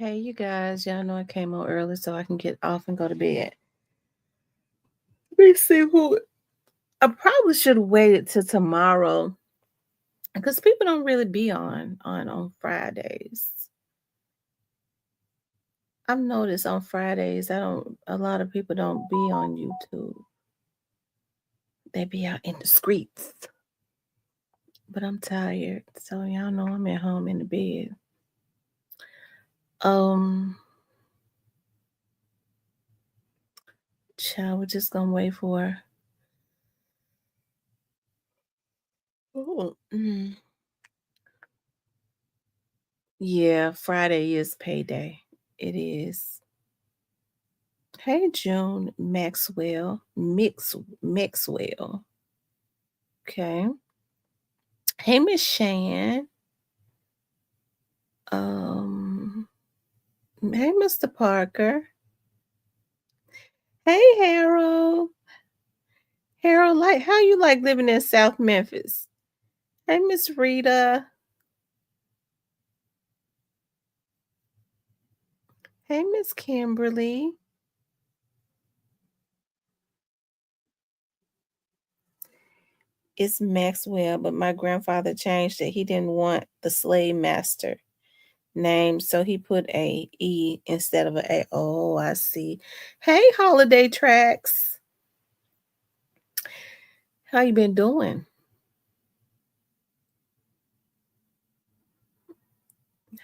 Hey, you guys, y'all know I came on early so I can get off and go to bed. Let me see who I probably should have waited till tomorrow because people don't really be on Fridays. I've noticed on Fridays I don't a lot of people don't be on YouTube. They be out in the streets. But I'm tired, so y'all know I'm at home in the bed. Um, Child, we're just gonna wait for. Oh, yeah, Friday is payday. It is. Hey, June Maxwell. Okay. Hey, Miss Shan. Um, hey, Mr. Parker. Hey, Harold. Harold, like how you like living in South Memphis? Hey, Miss Rita. Hey, Miss Kimberly. It's Maxwell, but my grandfather changed it. He didn't want the slave master name, so he put a E instead of a A. Oh, I see. Hey, Holiday Tracks. How you been doing?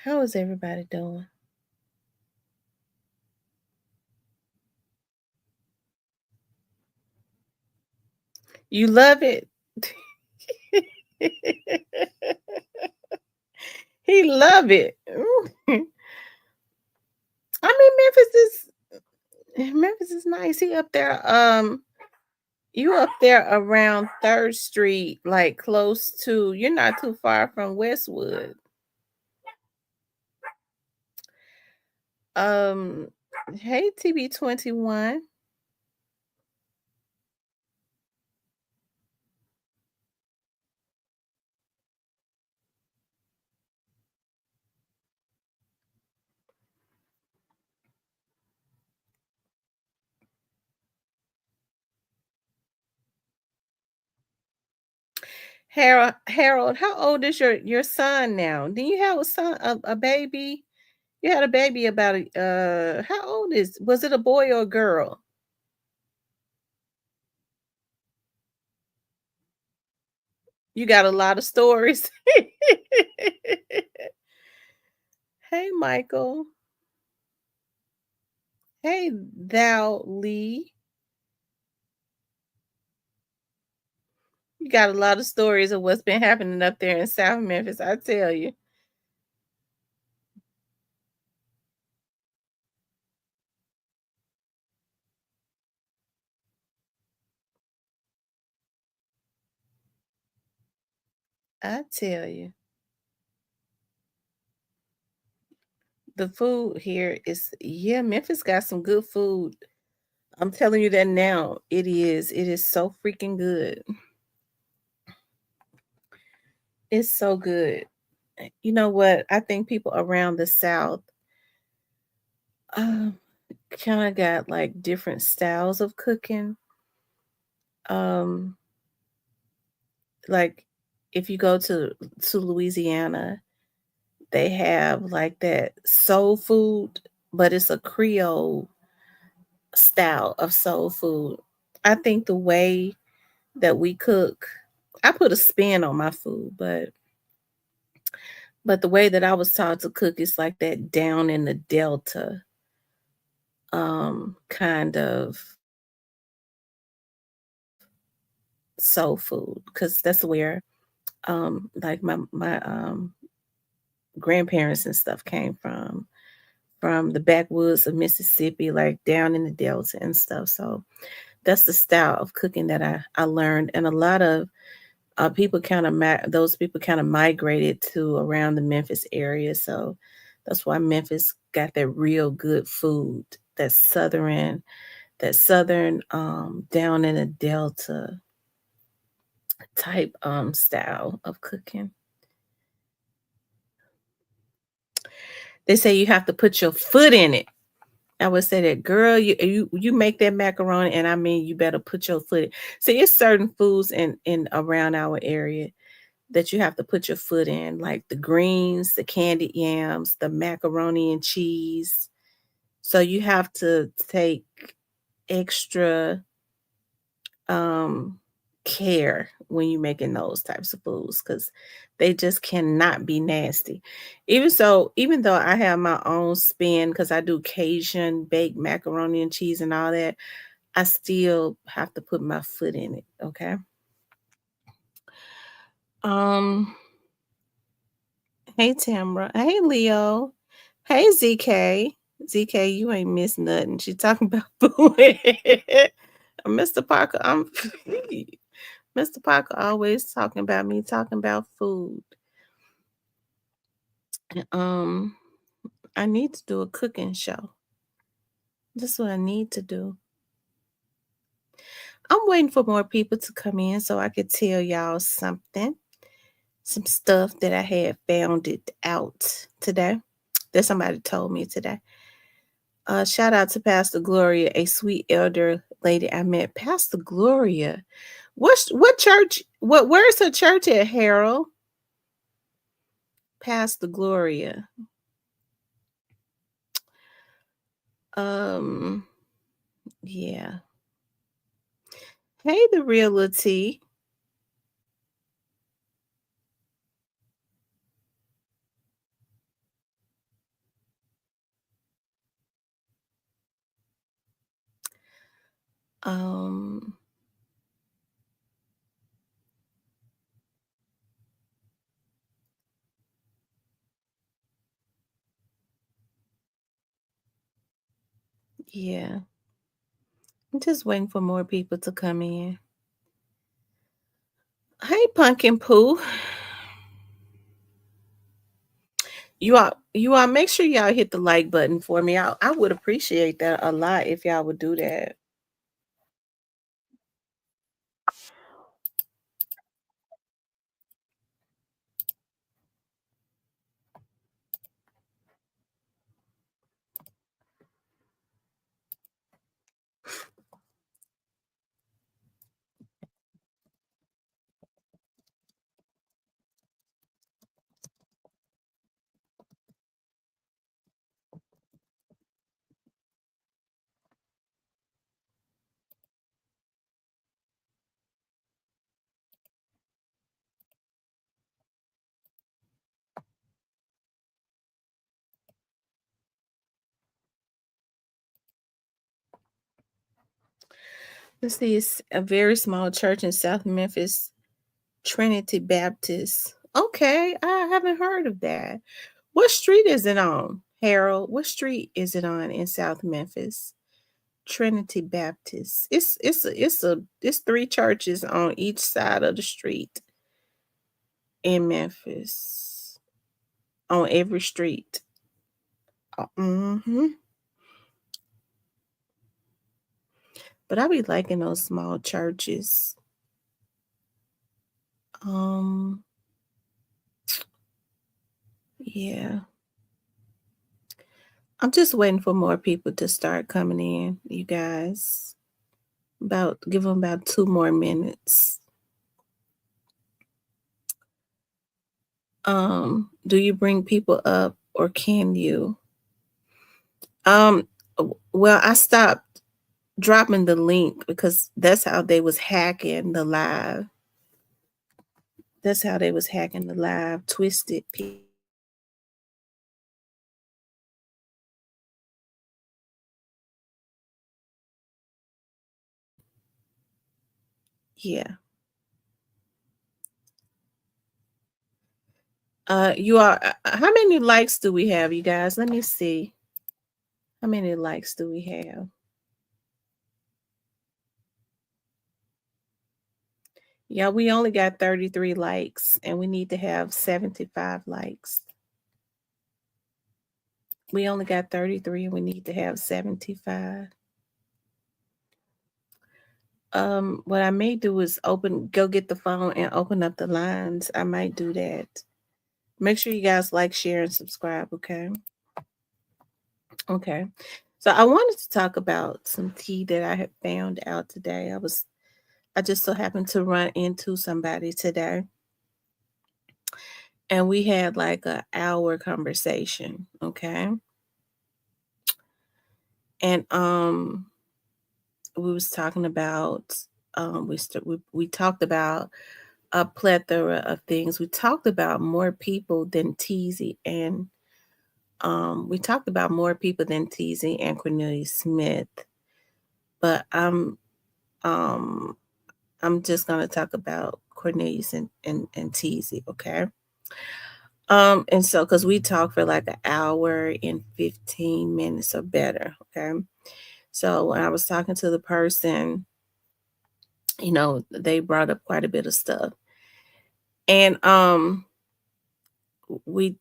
How is everybody doing? You love it. He love it. I mean, Memphis is nice. He up there. You up there around Third Street, like close to. You're not too far from Westwood. Um, hey TB21. Harold, how old is your son now? Do you have a son, a baby? You had a baby about how old was it a boy or a girl? You got a lot of stories. Hey, Michael. Hey, thou Lee. You got a lot of stories of what's been happening up there in South Memphis, I tell you. I tell you. The food here is, yeah, Memphis got some good food. I'm telling you that now. It is. It is so freaking good. It's so good. You know what? I think people around the South um kind of got like different styles of cooking. Um like if you go to Louisiana, they have like that soul food, but it's a Creole style of soul food. I think the way that we cook, I put a spin on my food, but the way that I was taught to cook is like that down in the Delta kind of soul food because that's where like my grandparents and stuff came from the backwoods of Mississippi, like down in the Delta and stuff. So that's the style of cooking that I learned, and a lot of people kind of those people kind of migrated to around the Memphis area. So that's why Memphis got that real good food, that southern down in the Delta type style of cooking. They say you have to put your foot in it. I would say that, girl, you make that macaroni, and I mean you better put your foot in. See, it's certain foods in around our area that you have to put your foot in, like the greens, the candied yams, the macaroni and cheese. So you have to take extra um care when you're making those types of foods because they just cannot be nasty. Even though I have my own spin because I do Cajun baked macaroni and cheese and all that, I still have to put my foot in it. Okay. Um, hey Tamara. Hey Leo. Hey ZK. ZK, you ain't missed nothing. She talking about food. Mr. Parker, I'm Mr. Parker always talking about me talking about food. Um, I need to do a cooking show. That's what I need to do. I'm waiting for more people to come in so I could tell y'all something, some stuff that I had found it out today that somebody told me today. Shout out to Pastor Gloria, a sweet elder lady I met. Pastor Gloria, what church? Where's her church at, Harold? Pastor Gloria. Um, yeah. Hey, the real T. Um, yeah. I'm just waiting for more people to come in. Hey, Pumpkin Pooh. You all make sure y'all hit the like button for me. I would appreciate that a lot if y'all would do that. Let's see, it's a very small church in South Memphis, Trinity Baptist. Okay, I haven't heard of that. What street is it on, Harold? What street is it on in South Memphis? Trinity Baptist. It's three churches on each side of the street in Memphis. On every street. Mm-hmm. But I be liking those small churches. Um, yeah. I'm just waiting for more people to start coming in, you guys. Give them about 2 more minutes. Do you bring people up or can you? Um, well, I stopped dropping the link because that's how they was hacking the live. That's how they was hacking the live. Twisted people. Yeah. You are. How many likes do we have, you guys? Let me see. How many likes do we have? Yeah, we only got 33 likes and we need to have 75 likes. We only got 33 and we need to have 75. What I may do is go get the phone and open up the lines. I might do that. Make sure you guys like, share, and subscribe, okay? Okay. So I wanted to talk about some tea that I had found out today. I just so happened to run into somebody today and we had like a hour conversation, okay? And we was talking about we talked about a plethora of things. We talked about more people than Teasy and we talked about more people than Teasy and Cornelius Smith, but um I'm just gonna talk about Cornelius and Teasy, okay? And so because we talked for like an hour and 15 minutes or better, okay? So when I was talking to the person, they brought up quite a bit of stuff. And we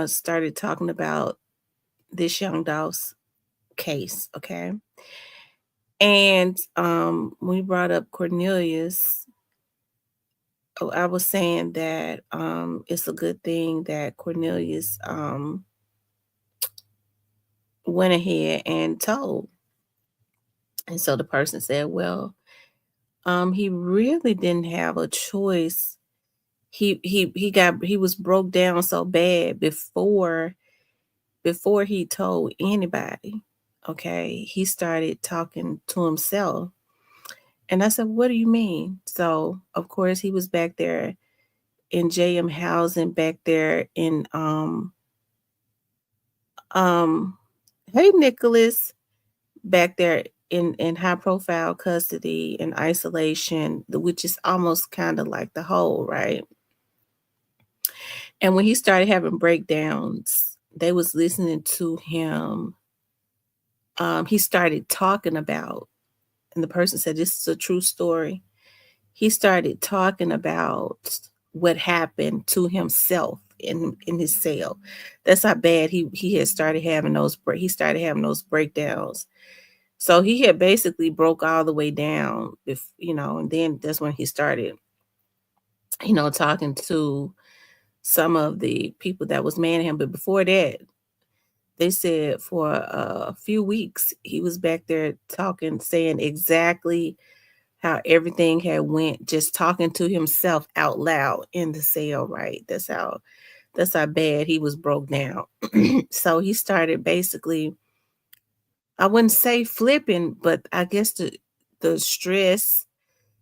started talking about this young doll's case, okay? And we brought up Cornelius. Oh, I was saying that it's a good thing that Cornelius went ahead and told. And so the person said, well, he really didn't have a choice. He was broke down so bad before he told anybody. Okay. He started talking to himself. And I said, what do you mean? So of course he was back there in JM housing back there in um hey Nicholas, back there in high profile custody and isolation, which is almost kind of like the whole, right? And when he started having breakdowns, they was listening to him. He started talking about, and the person said, this is a true story. He started talking about what happened to himself in his cell. That's how bad he had started having he started having those breakdowns. So he had basically broke all the way down, and then that's when he started, talking to some of the people that was manning him. But before that, they said for a few weeks he was back there talking, saying exactly how everything had went, just talking to himself out loud in the cell, right? That's how bad he was broke down. So he started basically, I wouldn't say flipping, but I guess the stress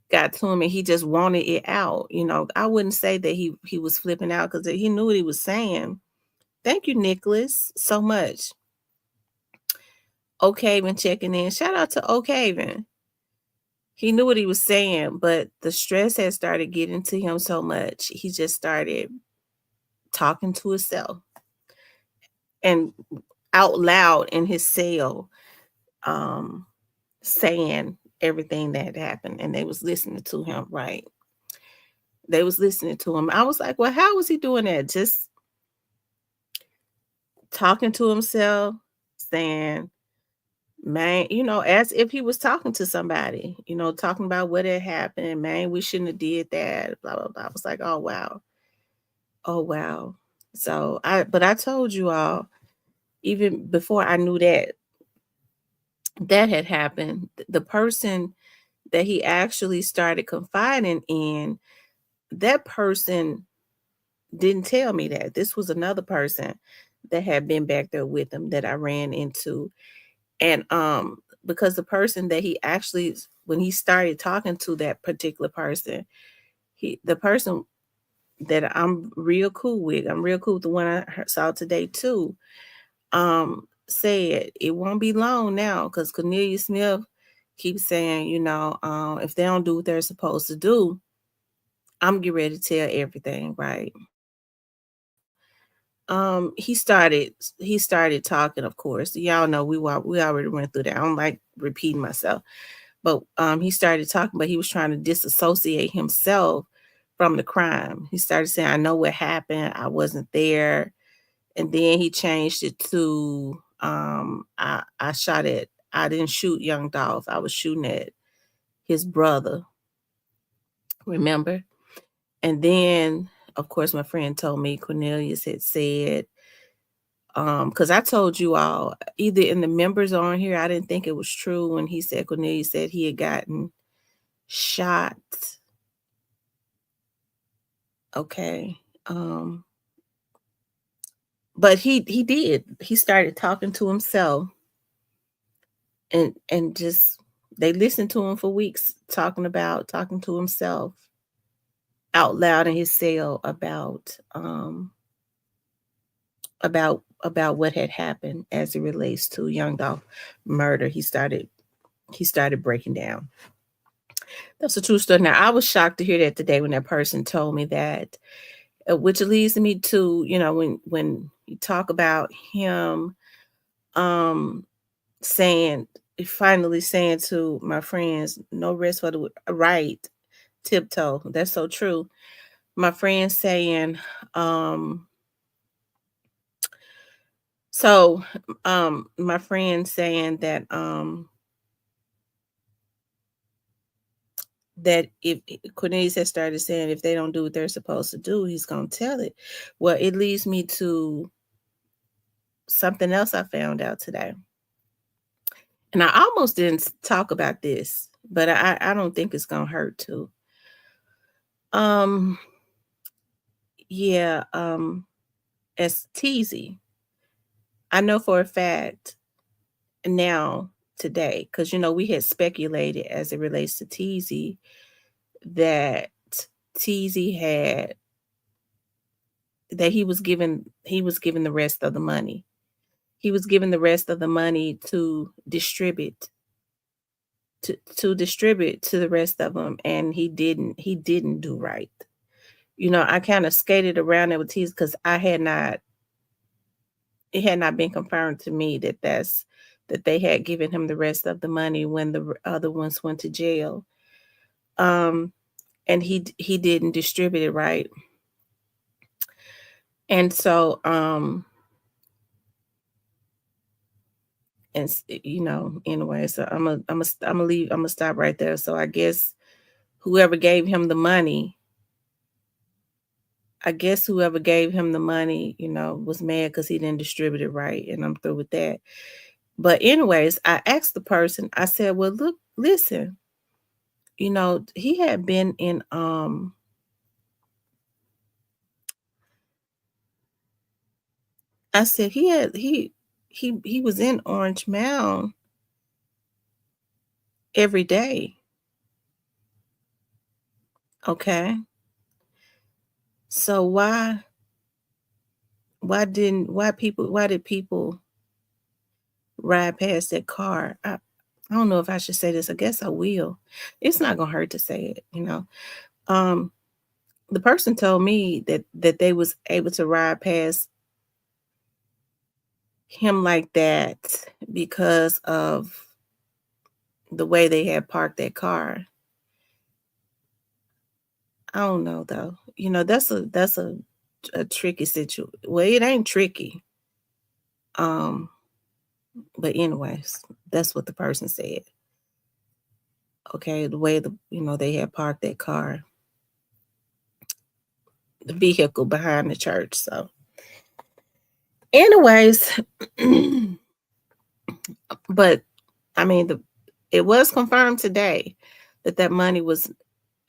got to him and he just wanted it out. I wouldn't say that he was flipping out because he knew what he was saying. Thank you, Nicholas, so much. O'Caven checking in. Shout out to O'Caven. He knew what he was saying, but the stress had started getting to him so much. He just started talking to himself and out loud in his cell, um, saying everything that had happened. And they was listening to him, right? They was listening to him. I was like, well, how was he doing that? Just talking to himself, saying, man, as if he was talking to somebody, talking about what had happened. Man, we shouldn't have did that. Blah, blah, blah. I was like, oh, wow. Oh, wow. So but I told you all, even before I knew that had happened, the person that he actually started confiding in, that person didn't tell me that. This was another person that had been back there with him that I ran into. And because the person that he actually, when he started talking to that particular person, the person that I'm real cool with, the one I saw today too, said it won't be long now because Cornelius Smith keeps saying, if they don't do what they're supposed to do, I'm getting ready to tell everything, right? He started talking, of course. Y'all know we already went through that. I don't like repeating myself. But he started talking, but he was trying to disassociate himself from the crime. He started saying, I know what happened. I wasn't there. And then he changed it to I didn't shoot young Dolph. I was shooting at his brother. Remember? And then of course my friend told me Cornelius had said Because I told you all, either in the members on here, I didn't think it was true when he said Cornelius said he had gotten shot. Okay. But he did. He started talking to himself and just they listened to him for weeks talking to himself out loud in his cell about what had happened as it relates to Young Dolph murder. He started breaking down. That's a true story. Now I was shocked to hear that today when that person told me that, which leads me to, when you talk about him um saying finally saying to my friends, no rest for the right, tiptoe. That's so true. My friend saying, um so my friend saying that if Cornelius has started saying if they don't do what they're supposed to do, he's gonna tell it. Well, it leads me to something else I found out today. And I almost didn't talk about this, but I don't think it's gonna hurt to. Um yeah, as Teasy, I know for a fact now today, because we had speculated as it relates to Teasy that Teasy had that he was given the rest of the money. He was given the rest of the money to distribute to the rest of them, and he didn't do right. I kind of skated around it with Teasy because it had not been confirmed to me that they had given him the rest of the money when the other ones went to jail. Um, and he didn't distribute it right. And so anyway, so I'm gonna stop right there. So I guess whoever gave him the money, was mad because he didn't distribute it right, and I'm through with that. But anyways, I asked the person, I said, well, look, listen, he had been in I said he was in Orange Mound every day. Okay. So why did people ride past that car? I don't know if I should say this. I guess I will. It's not gonna hurt to say it. Um, the person told me that they was able to ride past him like that because of the way they had parked that car. I don't know though. That's a tricky situation. Well, it ain't tricky. Um, but anyways, that's what the person said. Okay, the way they had parked that car, the vehicle behind the church. So, anyways, but I mean, it was confirmed today that money was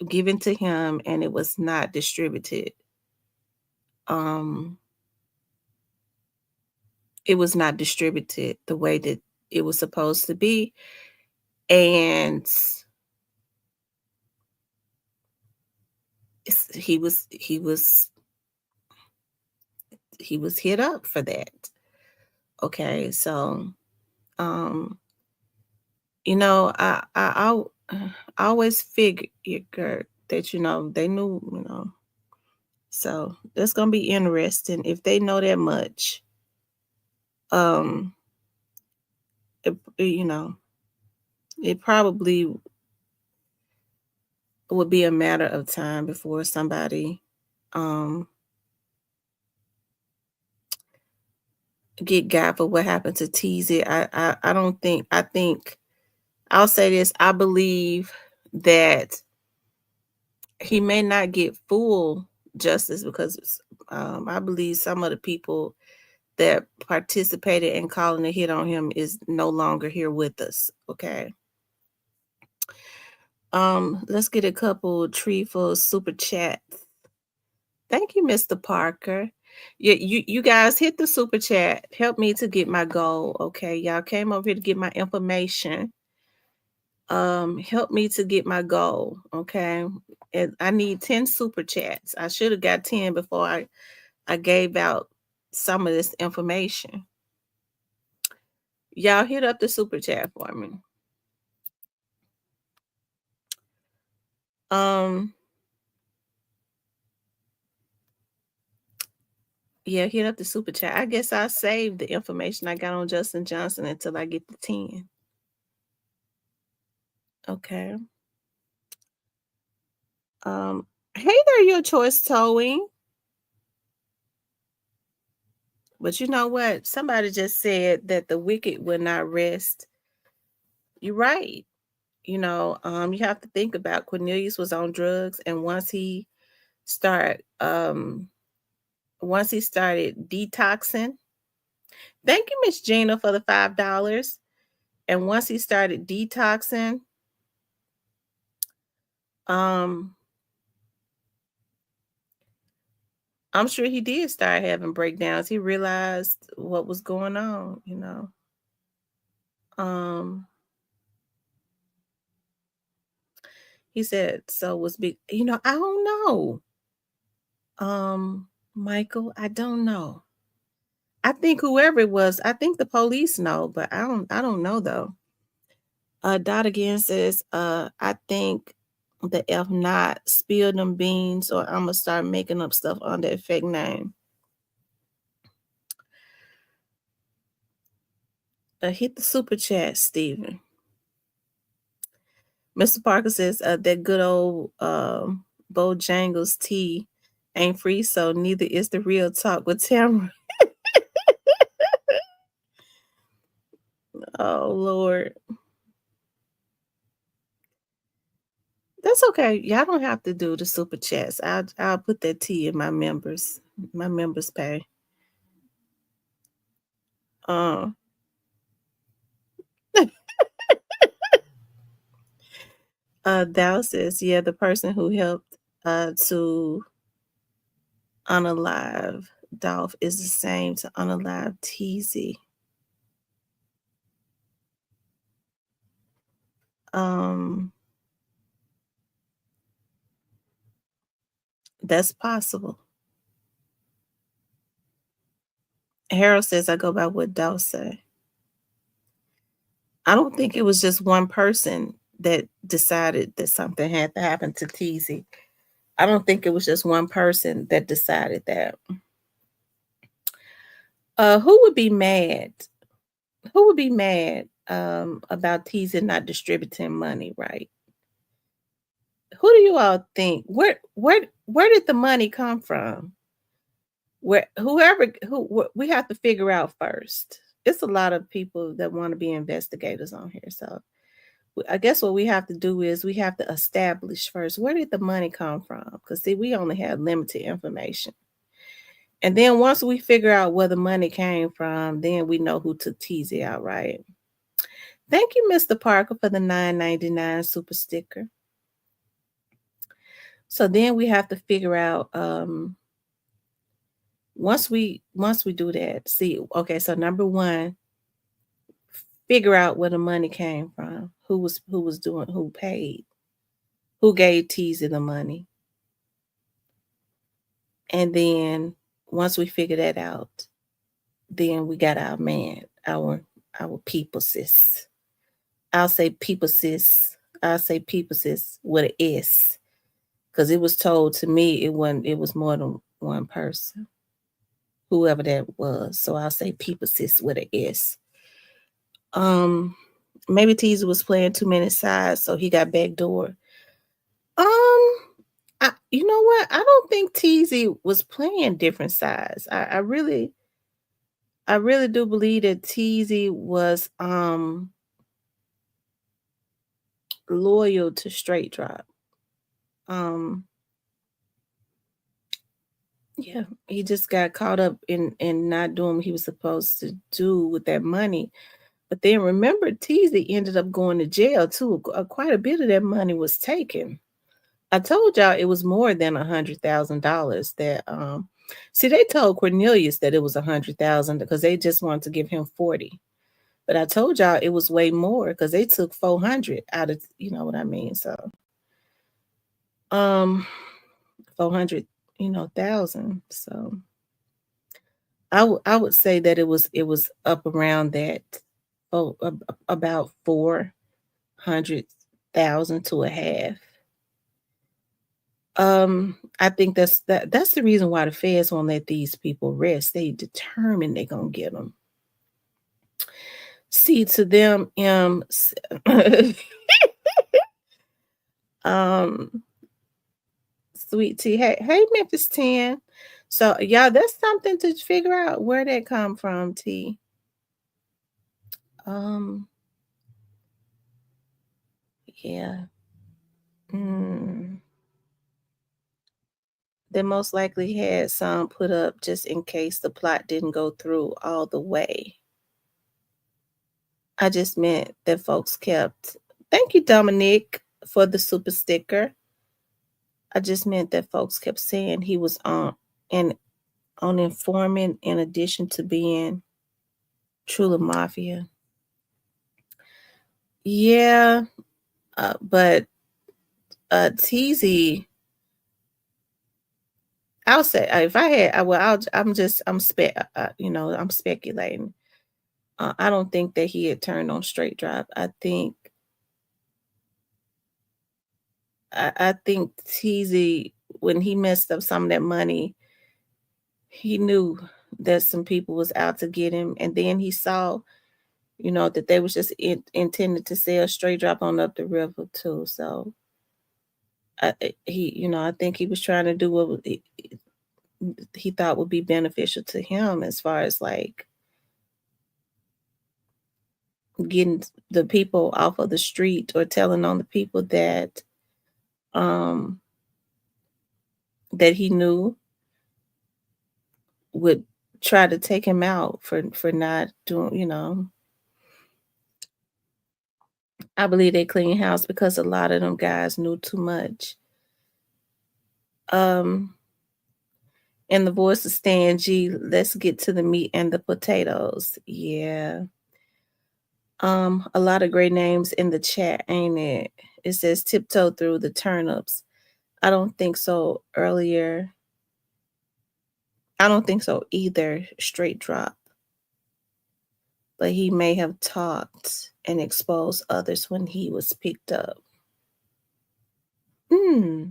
given to him and it was not distributed. Um, it was not distributed the way that it was supposed to be, and he was hit up for that. Okay, so um, I always figured that they knew, so that's gonna be interesting if they know that much. Um, it probably would be a matter of time before somebody um got for what happened to Teasy. I don't think I think I'll say this. I believe that he may not get full justice because I believe some of the people that participated in calling a hit on him is no longer here with us. Okay. Let's get a couple treeful super chats. Thank you, Mr. Parker. You guys hit the super chat. Help me to get my goal. Okay. Y'all came over here to get my information. Help me to get my goal. Okay. And I need 10 super chats. I should have got 10 before I gave out some of this information. Y'all hit up the super chat for me. Yeah, hit up the super chat. I guess I'll save the information I got on Justin Johnson until I get the 10. Okay. Hey there, your choice towing. But you know what? Somebody just said that the wicked will not rest. You're right. You have to think about Cornelius was on drugs, and start once he started detoxing. Thank you, Miss Gina, for the $5. And once he started detoxing, um, I'm sure he did start having breakdowns. He realized what was going on. Um, he said, so was big, I don't know. Michael, I don't know. I think whoever it was, I think the police know, but I don't know though. Dot again says, I think the F not spill them beans or I'm gonna start making up stuff under a fake name. Hit the super chat, Steven. Mr. Parker says, that good old Bojangles tea ain't free, so neither is the real talk with Tamara. Oh Lord. That's okay. Y'all don't have to do the super chats. I'll put that tea in my members pay. Uh Thou says, yeah, the person who helped to unalive Dolph is the same to unalive Teasy. Um that's possible. Harold says I go by what Dolph say. I don't think it was just one person that decided that something had to happen to Teasy. I don't think it was just one person that decided that. Who would be mad? Who would be mad about teasing not distributing money, right? Who do you all think? Where did the money come from? Where whoever who we have to figure out first. It's a lot of people that want to be investigators on here, so I guess what we have to do is we have to establish first where did the money come from? Because see, we only have limited information. And then once we figure out where the money came from, then we know who took Teasy out, right? Thank you, Mr. Parker, for the $9.99 super sticker. So then we have to figure out once we do that, see, okay, so number one, figure out where the money came from, who was doing, who paid, who gave Teasy the money. And then once we figure that out, then we got our man, our people sis. I'll say people sis. I'll say people sis with an S. Because it was told to me it was more than one person. Whoever that was. So I'll say people sis with an S. Maybe Teaser was playing too many sides, so he got backdoor. You know what? I don't think Teasy was playing different sides. I really do believe that Teasy was loyal to Straight Drop. Um Yeah, he just got caught up in not doing what he was supposed to do with that money. But then remember, Teasy ended up going to jail too. Quite a bit of that money was taken. I told y'all it was more than $100,000 that see they told Cornelius that it was 100,000 because they just wanted to give him 40. But I told y'all it was way more because they took 400 out of, you know what I mean? So um 400, thousand. So I would say that it was up around that, about 400,000 to a half. I think that's the reason why the feds won't let these people rest. They determined they're gonna get them. See, to them, um, sweet tea. Hey, Memphis 10. So, y'all, that's something to figure out where that come from, T. Um, yeah. Mm. They most likely had some put up just in case the plot didn't go through all the way. I just meant that folks kept. Thank you, Dominique, for the super sticker. I just meant that folks kept saying he was on informant in addition to being Trula Mafia. Yeah, but Teasy, I'll say if I had, I'm speculating. I don't think that he had turned on straight drive. I think Teasy, when he messed up some of that money, he knew that some people was out to get him, and then he saw, that they was just intended to sell straight drop on up the river too. So I think he was trying to do what he thought would be beneficial to him as far as like getting the people off of the street or telling on the people um that he knew would try to take him out for not doing, I believe they clean house because a lot of them guys knew too much. Um in the voice of Stan G, let's get to the meat and the potatoes. Yeah. A lot of great names in the chat, ain't it? It says tiptoe through the turnips. I don't think so earlier. I don't think so either, straight drop. But he may have talked and exposed others when he was picked up. Hmm.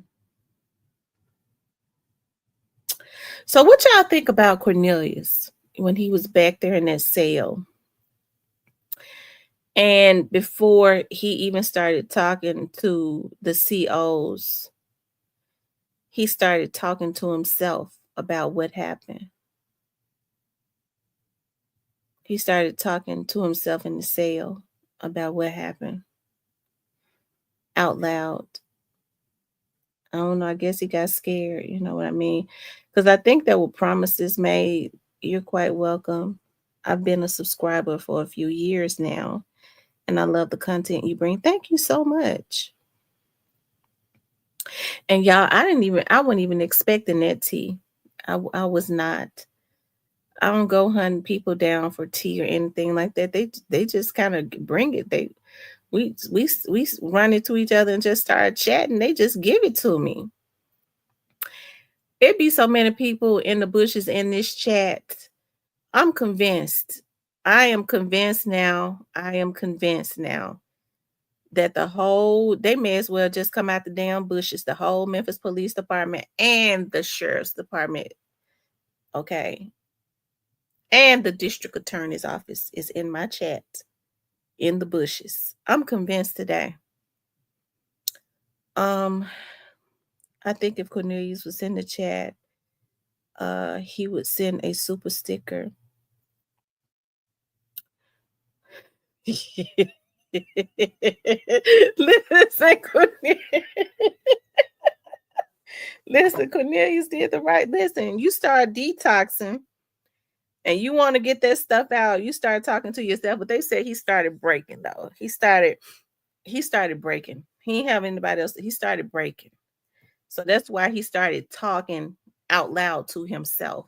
So what y'all think about Cornelius when he was back there in that cell? And before he even started talking to the COs, he started talking to himself about what happened. He started talking to himself in the cell about what happened out loud. I don't know. I guess he got scared. You know what I mean? Because I think there were promises made. You're quite welcome. I've been a subscriber for a few years now, and I love the content you bring. Thank you so much. And y'all, I wasn't even expecting that tea. I was not. I don't go hunting people down for tea or anything like that. They just kind of bring it. We run into each other and just start chatting. They just give it to me. It be so many people in the bushes in this chat. I'm convinced. I am convinced now. I am convinced now that they may as well just come out the damn bushes, the whole Memphis Police Department and the Sheriff's Department. Okay. And the district attorney's office is in my chat in the bushes. I'm convinced today. Um, I think if Cornelius was in the chat, he would send a super sticker. Listen, Cornelius. Listen, Cornelius did the right. Listen, you start detoxing and you want to get that stuff out. You start talking to yourself. But they said he started breaking though. He started breaking. He didn't have anybody else. He started breaking. So that's why he started talking out loud to himself.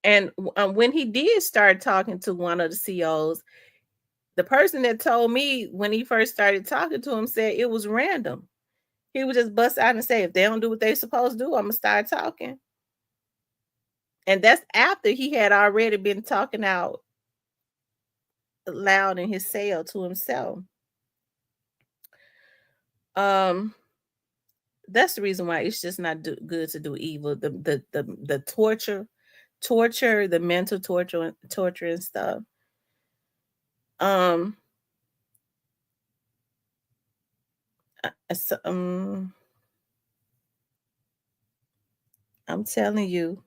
And when he did start talking to one of the CEOs, the person that told me when he first started talking to him said it was random. He would just bust out and say, if they don't do what they're supposed to do, I'm gonna start talking. And that's after he had already been talking out loud in his cell to himself. Um, that's the reason why it's just not good to do evil. The torture, the mental torture and stuff. Um, I'm telling you,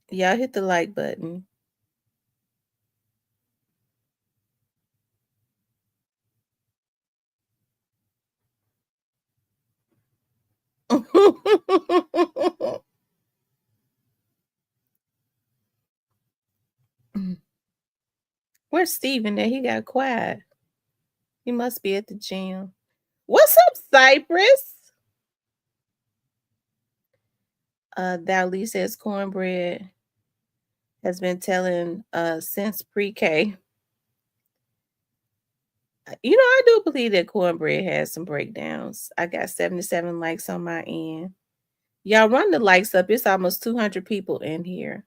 y'all hit the like button. Where's Steven that he got quiet? He must be at the gym. What's up, Cypress? Dowley says cornbread has been telling since pre-K. I do believe that cornbread has some breakdowns. I got 77 likes on my end. Y'all run the likes up. It's almost 200 people in here.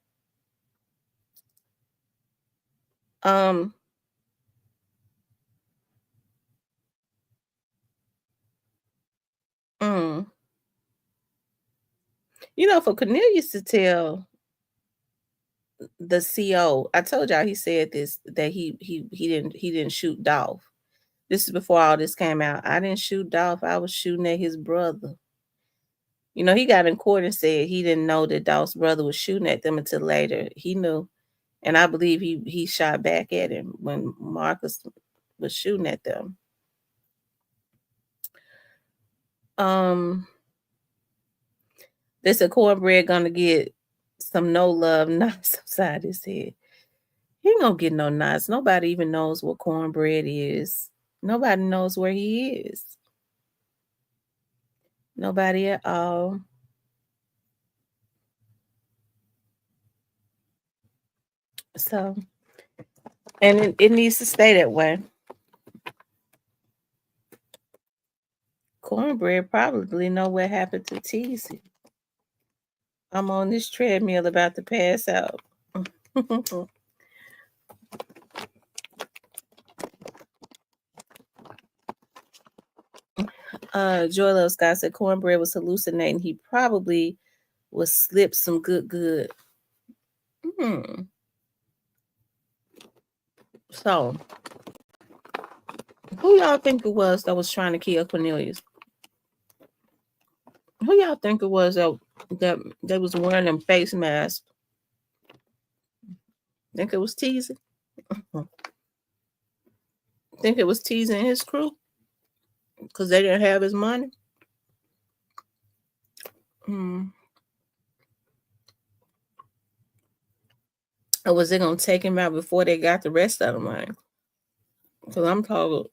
Um, mm. For Cornelius to tell the CO, I told y'all he said this that he didn't shoot Dolph. This is before all this came out. I didn't shoot Dolph. I was shooting at his brother. He got in court and said he didn't know that Dolph's brother was shooting at them until later. He knew. And I believe he shot back at him when Marcus was shooting at them. They said cornbread gonna get some no love knots upside his head. He ain't gonna get no knots. Nobody even knows what cornbread is. Nobody knows where he is. Nobody at all. So, and it needs to stay that way. Cornbread probably know what happened to Teasy. I'm on this treadmill about to pass out. Joy Love Scott said cornbread was hallucinating. He probably was slipped some good. So, who y'all think it was that was trying to kill Cornelius? Who y'all think it was that they was wearing them face masks? Think it was Teasy? Think it was Teasy and his crew? Because they didn't have his money? Or was they going to take him out before they got the rest of the money? Because I'm told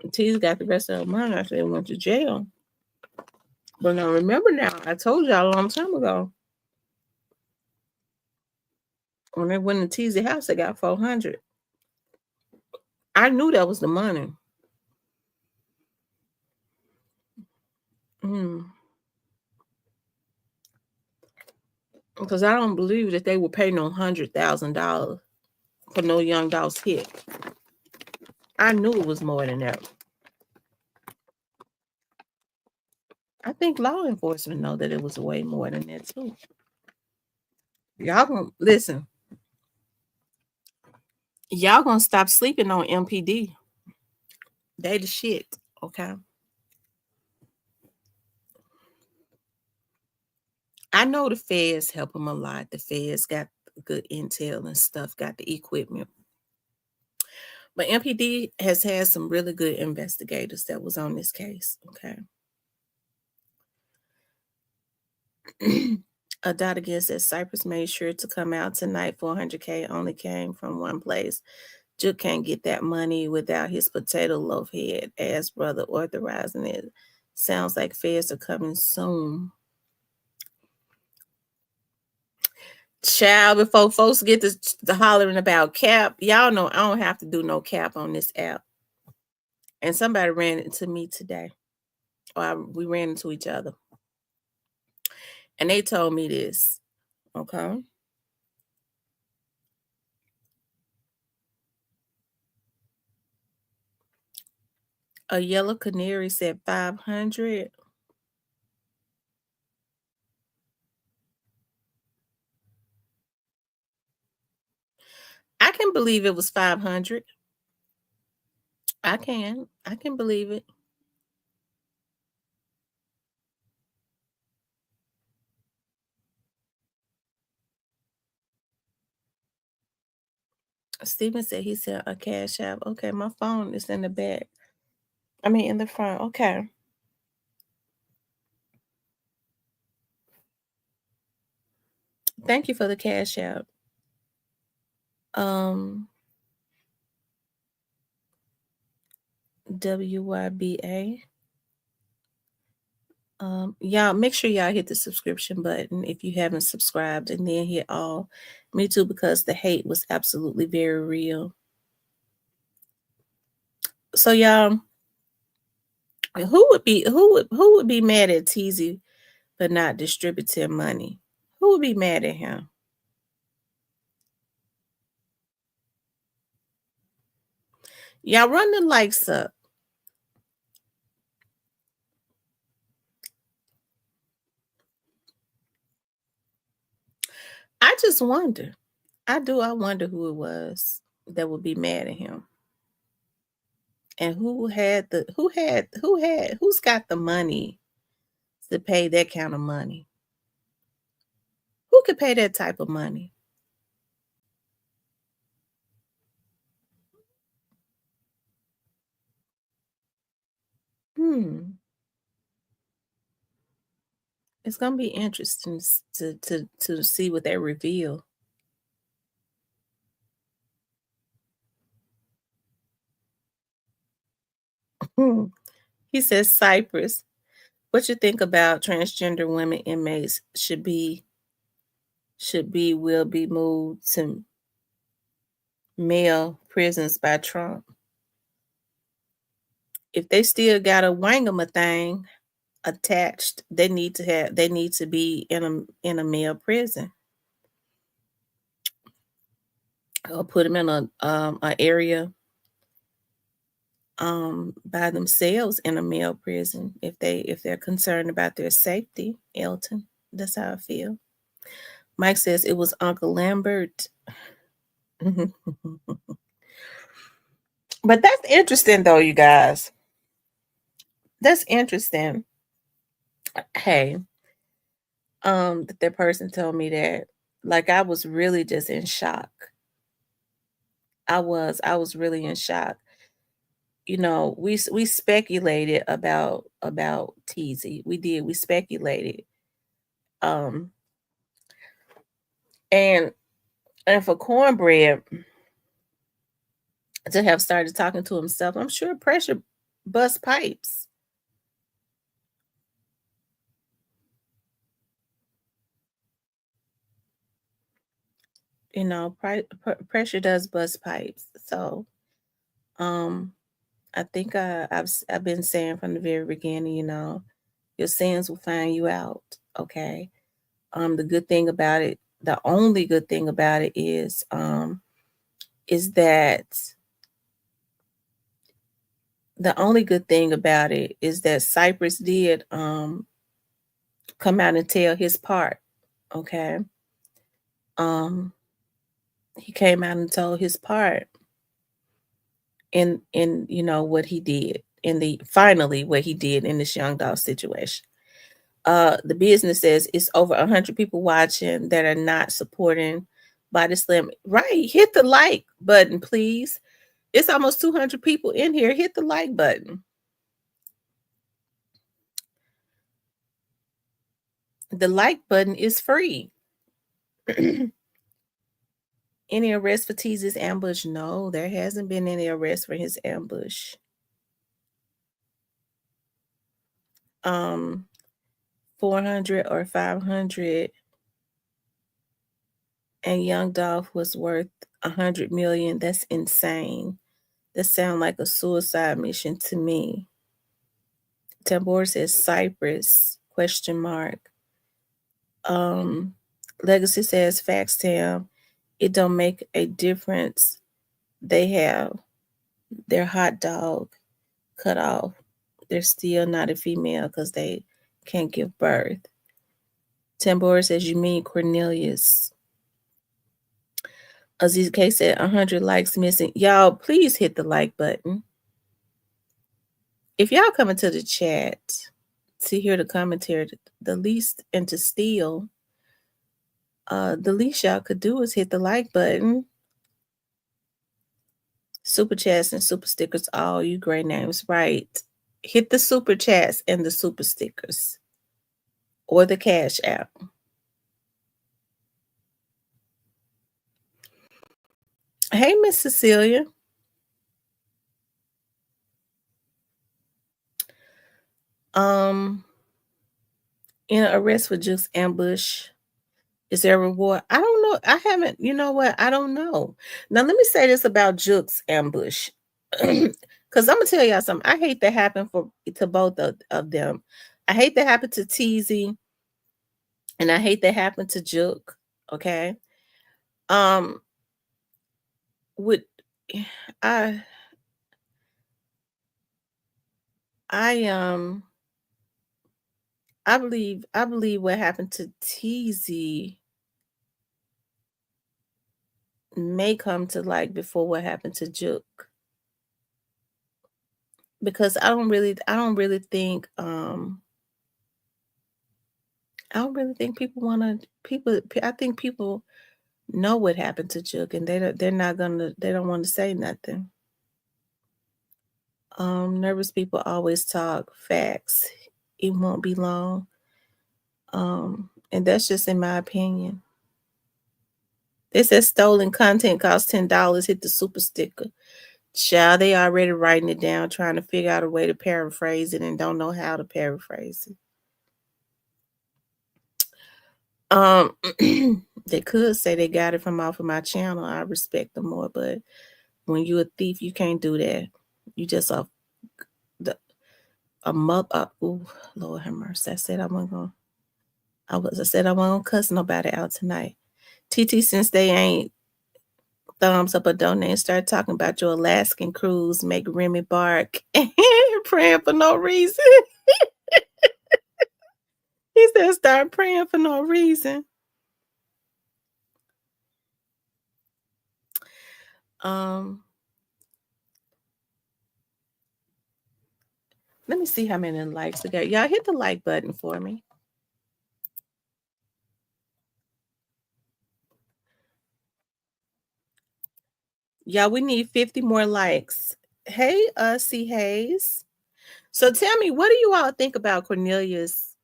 Teasy got the rest of the money after they went to jail. But now remember now, I told y'all a long time ago, when they went to Teasy house, they got 400. I knew that was the money. Because I don't believe that they would pay no $100,000 for no young dog's hit. I knew it was more than that. I think law enforcement know that it was way more than that too. Y'all gonna listen. Y'all gonna stop sleeping on MPD. They the shit, okay? I know the feds help them a lot. The feds got good intel and stuff, got the equipment. But MPD has had some really good investigators that was on this case. Okay. A dot again says Cypress made sure to come out tonight. 400K only came from one place. Juke can't get that money without his potato loaf head ass brother authorizing it. Sounds like feds are coming soon. Child, before folks get to hollering about cap, y'all know I don't have to do no cap on this app. And somebody ran into me today, we ran into each other, and they told me this. Okay, a yellow canary said 500. I can believe it was 500. I can believe it. Steven said he said a cash app. Okay, my phone is in the back. I mean, in the front. Okay. Thank you for the cash app. Um, WYBA. Y'all make sure y'all hit the subscription button if you haven't subscribed, and then hit all. Me too, because the hate was absolutely very real. So y'all, who would be mad at Teasy for not distributing money? Who would be mad at him? Y'all run the likes up. I just wonder. I do. I wonder who it was that would be mad at him, and who's got the money to pay that kind of money? Who could pay that type of money? Hmm. It's gonna be interesting to see what they reveal. Hmm. He says, Cypress, what you think about transgender women inmates will be moved to male prisons by Trump? If they still got a wangama thing attached, they need to be in a male prison, or put them in a area by themselves in a male prison if they're concerned about their safety. Elton, that's how I feel. Mike says it was Uncle Lambert. But that's interesting though, you guys. That's interesting. Hey, that person told me that. Like, I was really just in shock. I was really in shock. You know, we speculated about Teasy. We did. We speculated. Um and and for Cornbread to have started talking to himself, I'm sure pressure bust pipes. You know, pressure does bust pipes. So, um, I think I've been saying from the very beginning, you know, your sins will find you out. Okay. The good thing about it, the only good thing about it is that the only good thing about it is that Cypress did come out and tell his part. Okay. Um, he came out and told his part in you know what he did in the finally what he did in this young dog situation. The business says it's over 100 people watching that are not supporting Body Slam. Right. Hit the like button, please. It's almost 200 people in here. Hit the like button. The like button is free. Any arrest for Tease's ambush? No, there hasn't been any arrest for his ambush. 400 or 500, and Young Dolph was worth 100 million. That's insane. That sounds like a suicide mission to me. Tambor says Cyprus, question mark. Legacy says facts, Tam. It don't make a difference. They have their hot dog cut off. They're still not a female because they can't give birth. Tambor says, you mean Cornelius. Aziz K said 100 likes missing. Y'all, please hit the like button. If y'all come into the chat to hear the commentary, the least, and to steal, the least y'all could do is hit the like button. Super chats and super stickers, all you great names, right? Hit the super chats and the super stickers or the Cash App. Hey, Miss Cecilia. In an arrest for just ambush, is there a reward? I don't know. I haven't, you know what? I don't know. Now, let me say this about Juke's ambush. Because I'm going to tell y'all something. I hate that happened to both of them. I hate that happened to Teasy. And I hate that happened to Juke. Okay. Would I I believe what happened to Teasy may come to light before what happened to Juke. Because I don't really think I think people know what happened to Juke and they don't want to say nothing. Nervous people always talk facts. It won't be long. And that's just in my opinion. It says stolen content costs $10. Hit the super sticker. Child, they already writing it down, trying to figure out a way to paraphrase it and don't know how to paraphrase it. They could say they got it from off of my channel. I respect them more, but when you a thief, you can't do that. You just a mother. Oh, Lord have mercy. I said I wasn't gonna cuss nobody out tonight. TT, since they ain't thumbs up or donate, start talking about your Alaskan cruise, make Remy bark, praying for no reason. He said start praying for no reason. Let me see how many likes we got. Y'all hit the like button for me. Y'all, we need 50 more likes. Hey, C. Hayes. So tell me, what do you all think about Cornelius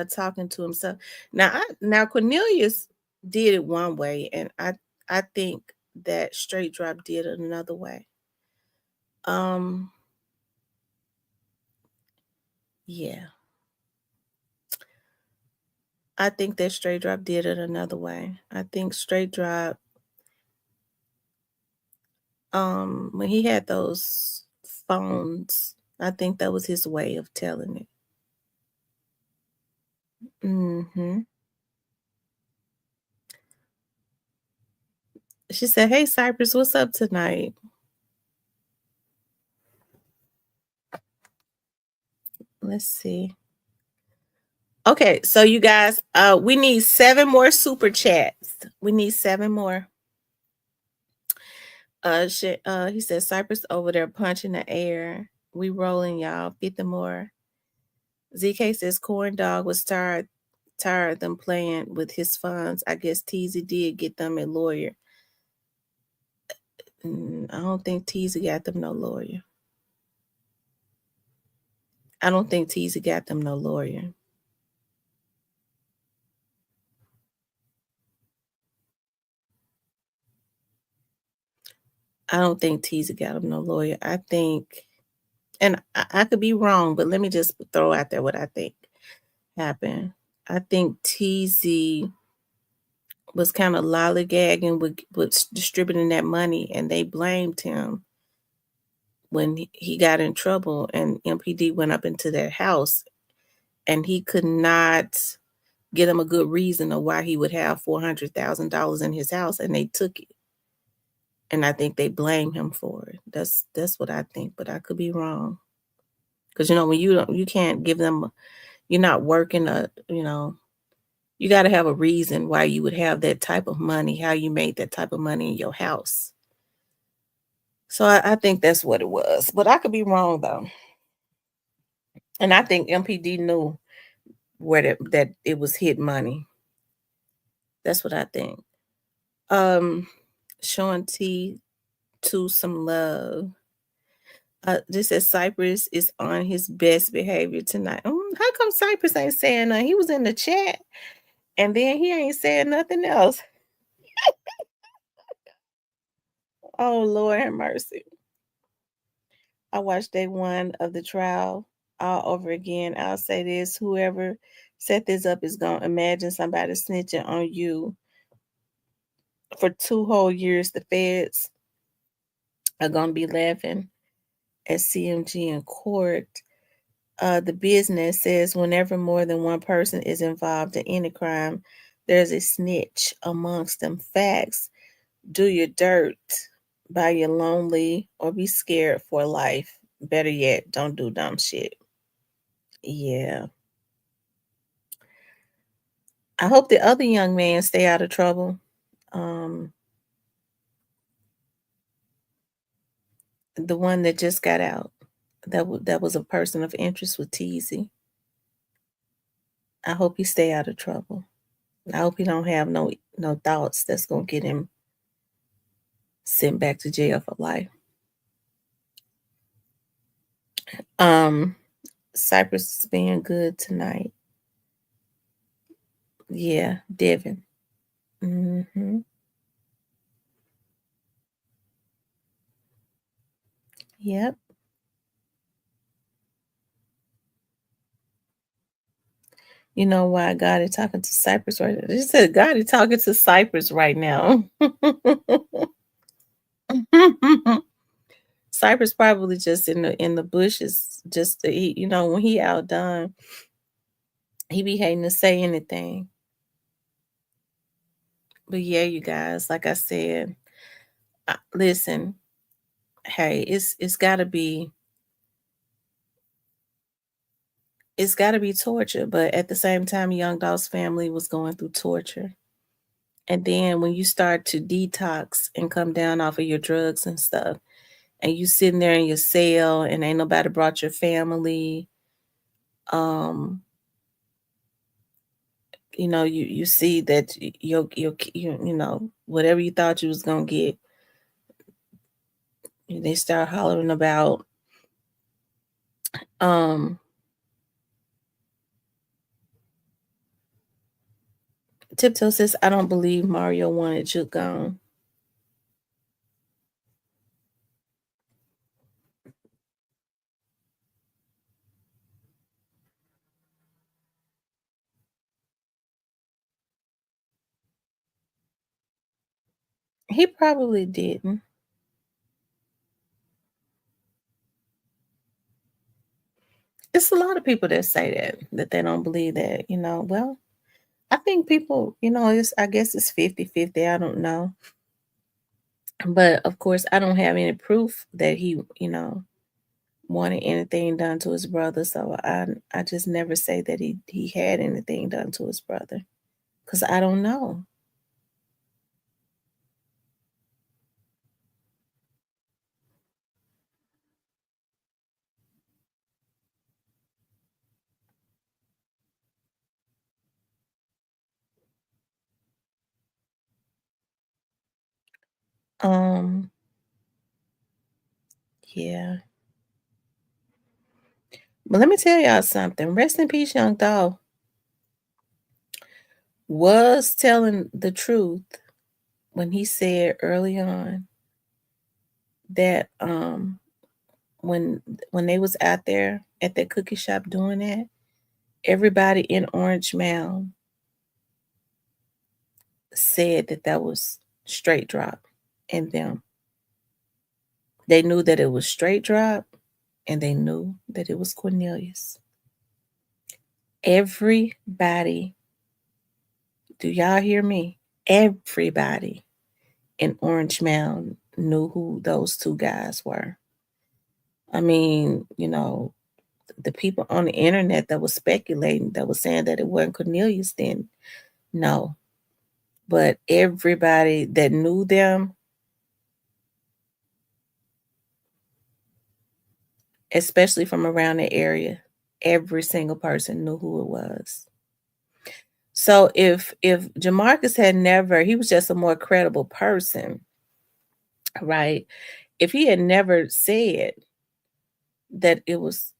talking to himself? Now Cornelius did it one way, and I think that Straight Drop did it another way. Yeah. I think that Straight Drop did it another way. I think Straight Drop, when he had those phones, I think that was his way of telling it. She said, hey, Cypress, what's up tonight? Let's see. Okay, so you guys, we need 7 more super chats. We need 7 more. He said, Cypress over there punching the air. We rolling, y'all. 50 more. ZK says, corn dog was starred tired of them playing with his funds. I guess Teasy did get them a lawyer. I don't think Teasy got them no lawyer. I don't think Teasy got them no lawyer. I don't think Teasy got him no lawyer. I think, and I could be wrong, but let me just throw out there what I think happened. I think Teasy was kind of lollygagging with distributing that money, and they blamed him when he got in trouble, and MPD went up into their house, and he could not get him a good reason of why he would have $400,000 in his house, and they took it. And I think they blame him for it. That's what I think, but I could be wrong. Because when you can't give them, you're not working you got to have a reason why you would have that type of money, how you made that type of money in your house. So I think that's what it was, but I could be wrong though. And I think MPD knew that it was hid money. That's what I think. Um, Showing T to some love. This says Cypress is on his best behavior tonight. How come Cypress ain't saying nothing? He was in the chat and then he ain't saying nothing else. Oh, Lord have mercy. I watched day one of the trial all over again. I'll say this: whoever set this up is going to imagine somebody snitching on you for 2 whole years. The feds are going to be laughing at CMG in court. The business says whenever more than one person is involved in any crime, there's a snitch amongst them. Facts. Do your dirt by your lonely or be scared for life. Better yet, don't do dumb shit. Yeah. I hope the other young man stay out of trouble. Um, the one that just got out. That was a person of interest with Teasy. I hope he stay out of trouble. I hope he don't have no thoughts that's gonna get him sent back to jail for life. Um, Cypress is being good tonight. Yeah, Devin. Yep. You know why God is talking to Cypress right now? They said God is talking to Cypress right now. Cypress probably just in the bushes, just to eat. When he outdone, he be hating to say anything. But yeah, you guys, like I said, listen. Hey, it's gotta be torture. But at the same time, Young Dolph's family was going through torture. And then when you start to detox and come down off of your drugs and stuff, and you sitting there in your cell and ain't nobody brought your family, um, you see that whatever you thought you was gonna get, they start hollering about. Um, Tiptoe says, I don't believe Mario wanted you gone. He probably didn't. It's a lot of people that say that they don't believe that. Well, I think people, I guess it's 50-50. I don't know. But of course, I don't have any proof that he wanted anything done to his brother. So I just never say that he had anything done to his brother because I don't know. Um, yeah. But let me tell y'all something. Rest in peace, Young Dolph was telling the truth when he said early on that when they was out there at that cookie shop doing that, everybody in Orange Mound said that that was straight drop in them. They knew that it was straight drop and they knew that it was Cornelius. Everybody, do y'all hear me? Everybody in Orange Mound knew who those two guys were. I mean, the people on the internet that was speculating, that was saying that it wasn't Cornelius, then no. But everybody that knew them, especially from around the area, every single person knew who it was. So if Jamarcus had never, he was just a more credible person, right? If he had never said that it was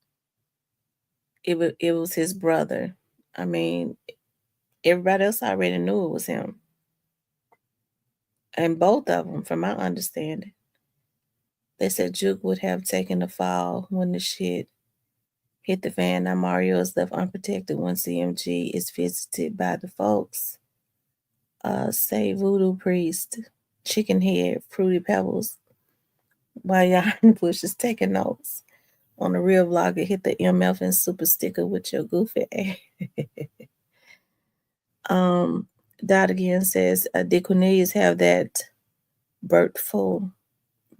his brother, I mean, everybody else already knew it was him, and both of them, from my understanding. They said Juke would have taken the fall when the shit hit the fan. Now Mario is left unprotected when CMG is visited by the folks. Say Voodoo Priest, Chicken Head, Fruity Pebbles, while y'all in the bushes taking notes. On the real vlogger, hit the MF and super sticker with your goofy ass. um, Dot again says, did Cornelius have that birthful,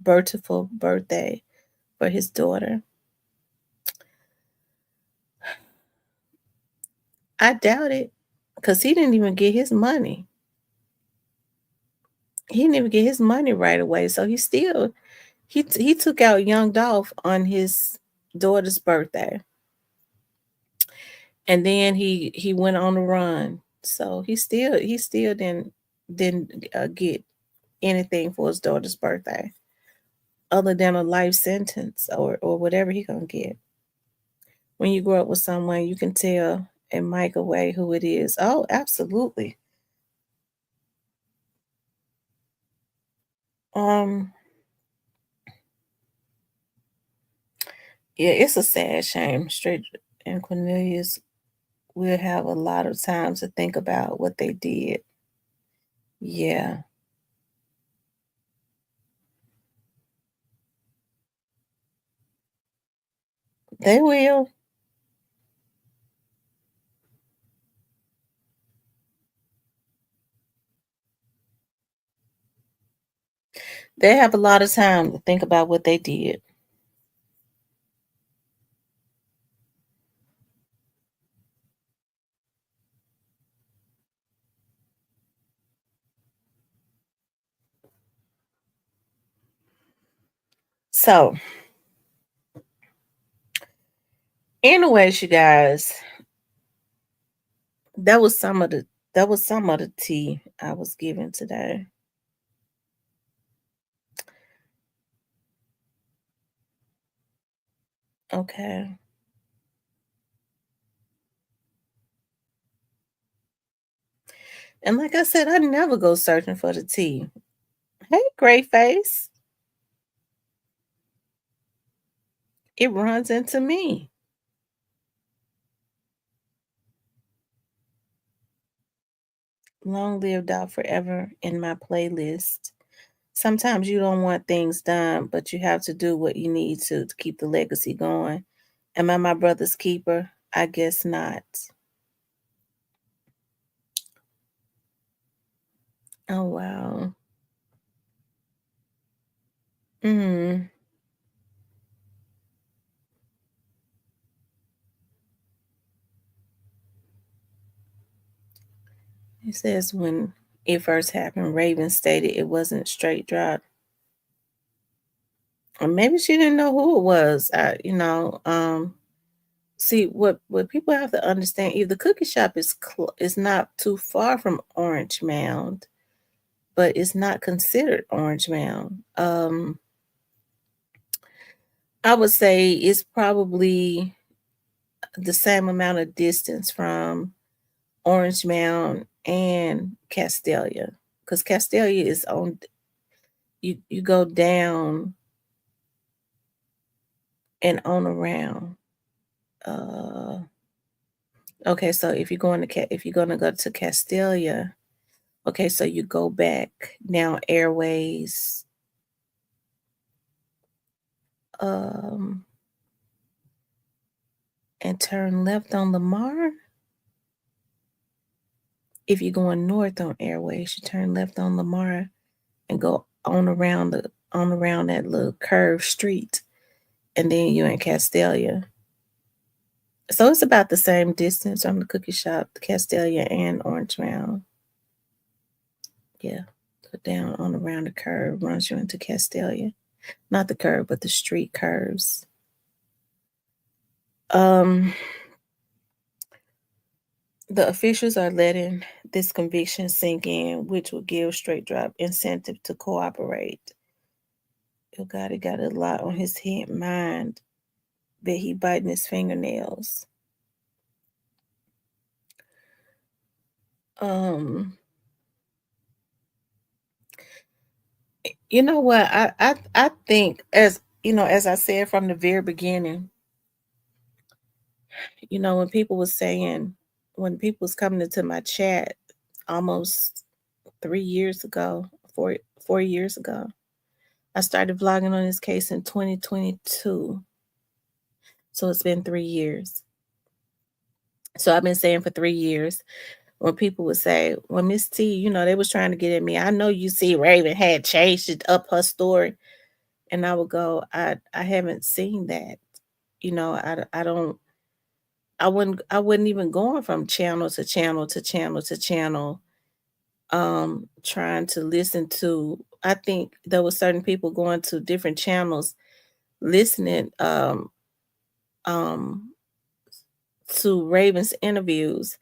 birthful birthday for his daughter? I doubt it, because he didn't even get his money. He didn't even get his money right away. So he took out Young Dolph on his daughter's birthday, and then he went on the run. So he still didn't get anything for his daughter's birthday, other than a life sentence or whatever he gonna get. When you grow up with someone, you can tell and mic away who it is. Oh, absolutely. Um, yeah, it's a sad shame. Straight and Cornelius will have a lot of time to think about what they did. Yeah, they will. They have a lot of time to think about what they did. So, anyways, you guys, that was some of the tea I was given today. Okay. And like I said, I never go searching for the tea. Hey, great face. It runs into me. Long lived out forever in my playlist. Sometimes you don't want things done, but you have to do what you need to keep the legacy going. Am I my brother's keeper? I guess not. Oh, wow. Mm. It says when it first happened, Raven stated it wasn't straight drop. Or maybe she didn't know who it was. See what people have to understand. If the cookie shop is not too far from Orange Mound, but it's not considered Orange Mound. I would say it's probably the same amount of distance from Orange Mound and Castelia, because Castelia is on. You go down and on around. Uh, okay, so if you're gonna go to Castelia, okay, so you go back now Airways, um, and turn left on Lamar. If you're going north on Airways, you turn left on Lamar and go on around that little curved street, and then you're in Castelia. So it's about the same distance from the cookie shop, Castelia and Orange Mound. Yeah. Go down on around the curve, runs you into Castelia. Not the curve, but the street curves. Um, the officials are letting this conviction sink in, which will give straight drop incentive to cooperate. Oh God, he got a lot on his head mind that he biting his fingernails. Um, you know what? I think, as you know, as I said from the very beginning, when people was saying, when people was coming into my chat almost 3 years ago, 4 years ago, I started vlogging on this case in 2022. So it's been 3 years. So I've been saying for 3 years, when people would say, well, Miss T, they was trying to get at me. I know you see Raven had changed it up her story. And I would go, I haven't seen that. I don't, I wouldn't even going from channel to channel to channel to channel, trying to listen to. I think there were certain people going to different channels, listening um to Raven's interviews,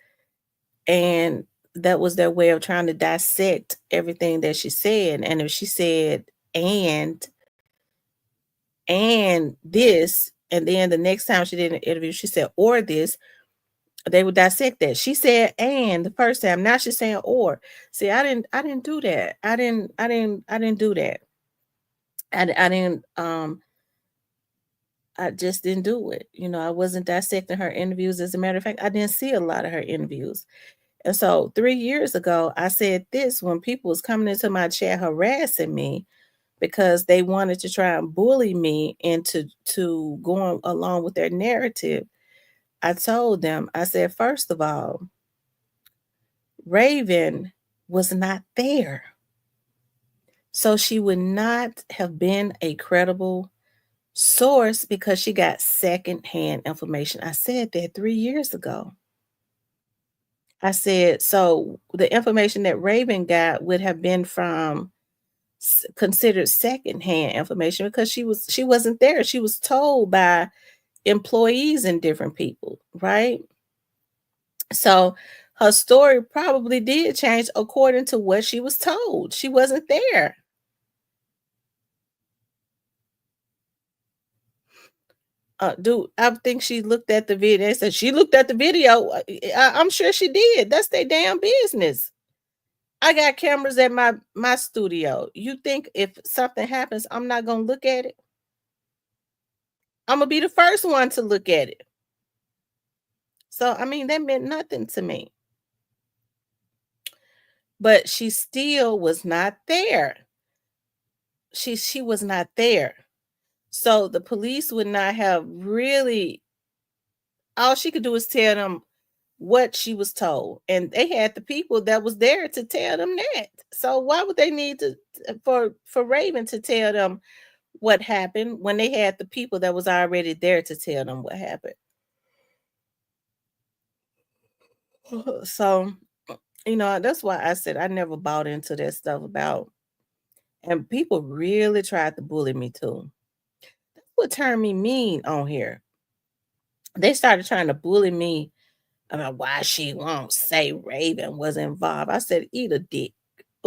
and that was their way of trying to dissect everything that she said. And if she said and this, and then the next time she did an interview she said or this, they would dissect that. She said and the first time, now she's saying or. See, I didn't do that. I didn't do that. I didn't I just didn't do it. I wasn't dissecting her interviews. As a matter of fact, I didn't see a lot of her interviews. And so 3 years ago, I said this when people was coming into my chat harassing me because they wanted to try and bully me into going along with their narrative. I told them, I said, first of all, Raven was not there. So she would not have been a credible source because she got secondhand information. I said that 3 years ago. I said, so the information that Raven got would have been from considered secondhand information because she wasn't there. She was told by employees and different people, right? So her story probably did change according to what she was told. She wasn't there. Dude, I think she looked at the video and said she looked at the video. I'm sure she did. That's their damn business. I got cameras at my studio. You think if something happens, I'm not gonna look at it? I'm gonna be the first one to look at it. So I mean, that meant nothing to me. But she still was not there. She was not there. So the police would not have really, all she could do is tell them what she was told. And they had the people that was there to tell them that. So why would they need to for Raven to tell them what happened when they had the people that was already there to tell them what happened? So, that's why I said I never bought into that stuff about, and people really tried to bully me too. That's what turned me mean on here. They started trying to bully me about why she won't say Raven was involved. I said, eat a dick.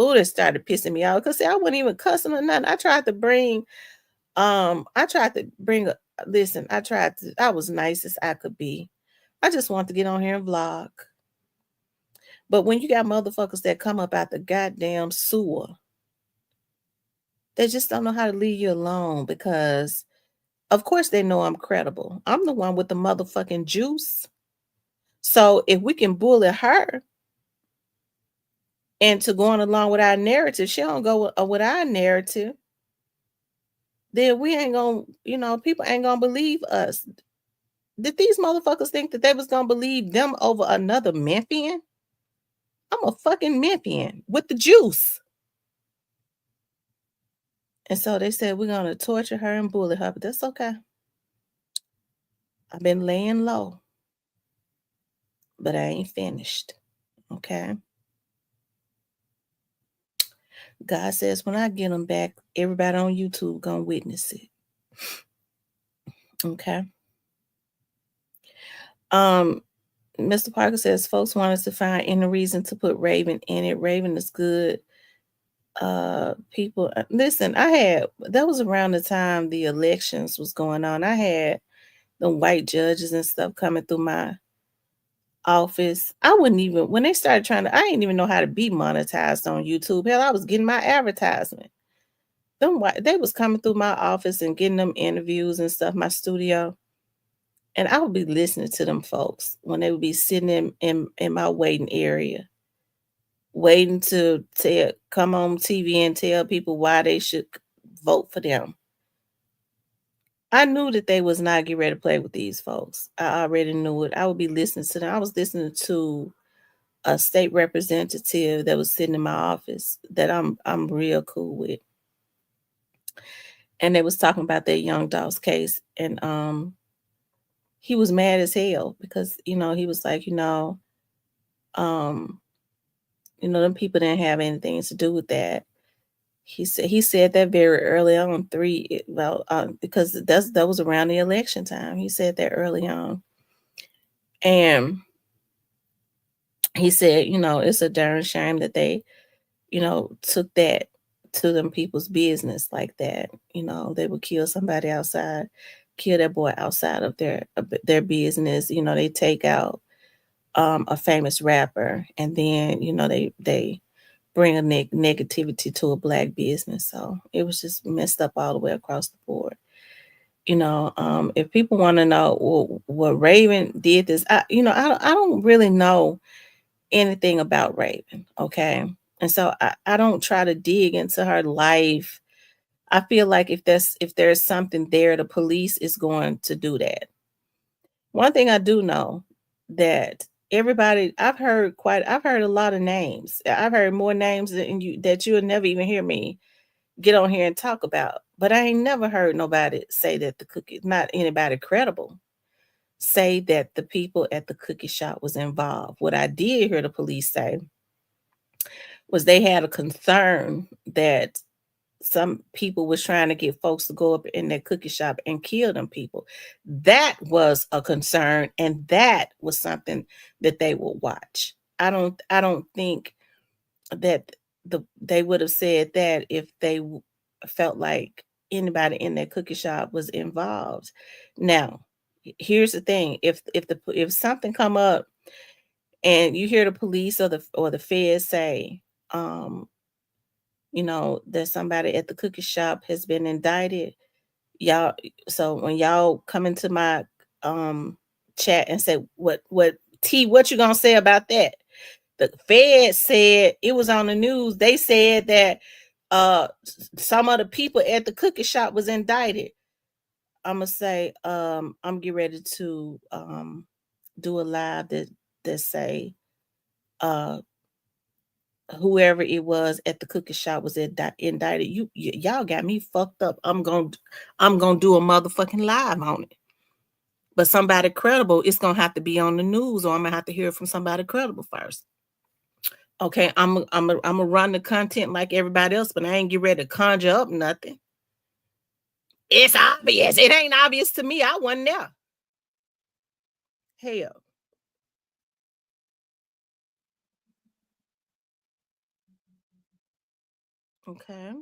Ooh, that started pissing me off, 'cause see, I wasn't even cussing or nothing. I tried to bring a listen, I was nice as I could be. I just want to get on here and vlog. But when you got motherfuckers that come up out the goddamn sewer, they just don't know how to leave you alone because of course they know I'm credible. I'm the one with the motherfucking juice. So if we can bully her into going along with our narrative, she don't go with our narrative, then we ain't gonna, people ain't gonna believe us. Did these motherfuckers think that they was gonna believe them over another Memphian? I'm a fucking Memphian with the juice. And so they said we're gonna torture her and bully her, but that's okay. I've been laying low, but I ain't finished. Okay. God says when I get them back, everybody on YouTube gonna witness it. Okay. Um, Mr. Parker says folks want us to find any reason to put Raven in it. Raven is good. People listen, that was around the time the elections was going on. I had the white judges and stuff coming through my office. I wouldn't even when they started I didn't even know how to be monetized on YouTube. Hell, I was getting my advertisement. They was coming through my office and getting them interviews and stuff, my studio. And I would be listening to them folks when they would be sitting in my waiting area, waiting to come on TV and tell people why they should vote for them. I knew that they was not getting ready to play with these folks. I already knew it. I would be listening to them. I was listening to a state representative that was sitting in my office that I'm real cool with. And they was talking about that Young Dogs case. And he was mad as hell because, he was like, um, them people didn't have anything to do with that. He said that very early on, because that was around the election time. He said that early on. And he said, it's a darn shame that they, took that to them people's business like that. They would kill somebody outside, kill that boy outside of their business. They take out a famous rapper, and then they bring a negativity to a black business. So it was just messed up all the way across the board. If people want to know what Raven did this, I don't really know anything about Raven. Okay. And so I don't try to dig into her life. I feel like if there's something there, the police is going to do that. One thing I do know that I've heard a lot of names. I've heard more names than that you'll never even hear me get on here and talk about. But I ain't never heard nobody say that not anybody credible, say that the people at the cookie shop was involved. What I did hear the police say was they had a concern that some people was trying to get folks to go up in their cookie shop and kill them people. That was a concern, and that was something that they would watch. I don't think that they would have said that if they felt like anybody in their cookie shop was involved. Now, here's the thing: if something come up and you hear the police or the feds say, um, that somebody at the cookie shop has been indicted, y'all. So when y'all come into my chat and say what you gonna say about that? The Fed said it was on the news. They said that some of the people at the cookie shop was indicted. I'm gonna say I'm getting ready to do a live that say uh whoever it was at the cookie shop was indicted. Y'all got me fucked up. I'm gonna do a motherfucking live on it. But somebody credible, it's gonna have to be on the news, or I'm gonna have to hear from somebody credible first. Okay, I'm gonna run the content like everybody else, but I ain't get ready to conjure up nothing. It's obvious. It ain't obvious to me. I wasn't there. Hell, Okay.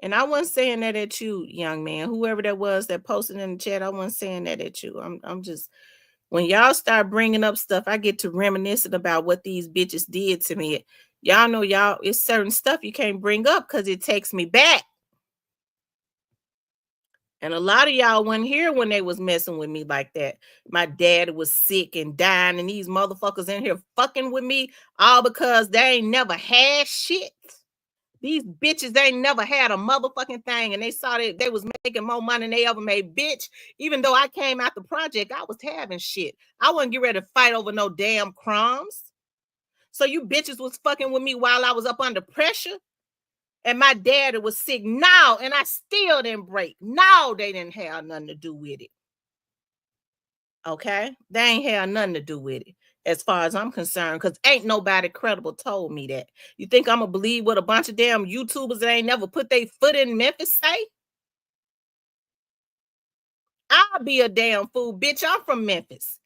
And I wasn't saying that at you, young man. Whoever that was that posted in the chat, I wasn't saying that at you. I'm just when y'all start bringing up stuff, I get to reminiscing about what these bitches did to me. Y'all know y'all, it's certain stuff you can't bring up because it takes me back. And a lot of y'all weren't here when they was messing with me like that. My dad was sick and dying, and these motherfuckers in here fucking with me all because they ain't never had shit. These bitches ain't never had a motherfucking thing, and they saw that they was making more money than they ever made. Bitch, even though I came out the project, I was having shit. I wasn't get ready to fight over no damn crumbs. So you bitches was fucking with me while I was up under pressure, and my daddy was sick now, and I still didn't break. Now they didn't have nothing to do with it. Okay? They ain't had nothing to do with it. As far as I'm concerned, because ain't nobody credible told me that. You think I'm gonna believe what a bunch of damn YouTubers that ain't never put their foot in Memphis say? I'll be a damn fool, bitch. I'm from Memphis.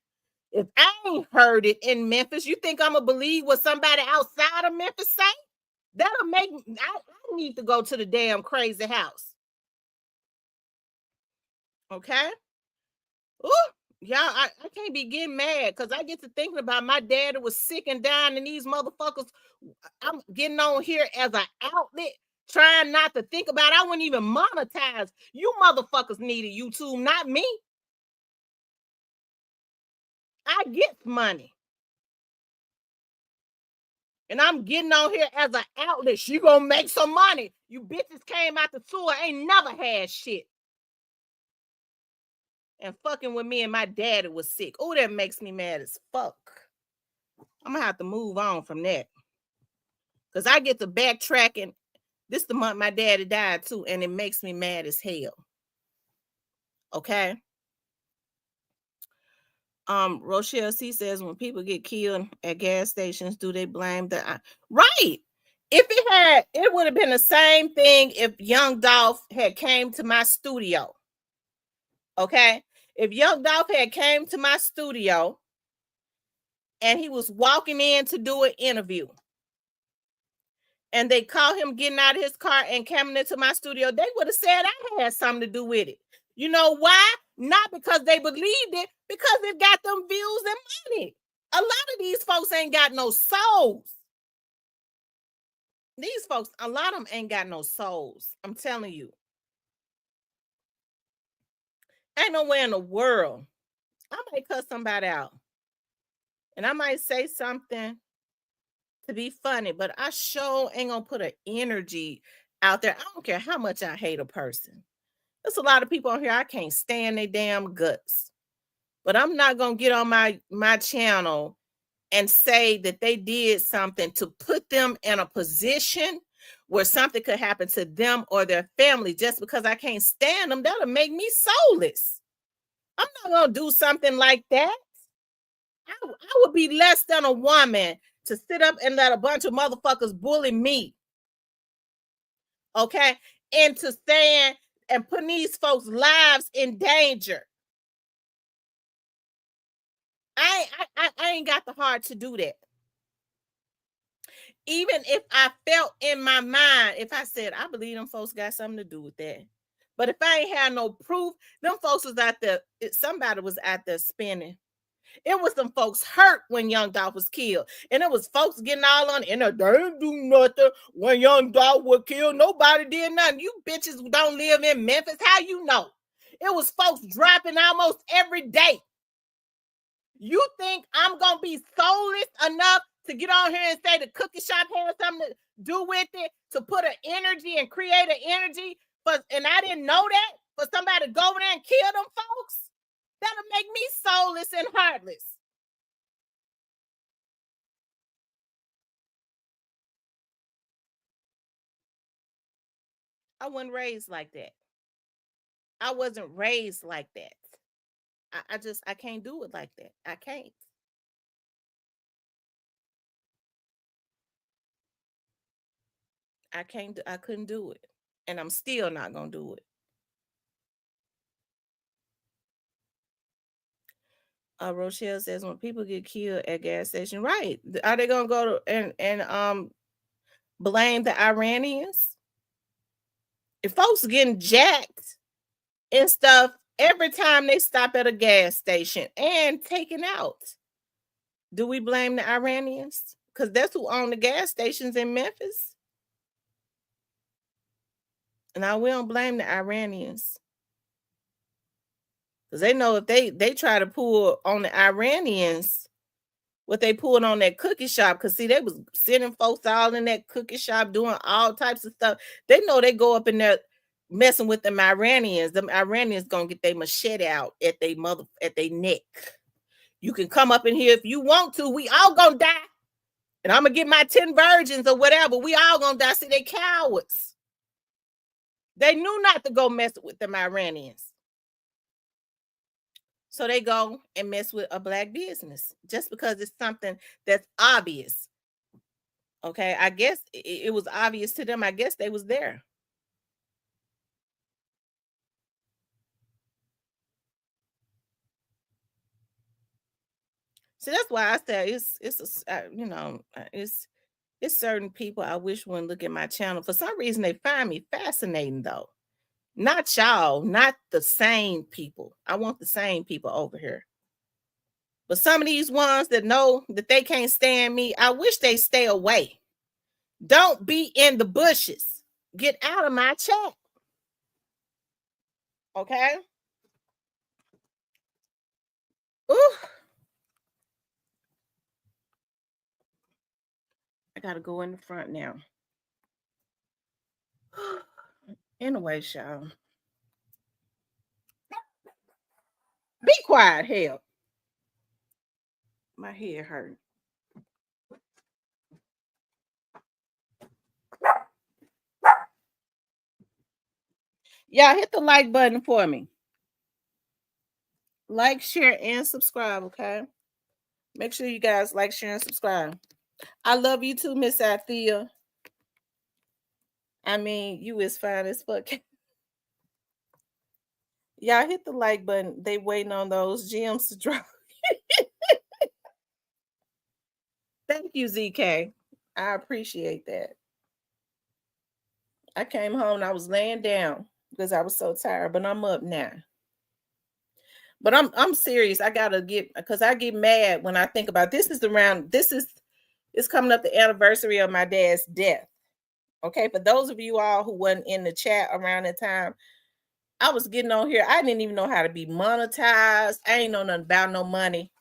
If I ain't heard it in Memphis, you think I'm gonna believe what somebody outside of Memphis say? That'll make I need to go to the damn crazy house. Okay? Ooh, y'all, I can't be getting mad because I get to thinking about my dad who was sick and dying, and these motherfuckers. I'm getting on here as an outlet, trying not to think about it. I wouldn't even monetize. You motherfuckers needed YouTube, not me. I get money. And I'm getting on here as an outlet. She gonna make some money. You bitches came out the sewer, ain't never had shit. And fucking with me and my daddy was sick. Oh, that makes me mad as fuck. I'm gonna have to move on from that. Because I get to backtracking. This the month my daddy died too, and it makes me mad as hell. Okay. Rochelle C says when people get killed at gas stations, do they blame the right? If it would have been the same thing if Young Dolph had came to my studio. Okay. If Young Dolph had came to my studio and he was walking in to do an interview and they caught him getting out of his car and coming into my studio, they would have said I had something to do with it. You know why? Not because they believed it, because it got them views and money. A lot of these folks ain't got no souls. These folks, a lot of them ain't got no souls. I'm telling you. Ain't nowhere in the world. I might cut somebody out. And I might say something to be funny, but I sure ain't gonna put an energy out there. I don't care how much I hate a person. There's a lot of people on here I can't stand their damn guts. But I'm not gonna get on my channel and say that they did something to put them in a position where something could happen to them or their family just because I can't stand them. That'll make me soulless. I'm not gonna do something like that. I would be less than a woman to sit up and let a bunch of motherfuckers bully me. Okay. And to stand and putting these folks' lives in danger. I ain't got the heart to do that. Even if I felt in my mind, if I said, I believe them folks got something to do with that. But if I ain't had no proof, them folks was out there, somebody was out there spinning. It was some folks hurt when Young Dolph was killed. And it was folks getting all on, and they didn't do nothing when Young Dolph was killed. Nobody did nothing. You bitches don't live in Memphis. How you know? It was folks dropping almost every day. You think I'm going to be soulless enough to get on here and say the cookie shop has something to do with it, to put an energy and create an energy, and I didn't know that, for somebody to go over there and kill them folks? That'll make me soulless and heartless. I wasn't raised like that. I wasn't raised like that. I can't do it like that. I can't. I couldn't do it. And I'm still not gonna do it. Rochelle says when people get killed at gas station, right? Are they gonna go to and blame the Iranians? If folks getting jacked and stuff every time they stop at a gas station and taken out, do we blame the Iranians? Because that's who own the gas stations in Memphis. Now we don't blame the Iranians. Because they know if they try to pull on the Iranians, what they pulled on that cookie shop, because see, they was sending folks all in that cookie shop doing all types of stuff. They know they go up in there messing with them Iranians. Them Iranians gonna get their machete out at their neck. You can come up in here if you want to. We all gonna die. And I'm gonna get my 10 virgins or whatever. We all gonna die. See, they cowards. They knew not to go mess with them Iranians. So they go and mess with a black business just because it's something that's obvious. Okay, I guess it was obvious to them. I guess they was there. So that's why I said it's certain people I wish wouldn't look at my channel. For some reason, they find me fascinating though. Not y'all, not the same people. I want the same people over here. But some of these ones that know that they can't stand me, I wish they stay away. Don't be in the bushes. Get out of my chat. Okay? Ooh. I gotta go in the front now. Anyway, y'all. Be quiet, hell. My head hurt. Y'all hit the like button for me. Like, share, and subscribe, okay? Make sure you guys like, share, and subscribe. I love you too, Miss Althea. I mean, you is fine as fuck. Y'all hit the like button. They waiting on those gems to drop. Thank you, ZK. I appreciate that. I came home and I was laying down because I was so tired, but I'm up now. But I'm serious. I gotta get, because I get mad when I think about it's coming up the anniversary of my dad's death. Okay, for those of you all who wasn't in the chat around that time, I was getting on here. I didn't even know how to be monetized. I ain't know nothing about no money.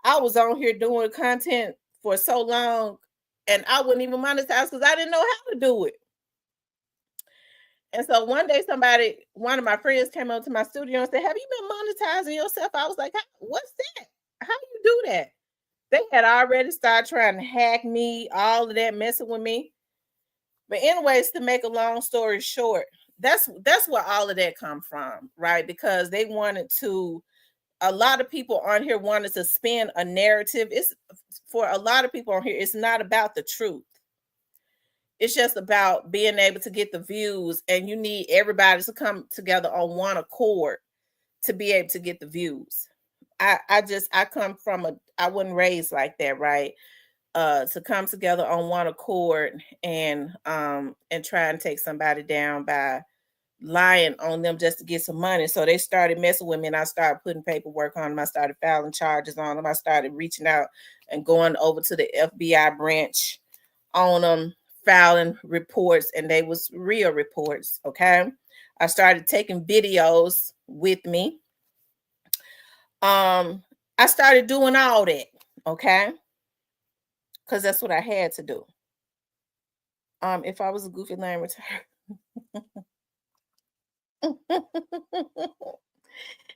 I was on here doing content for so long, and I wouldn't even monetize because I didn't know how to do it. And so one day one of my friends came up to my studio and said, "Have you been monetizing yourself?" I was like, "What's that? How you do that?" They had already started trying to hack me, all of that, messing with me. But anyways, to make a long story short, that's where all of that come from, right? Because they wanted to, a lot of people on here wanted to spin a narrative. It's for a lot of people on here, it's not about the truth. It's just about being able to get the views, and you need everybody to come together on one accord to be able to get the views. I wasn't raised like that, right? To come together on one accord and try and take somebody down by lying on them just to get some money. So they started messing with me, and I started putting paperwork on them. I started filing charges on them. I started reaching out and going over to the FBI branch on them, filing reports, and they was real reports. Okay, I started taking videos with me. I started doing all that. Okay, because that's what I had to do. If I was a goofy lame retard.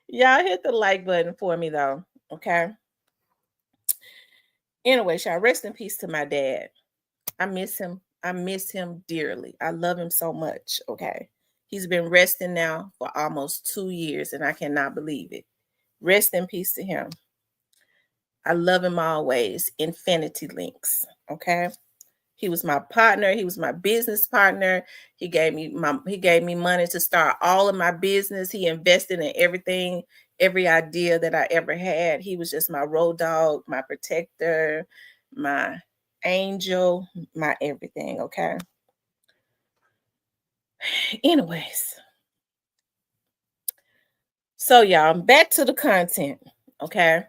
Y'all hit the like button for me though. Okay. Anyway, y'all, rest in peace to my dad. I miss him. I miss him dearly. I love him so much. Okay. He's been resting now for almost 2 years, and I cannot believe it. Rest in peace to him. I love him always. Infinity links. Okay. He was my partner. He was my business partner. He gave me money to start all of my business. He invested in everything, every idea that I ever had. He was just my road dog, my protector, my angel, my everything. Okay. Anyways, so y'all, back to the content. Okay.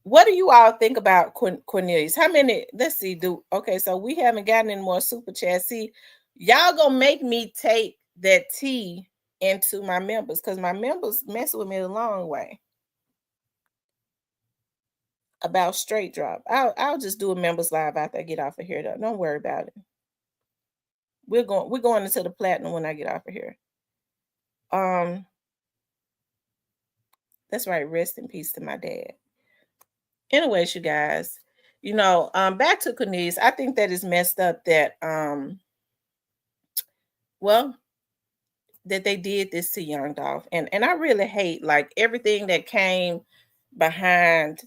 What do you all think about Cornelius? How many? Let's see. Do okay. So we haven't gotten any more super chats. See, y'all gonna make me take that tea into my members because my members mess with me a long way about straight drop. I'll just do a members live after I get off of here. Though. Don't worry about it. We're going into the platinum when I get off of here. Um, that's right. Rest in peace to my dad. Anyways, you guys, back to Cornelius. I think that is messed up that well, that they did this to Young Dolph. And I really hate like everything that came behind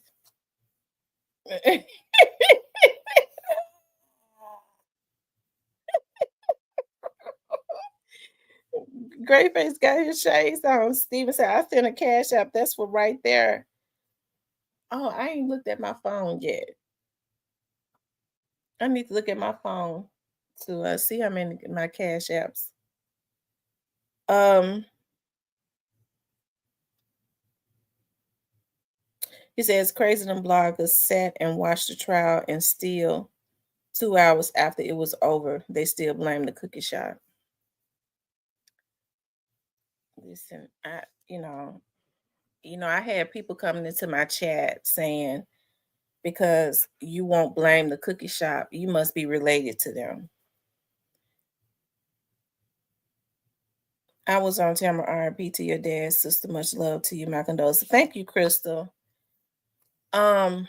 Greyface got his shades on. Steven said, I sent a cash app. That's for right there. Oh, I ain't looked at my phone yet. I need to look at my phone to see how many my cash apps. Um, he says crazy them bloggers sat and watched the trial and still 2 hours after it was over, they still blame the cookie shop. Listen, I had people coming into my chat saying because you won't blame the cookie shop, you must be related to them. I was on Tamara R&B to your dad, sister. Much love to you. My condolences. Thank you, Crystal. That's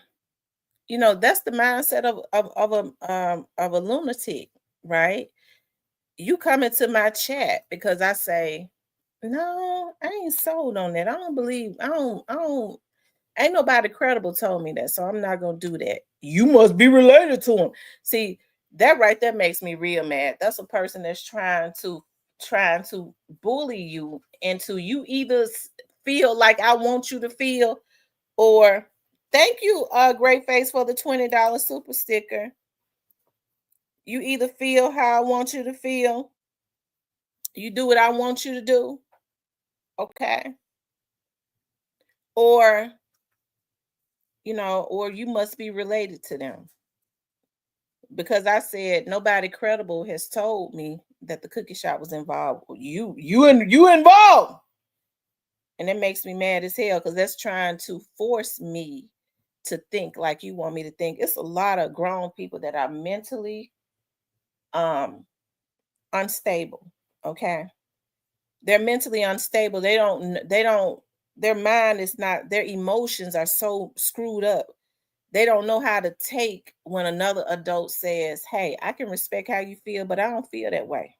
the mindset of a lunatic, right? You come into my chat because I say, no, I ain't sold on that. I don't ain't nobody credible told me that, so I'm not gonna do that. You must be related to him. See, that right there makes me real mad. That's a person that's trying to bully you into you either feel like I want you to feel, or thank you, Great Face, for the $20 super sticker. You either feel how I want you to feel, you do what I want you to do, okay, or or you must be related to them. Because I said nobody credible has told me that the cookie shop was involved. You involved, and it makes me mad as hell because that's trying to force me to think like you want me to think. It's a lot of grown people that are mentally um unstable. Okay, they're mentally unstable. They don't. Their mind is not. Their emotions are so screwed up. They don't know how to take when another adult says, hey, I can respect how you feel, but I don't feel that way.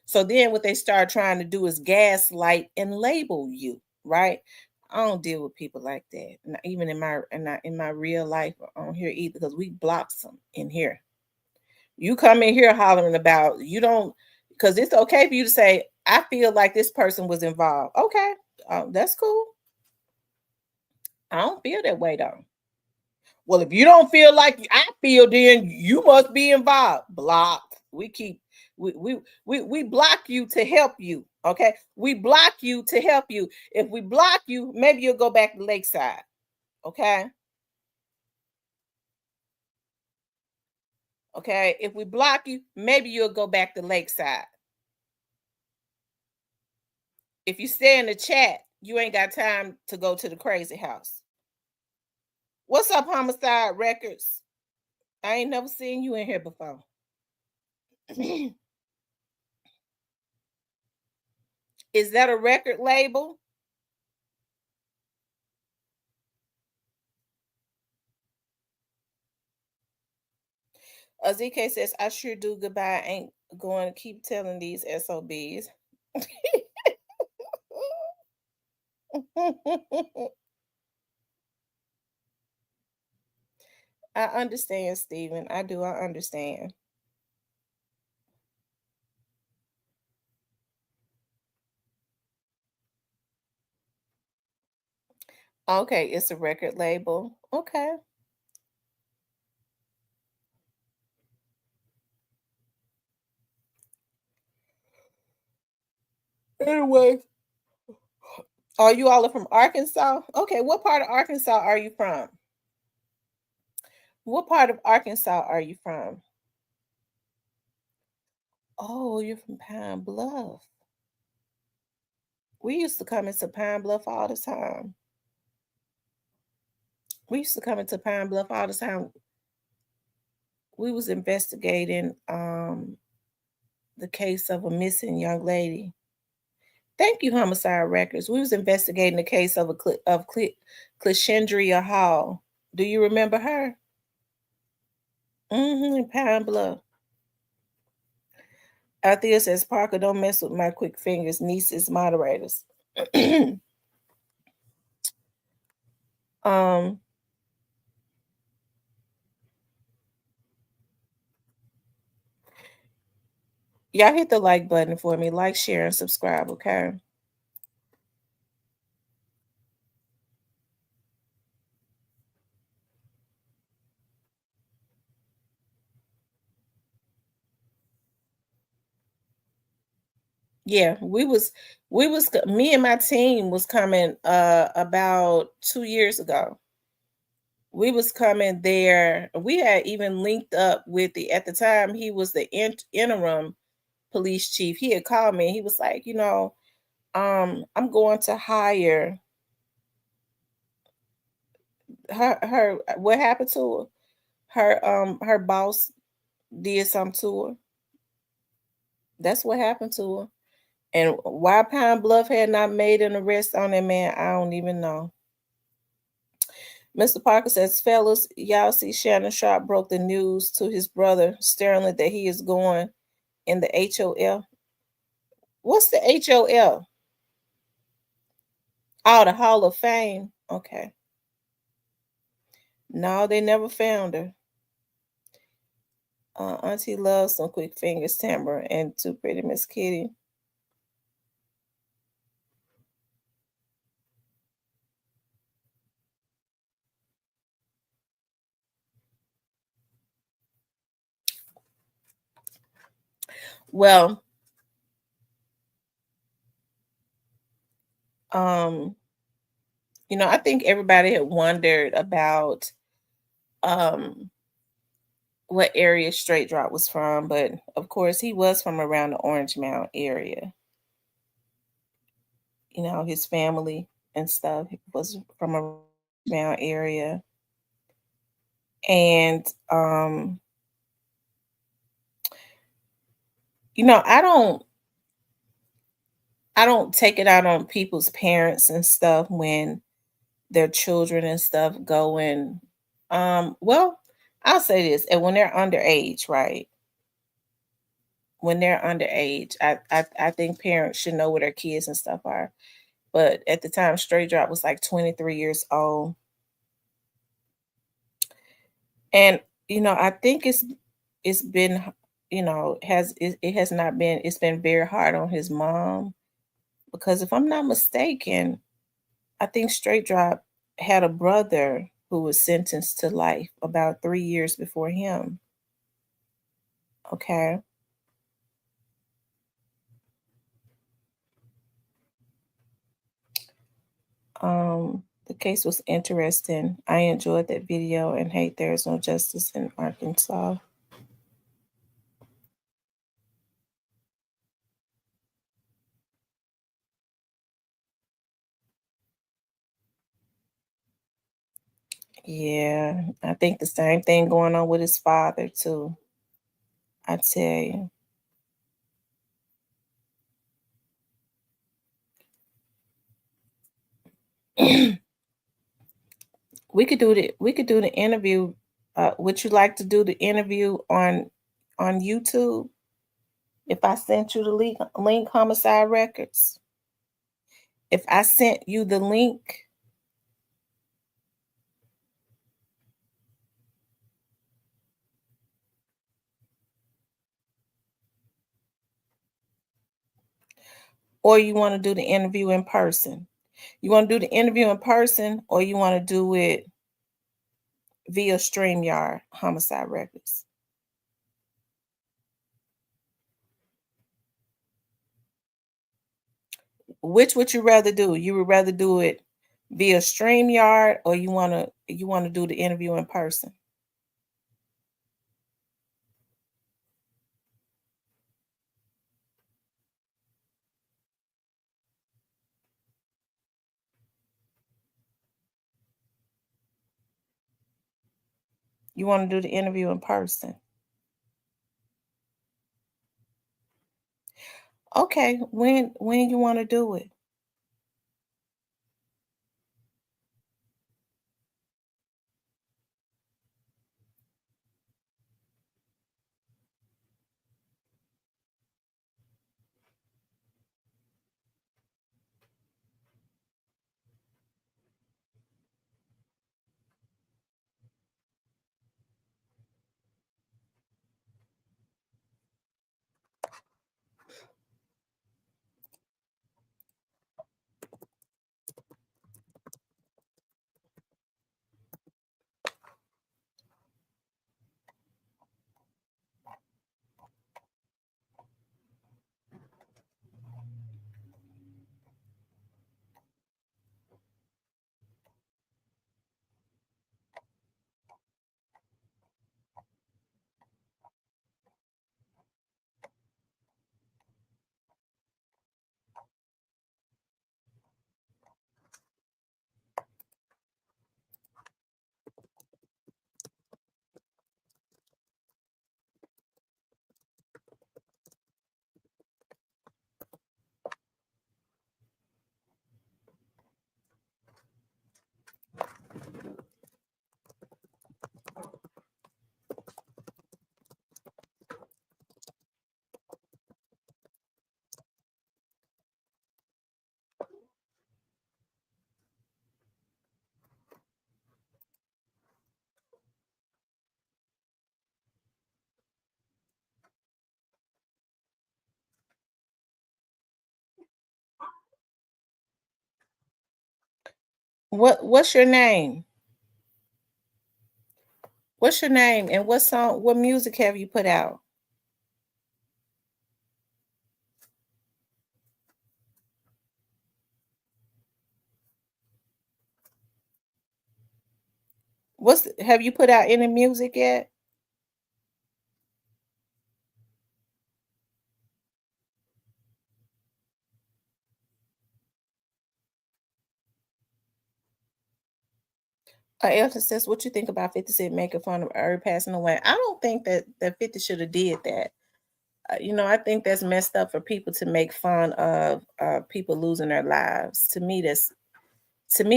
So then what they start trying to do is gaslight and label you, right? I don't deal with people like that. Not even in my real life on here either, because we block some in here. You come in here hollering about you don't, because it's okay for you to say, I feel like this person was involved. Okay, that's cool. I don't feel that way though. Well, if you don't feel like I feel, then you must be involved. Blocked. We block you to help you. Okay. We block you to help you. If we block you, maybe you'll go back to Lakeside. Okay. Okay. If we block you, maybe you'll go back to Lakeside. If you stay in the chat, you ain't got time to go to the crazy house. What's up, Homicide Records? I ain't never seen you in here before. Is that a record label? ZK says, I sure do. Goodbye. Ain't going to keep telling these SOBs. I understand, Stephen. I do. I understand. Okay, it's a record label. Okay. Anyway, oh, you all are from Arkansas? Okay, what part of Arkansas are you from? What part of Arkansas are you from? Oh, you're from Pine Bluff. We used to come into Pine Bluff all the time. We used to come into Pine Bluff all the time. We was investigating the case of a missing young lady. Thank you, Homicide Records. We was investigating the case of Clashendria Hall. Do you remember her? In Pine Bluff. Althea says, Parker, don't mess with my quick fingers, nieces, moderators. um, y'all hit the like button for me. Like, share, and subscribe, okay? Yeah, me and my team was coming about 2 years ago. We was coming there. We had even linked up with at the time he was the interim police chief. He had called me. He was like, I'm going to hire her. What happened to her? Her boss did something to her. That's what happened to her. And why Pine Bluff had not made an arrest on that man, I don't even know. Mr. Parker says, fellas, y'all see Shannon Sharp broke the news to his brother Sterling that he is going in the HOL. What's the HOL? Oh, the Hall of Fame. Okay. No, they never found her. Auntie loves some quick fingers, Tamara, and Too Pretty Miss Kitty. Well, um, I think everybody had wondered about um what area Straight Drop was from, but of course he was from around the Orange Mound area. His family and stuff was from a Mound area. And you know, I don't I don't take it out on people's parents and stuff when their children and stuff going well, I'll say this, and when they're underage, right? When they're underage, I think parents should know where their kids and stuff are. But at the time, Straight Drop was like 23 years old. And I think it's been, it has not been, it's been very hard on his mom because if I'm not mistaken, I think Straight Drop had a brother who was sentenced to life about 3 years before him. Okay. The case was interesting. I enjoyed that video and hate there is no justice in Arkansas. Yeah, I think the same thing going on with his father too. I tell you. We could do the interview. Would you like to do the interview on YouTube? If I sent you the link Homicide Records. If I sent you the link, or you want to do the interview in person? You want to do the interview in person, or you want to do it via StreamYard Homicide Records? Which would you rather do? You would rather do it via StreamYard, or you wanna do the interview in person? You wanna do the interview in person. Okay, when you wanna do it? What's your name? What's your name and what music have you put out? Have you put out any music yet? Elton says, "What you think about 50 Cent making fun of Irv passing away?" I don't think that 50 should have did that. I think that's messed up for people to make fun of people losing their lives. To me,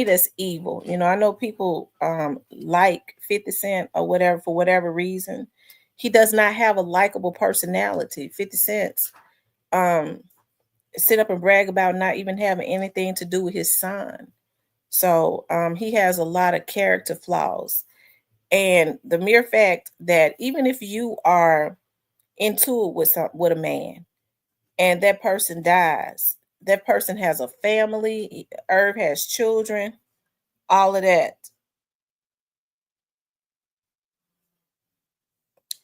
that's evil. I know people like 50 Cent or whatever for whatever reason. He does not have a likable personality. 50 Cent um, sit up and brag about not even having anything to do with his son. So he has a lot of character flaws. And the mere fact that even if you are into it with a man and that person dies, that person has a family, Herb has children, all of that.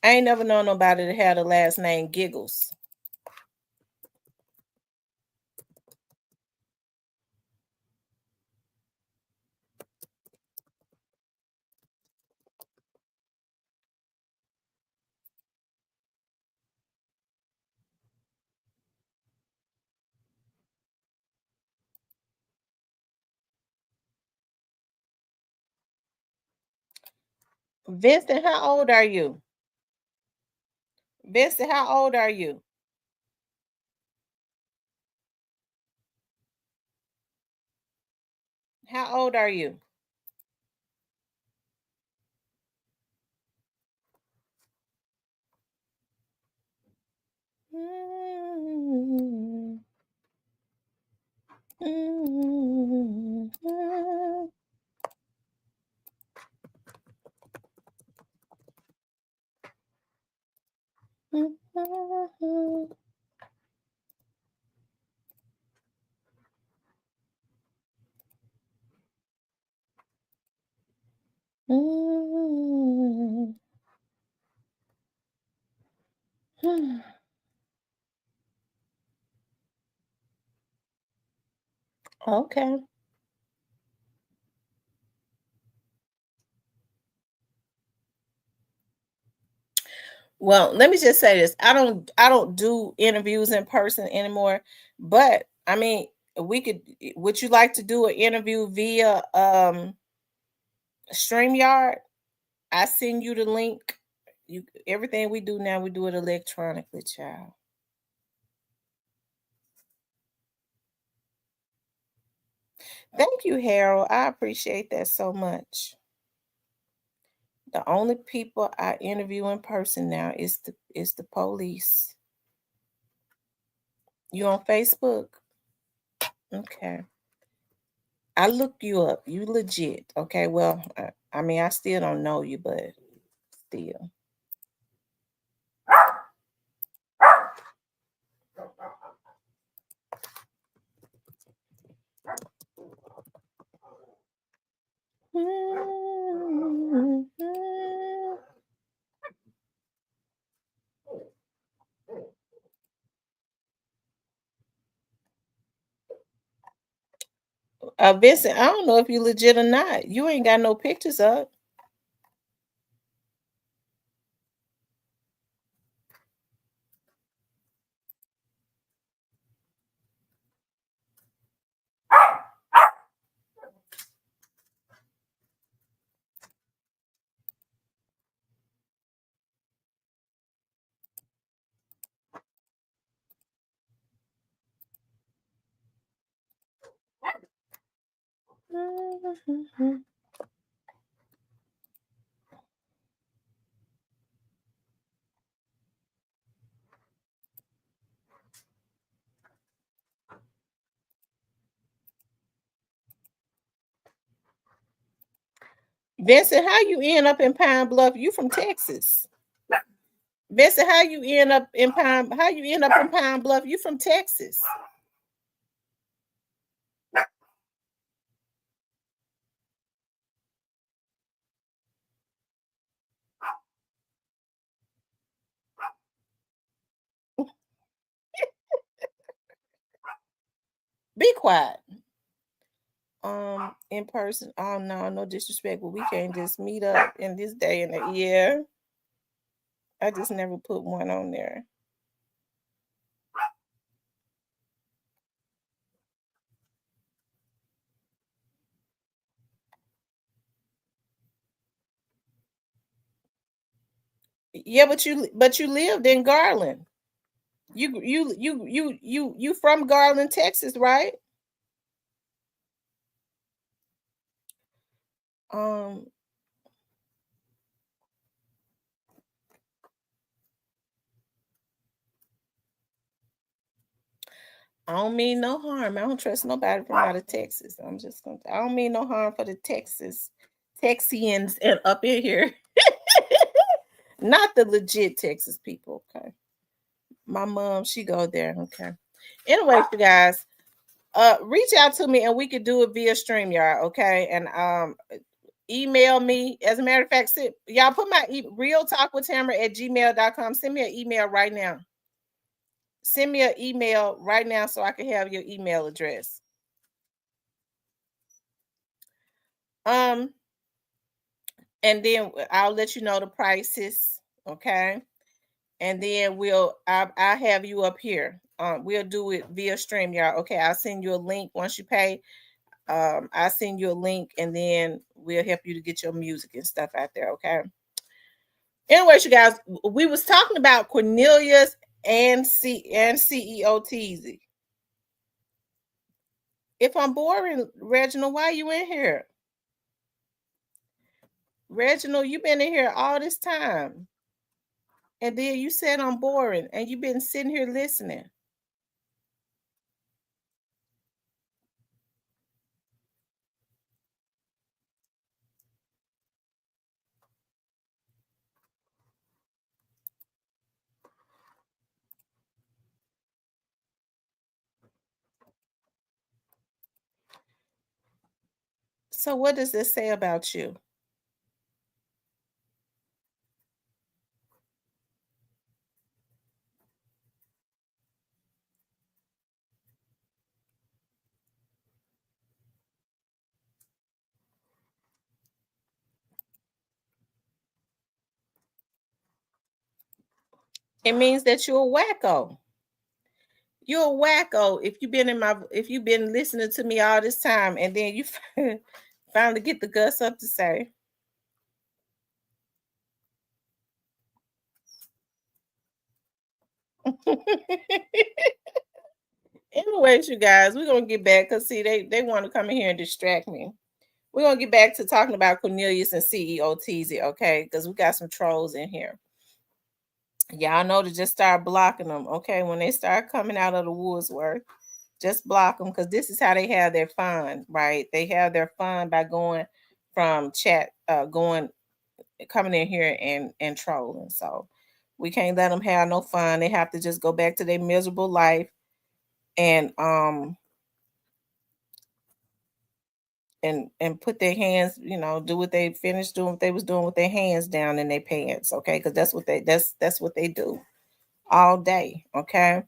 I ain't never known nobody that had a last name Giggles. Vincent, how old are you? Vincent, how old are you? How old are you? Okay. Well, let me just say this. I don't do interviews in person anymore, but I mean, we could would you like to do an interview via StreamYard? I send you the link. You everything we do now, we do it electronically, child. Thank you, Harold. I appreciate that so much. The only people I interview in person now is the police. You on Facebook? Okay. I looked you up. You legit. Okay. Well, I mean, I still don't know you, but still. Vincent, I don't know if you legit or not. You ain't got no pictures up. Vincent, how you end up in Pine Bluff? You from Texas. Vincent, how you end up in Pine? How you end up in Pine Bluff? You from Texas. Be quiet. In person. Oh no, no disrespect, but we can't just meet up in this day and the year. I just never put one on there. Yeah, but you lived in Garland. You from Garland, Texas, right? Um, I don't mean no harm. I don't trust nobody from out of Texas. I don't mean no harm for the Texians and up in here. Not the legit Texas people. Okay. My mom, she go there. Okay. Anyway, you guys, reach out to me and we could do it via StreamYard, okay? And email me. As a matter of fact, y'all put my real talk with Tamara at gmail.com. Send me an email right now. Send me an email right now so I can have your email address. Um, and then I'll let you know the prices, okay? And then I'll have you up here. We'll do it via StreamYard. Okay, I'll send you a link once you pay. I'll send you a link and then we'll help you to get your music and stuff out there. Okay. Anyways, you guys, we was talking about Cornelius and CEO Teasy. If I'm boring, Reginald, why you in here? Reginald, you been in here all this time. And then you said I'm boring and you've been sitting here listening. So what does this say about you? It means that you're a wacko. You're a wacko if you've been listening to me all this time and then you finally get the guts up to say. Anyways, you guys, we're gonna get back because see they want to come in here and distract me. We're gonna get back to talking about Cornelius and CEO Teasy, okay? Because we got some trolls in here. Y'all know to just start blocking them, okay? When they start coming out of the woodwork, just block them because this is how they have their fun, right? They have their fun by going from chat, coming in here and trolling. So we can't let them have no fun. They have to just go back to their miserable life and and put their hands, do what they finished doing what they was doing with their hands down in their pants, okay? Because that's what they do all day, okay?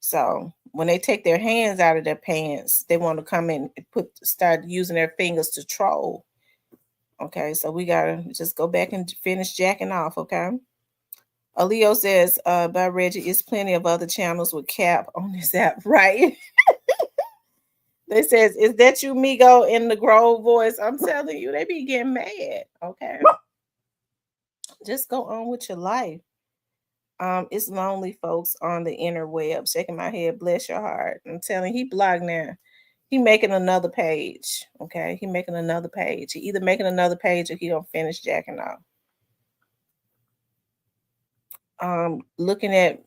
So when they take their hands out of their pants, they want to come in and start using their fingers to troll. Okay, so we gotta just go back and finish jacking off, okay? Leo says, by Reggie, it's plenty of other channels with cap on this app, right? They says, is that you, Migo, in the Grove voice? I'm telling you, they be getting mad. Okay. Just go on with your life. It's lonely folks on the interweb. Shaking my head, bless your heart. I'm telling you, he blocked now. He making another page. Okay. He making another page. He either making another page or he don't finish jacking off. Looking at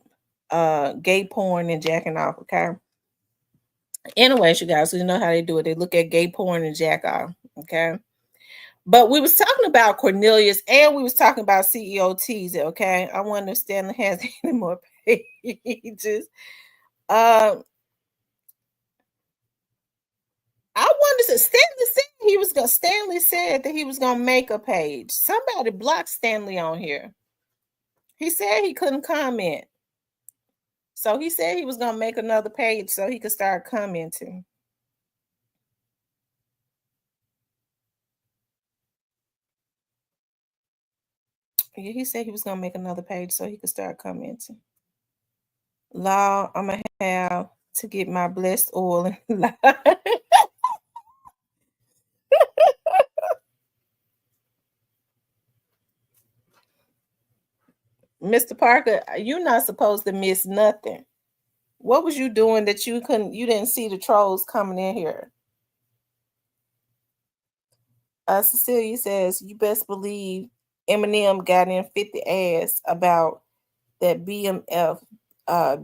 gay porn and jacking off, okay? Anyways, you guys, so you know how they do it. They look at gay porn and jack off, okay? But we was talking about Cornelius and we was talking about CEO Teasy, okay? I wonder if Stanley has any more pages. I wonder if Stanley said that he was gonna make a page. Somebody blocked Stanley on here. He said he couldn't comment. So he said he was gonna make another page so he could start commenting. Yeah, he said he was gonna make another page so he could start commenting. Law, I'm gonna have to get my blessed oil and Mr. Parker, you're not supposed to miss nothing. What was you doing that you didn't see the trolls coming in here? Cecilia says, you best believe Eminem got in 50 ass about that BMF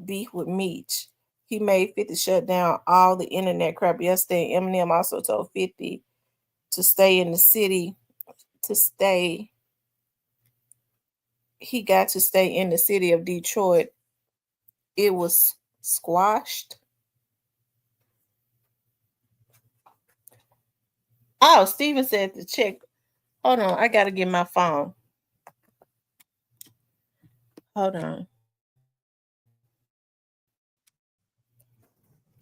beef with Meech. He made 50 shut down all the internet crap yesterday. Eminem also told 50 to stay in the city, to stay. He got to stay in the city of Detroit. It was squashed. Oh, Steven said to check. Hold on, I gotta get my phone. Hold on.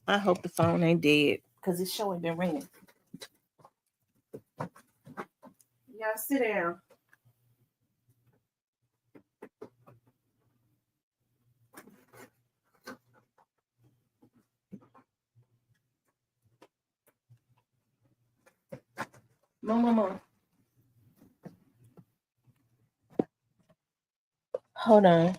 I hope the phone ain't dead because it's showing been ringing. Y'all sit down. Mama. Hold on.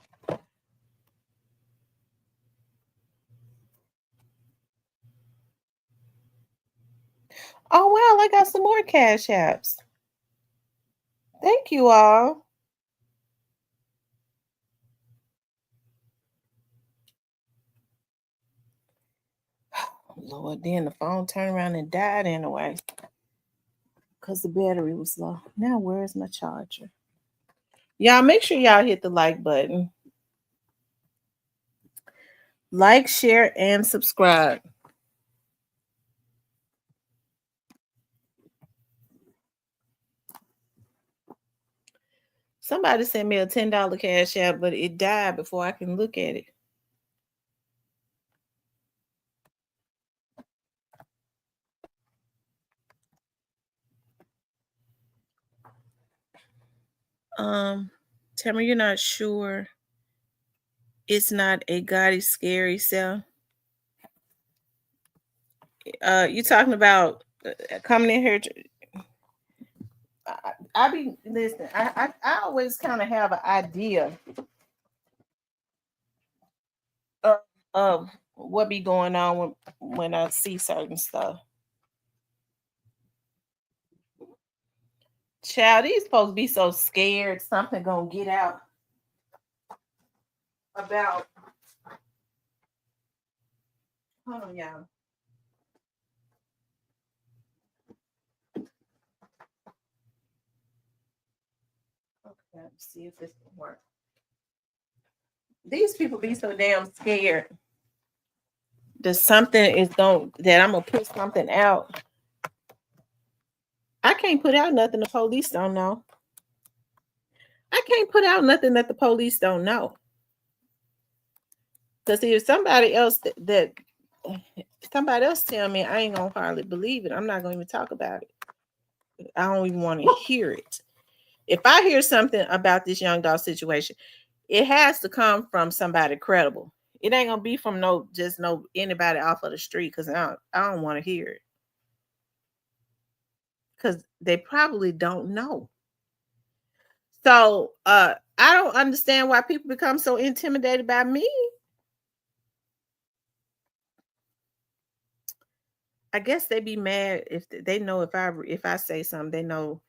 Oh wow, I got some more cash apps. Thank you all. Lord, then the phone turned around and died anyway. Because the battery was low. Now where's my charger? Y'all make sure y'all hit the like button. Like, share, and subscribe. Somebody sent me a $10 cash app, but it died before I can look at it. Tamara, you're not sure It's not a Gotti scary self. You talking about coming in here? I be listen. I always kind of have an idea of, of what be going on when I see certain stuff. Child, these folks be so scared something gonna get out about. Hold on, y'all. Okay, let's see if this will work. These people be so damn scared that something is going that I'm gonna put something out. I can't put out nothing the police don't know. I can't put out nothing that the police don't know. Because if somebody else that somebody else tell me, I ain't gonna hardly believe it. I'm not gonna even talk about it. I don't even want to hear it. If I hear something about this young dog situation, it has to come from somebody credible. It ain't gonna be from no anybody off of the street because I don't want to hear it. Because they probably don't know. So I don't understand why people become so intimidated by me. I guess they be mad if they know if I say something, they know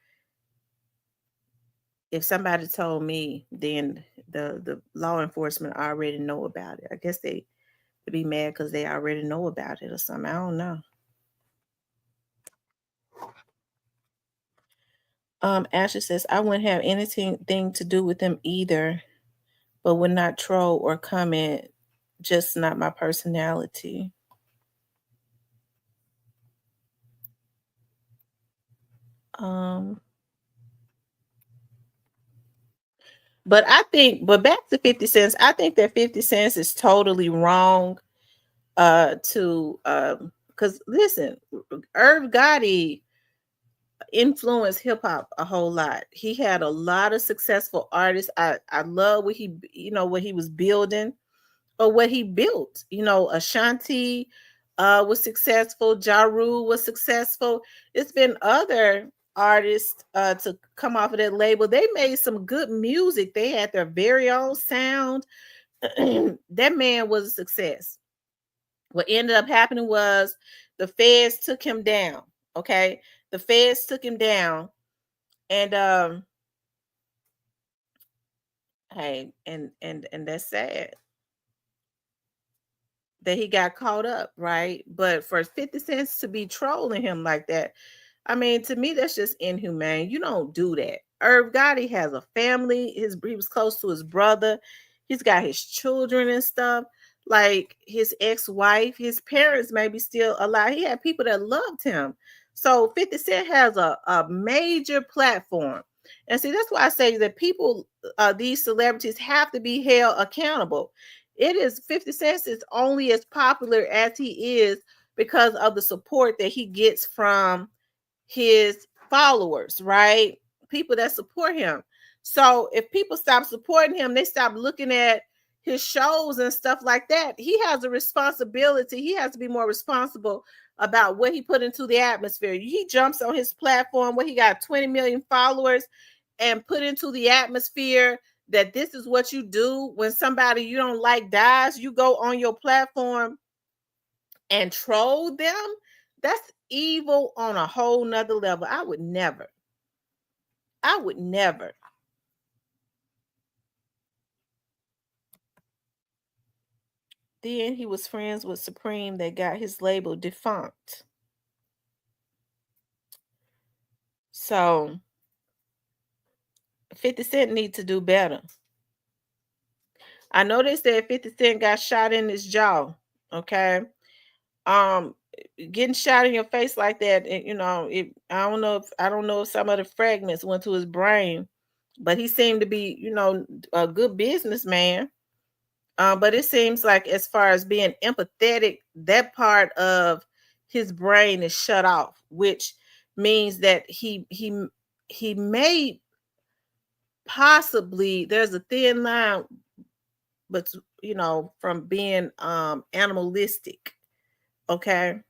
if somebody told me, then the law enforcement already know about it. I guess they be mad because they already know about it or something. I don't know. Ashley says I wouldn't have anything to do with them either, but would not troll or comment. Just not my personality. Um, but back to 50 cents. I think that 50 cents is totally wrong. To because listen, Irv Gotti influenced hip hop a whole lot. He had a lot of successful artists. I love what what he was building or what he built. Ashanti was successful. Ja Rule was successful. It's been other artists to come off of that label. They made some good music. They had their very own sound. That man was a success. What ended up happening was the feds took him down. Okay. The feds took him down. And hey, and that's sad that he got caught up, right? But for 50 cents to be trolling him like that, I mean, to me, that's just inhumane. You don't do that. Irv Gotti has a family. He was close to his brother. He's got his children and stuff. Like his ex-wife, his parents may be still alive. He had people that loved him. So 50 Cent has a major platform. And see, that's why I say that people, these celebrities have to be held accountable. It is 50 Cent is only as popular as he is because of the support that he gets from his followers, right? People that support him. So if people stop supporting him, they stop looking at his shows and stuff like that. He has a responsibility. He has to be more responsible about what he put into the atmosphere. He jumps on his platform where he got 20 million followers and put into the atmosphere that this is what you do when somebody you don't like dies. You go on your platform and troll them. That's evil on a whole nother level. I would never. I would never. Then he was friends with Supreme that got his label defunct. So 50 Cent need to do better. I know they said 50 Cent got shot in his jaw. Okay. Um Getting shot in your face like that, I don't know if some of the fragments went to his brain, but he seemed to be, a good businessman. But it seems like as far as being empathetic, that part of his brain is shut off, which means that he may possibly there's a thin line but from being animalistic. Okay.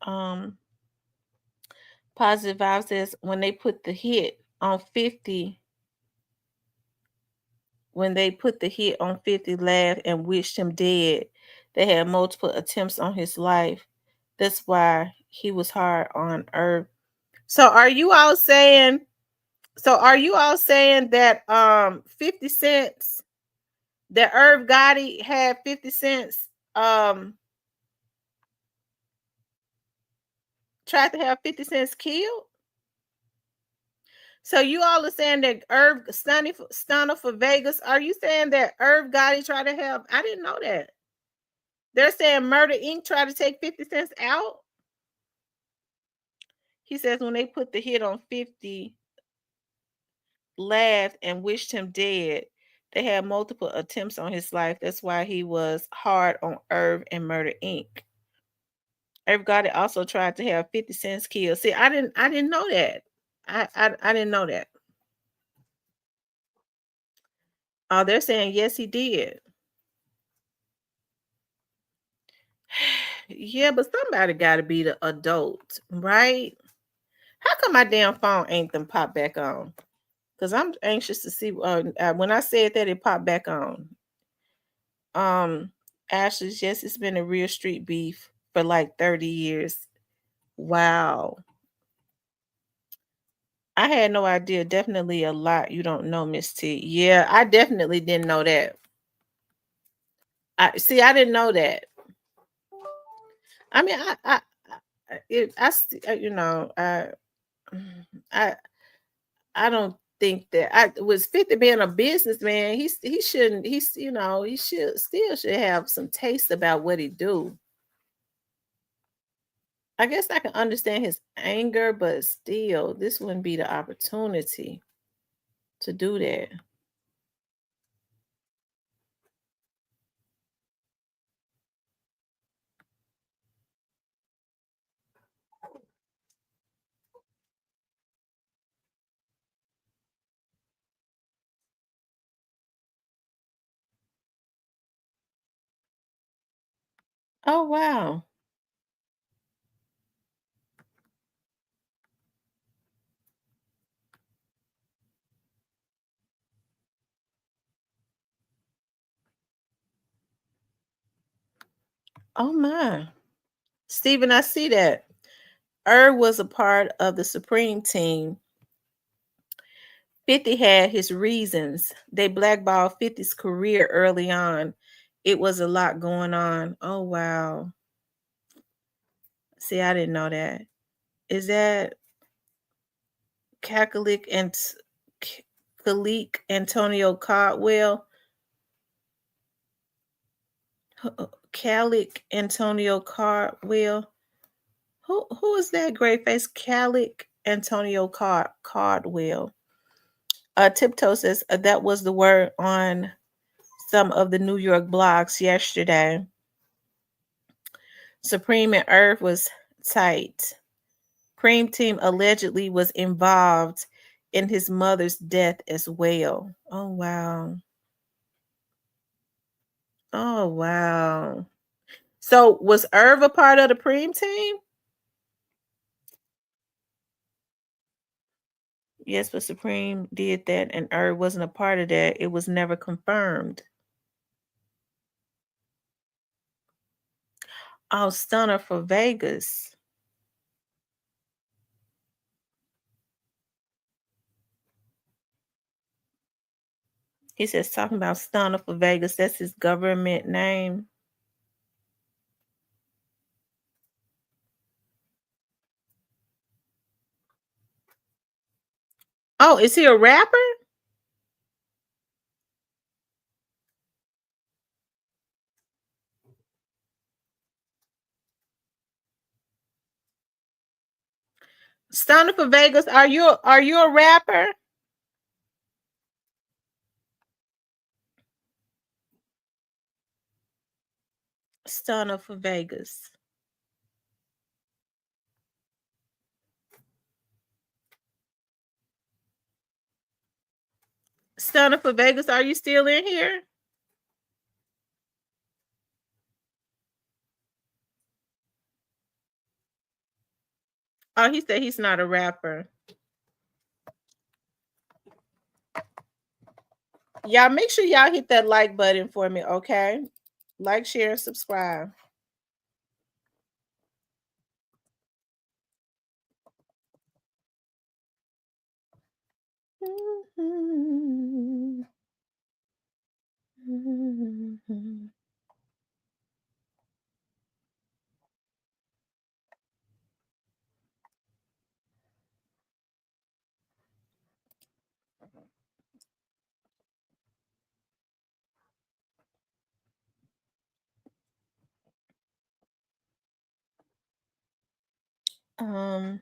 Um, Positive Vibe says when they put the hit on 50, when they put the hit on 50, laughed and wished him dead. They had multiple attempts on his life. That's why he was hard on Earth. So are you all saying that 50 cents, that Irv Gotti had 50 cents tried to have 50 cents killed? So you all are saying that Irv Stunner for Vegas. Are you saying that Irv Gotti tried to have? I didn't know that. They're saying Murder Inc. tried to take 50 cents out. He says when they put the hit on 50, laughed and wished him dead. They had multiple attempts on his life. That's why he was hard on Irv and Murder Inc. Irv Gotti also tried to have 50 cents killed. See, I didn't know that. I didn't know that. Oh, they're saying yes, he did. Yeah, but somebody got to be the adult, right? How come my damn phone ain't them pop back on? Because I'm anxious to see. When I said that, it popped back on. Ashley's, yes, it's been a real street beef for like 30 years. Wow. I had no idea. Definitely a lot you don't know, Miss T. Yeah, I definitely didn't know that. I see. I didn't know that. I mean, I, I don't think that I was 50 being a businessman. He shouldn't. He should have some taste about what he do. I guess I can understand his anger, but still, this wouldn't be the opportunity to do that. Oh wow. Oh my. Stephen, I see that. Irv was a part of the Supreme team. 50 had his reasons. They blackballed 50's career early on. It was a lot going on. Oh wow. See, I didn't know that. Is that Catholic and Catholic Antonio Caldwell? Catholic Antonio Caldwell. Who is that great face? Catholic Antonio Caldwell. Tiptoe says that was the word on some of the New York blogs yesterday. Supreme and Earth was tight. Cream Team allegedly was involved in his mother's death as well. Oh wow. Oh wow. So was Irv a part of the Preem team? Yes, but Supreme did that and Irv wasn't a part of that. It was never confirmed. Oh, Stunner for Vegas. He says talking about Stunner for Vegas. That's his government name. Oh, is he a rapper? Stunner for Vegas, are you a rapper? Stunner for Vegas. Stunner for Vegas, are you still in here? Oh, he said he's not a rapper. Y'all make sure y'all hit that like button for me, okay? Like, share, and subscribe. Um,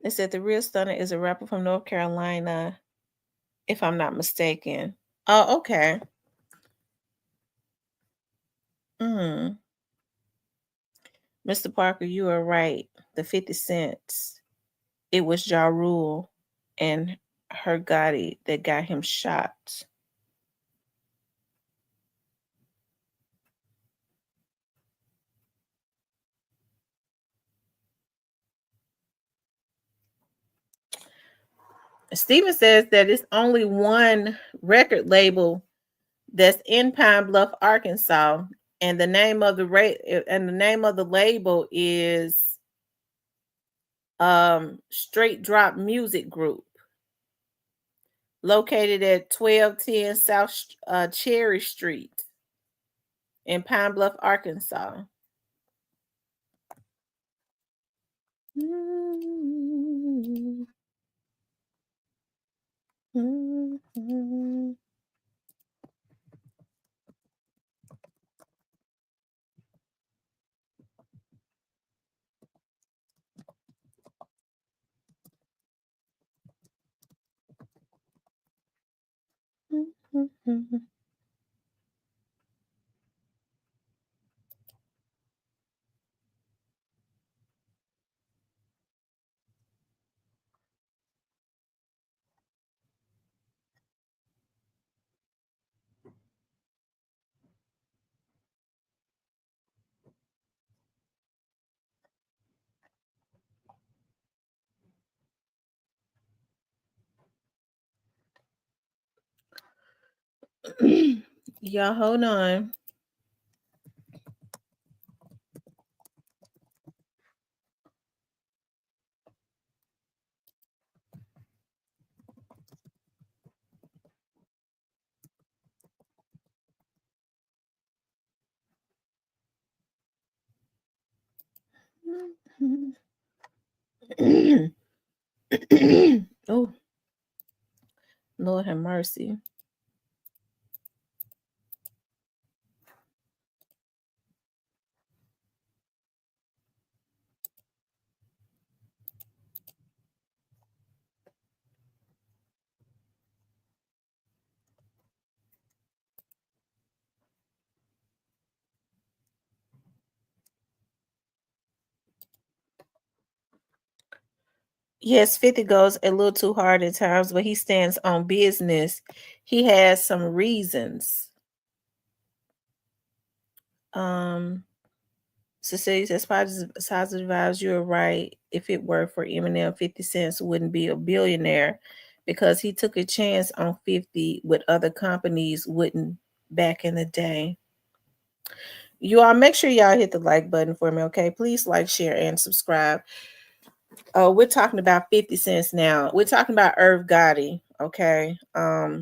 they said the real Stunner is a rapper from North Carolina, if I'm not mistaken. Oh, okay. Mm. Mr. Parker, you are right. The 50 cents. It was Ja Rule and her Gotti that got him shot. Steven says that it's only one record label that's in Pine Bluff, Arkansas, and the name of the label is Straight Drop Music Group, located at 1210 South Cherry Street in Pine Bluff, Arkansas. Y'all hold on. Oh, Lord have mercy. Yes, 50 goes a little too hard at times, but he stands on business. He has some reasons. Cecilia says positive vibes. You're right. If it were for Eminem, 50 cents wouldn't be a billionaire because he took a chance on 50 with other companies wouldn't back in the day. You all make sure y'all hit the like button for me, okay? Please like, share, and subscribe. Oh, we're talking about 50 cents now. We're talking about Irv Gotti, okay? I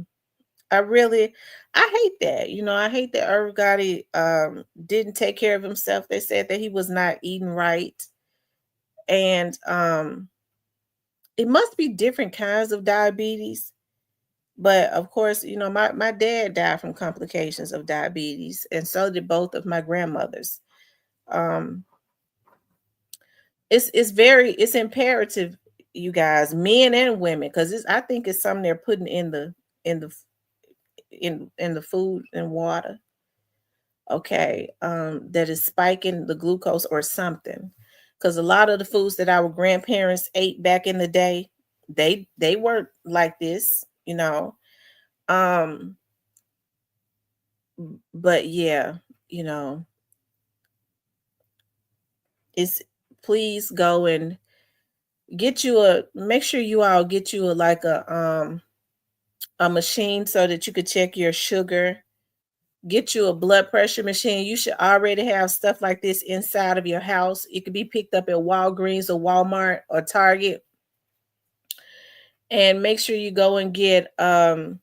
hate that. I hate that Irv Gotti didn't take care of himself. They said that he was not eating right. And it must be different kinds of diabetes But of course, my dad died from complications of diabetes, and so did both of my grandmothers. Um, it's imperative, you guys, men and women, because I think it's something they're putting in the in the food and water, okay, that is spiking the glucose or something. Because a lot of the foods that our grandparents ate back in the day, they weren't like this, um but yeah, you know it's please go and make sure you all get you a machine so that you could check your sugar. Get you a blood pressure machine. You should already have stuff like this inside of your house. It could be picked up at Walgreens or Walmart or Target. And make sure you go and get men,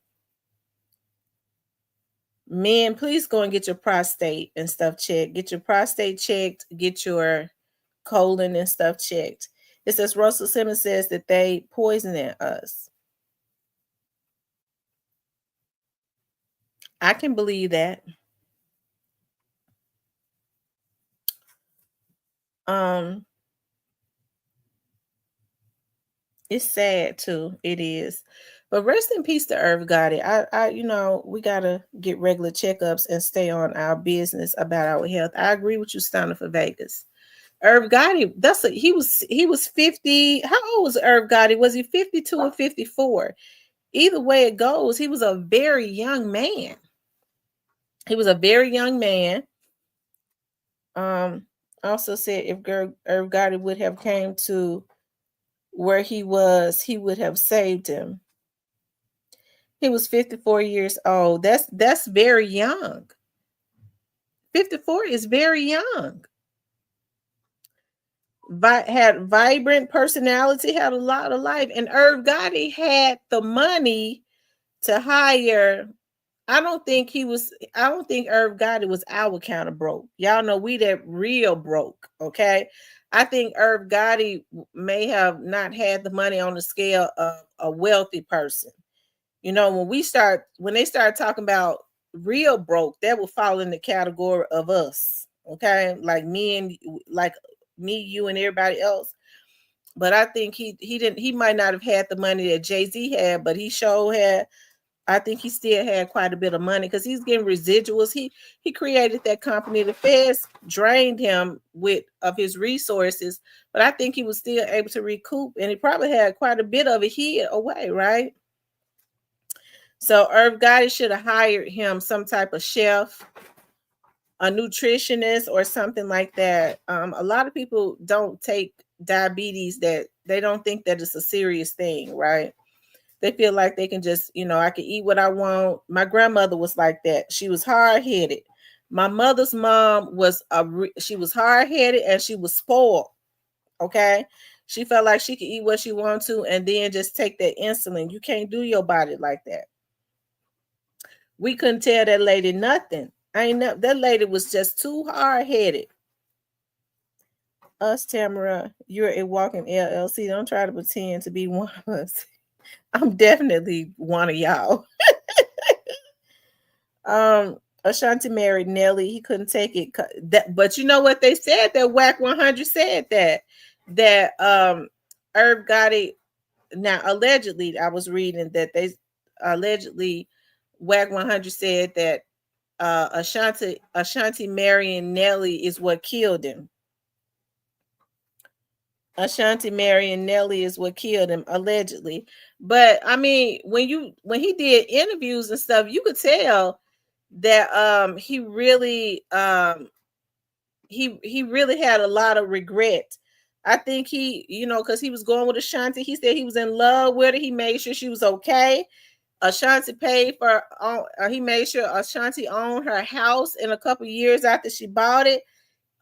please go and get your prostate and stuff checked. Get your prostate checked, get your colon and stuff checked. It says Russell Simmons says that they poisoning us. I can believe that. Um, it's sad too. It is. But rest in peace to Irv Gotti. We gotta get regular checkups and stay on our business about our health. I agree with you, Stunner for Vegas. Irv Gotti, he was 50. How old was Irv Gotti? Was he 52 or 54? Either way it goes, he was a very young man. He was a very young man. Also said if Irv Gotti would have came to where he was, he would have saved him. He was 54 years old. That's very young. 54 is very young. Had vibrant personality, had a lot of life, and Irv Gotti had the money to hire. I don't think Irv Gotti was our kind of broke. Y'all know we that real broke, okay? I think Irv Gotti may have not had the money on the scale of a wealthy person. When they start talking about real broke, that will fall in the category of us, okay? Like me, you, and everybody else. But I think he might not have had the money that Jay-Z had, but he sure had. I think he still had quite a bit of money because he's getting residuals. He created that company. The feds drained him of his resources, but I think he was still able to recoup, and he probably had quite a bit of it hid away, right? So Irv Gotti should have hired him some type of chef, a nutritionist, or something like that. A lot of people don't take diabetes, that they don't think that it's a serious thing, right? They feel like they can just, I can eat what I want. My grandmother was like that. She was hard-headed. My mother's mom she was hard-headed and she was spoiled. Okay. She felt like she could eat what she wanted to and then just take that insulin. You can't do your body like that. We couldn't tell that lady nothing. That lady was just too hard-headed. Us, Tamara, you're a walking LLC. Don't try to pretend to be one of us. I'm definitely one of y'all. Ashanti married Nelly. He couldn't take it. But you know what they said? That Whack 100 said that Irv Gotti. Now allegedly, I was reading that they allegedly Whack 100 said that Ashanti marrying Nelly is what killed him. Ashanti marrying Nelly is what killed him, allegedly. But I mean, when he did interviews and stuff, you could tell that he really he really had a lot of regret. I think because he was going with Ashanti, he said he was in love with her. He made sure she was okay. Ashanti paid for he made sure Ashanti owned her house in a couple years after she bought it.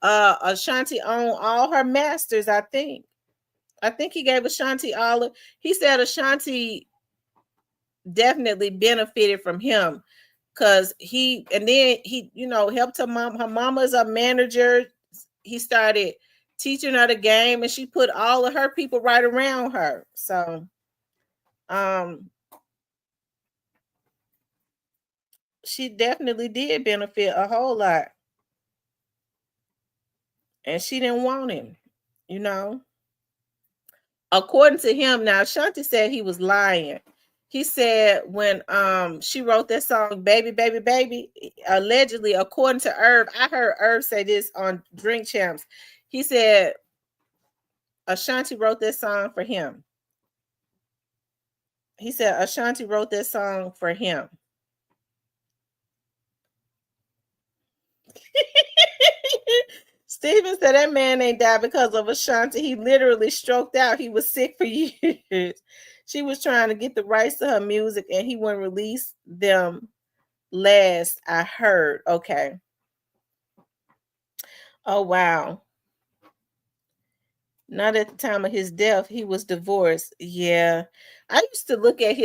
Ashanti owned all her masters, I think. I think he gave Ashanti he said Ashanti definitely benefited from him because he helped her mama is a manager. He started teaching her the game and she put all of her people right around her. So She definitely did benefit a whole lot. And she didn't want him, you know. According to him, now Shanti said he was lying. He said when she wrote that song Baby Baby Baby, allegedly, according to Irv, I heard Irv say this on Drink Champs. He said Ashanti wrote that song for him. He said Ashanti wrote that song for him. Steven said that man ain't died because of Ashanti. He literally stroked out. He was sick for years. She was trying to get the rights to her music and he wouldn't release them last I heard. Okay. Oh, wow. Not at the time of his death. He was divorced. Yeah. I used to look at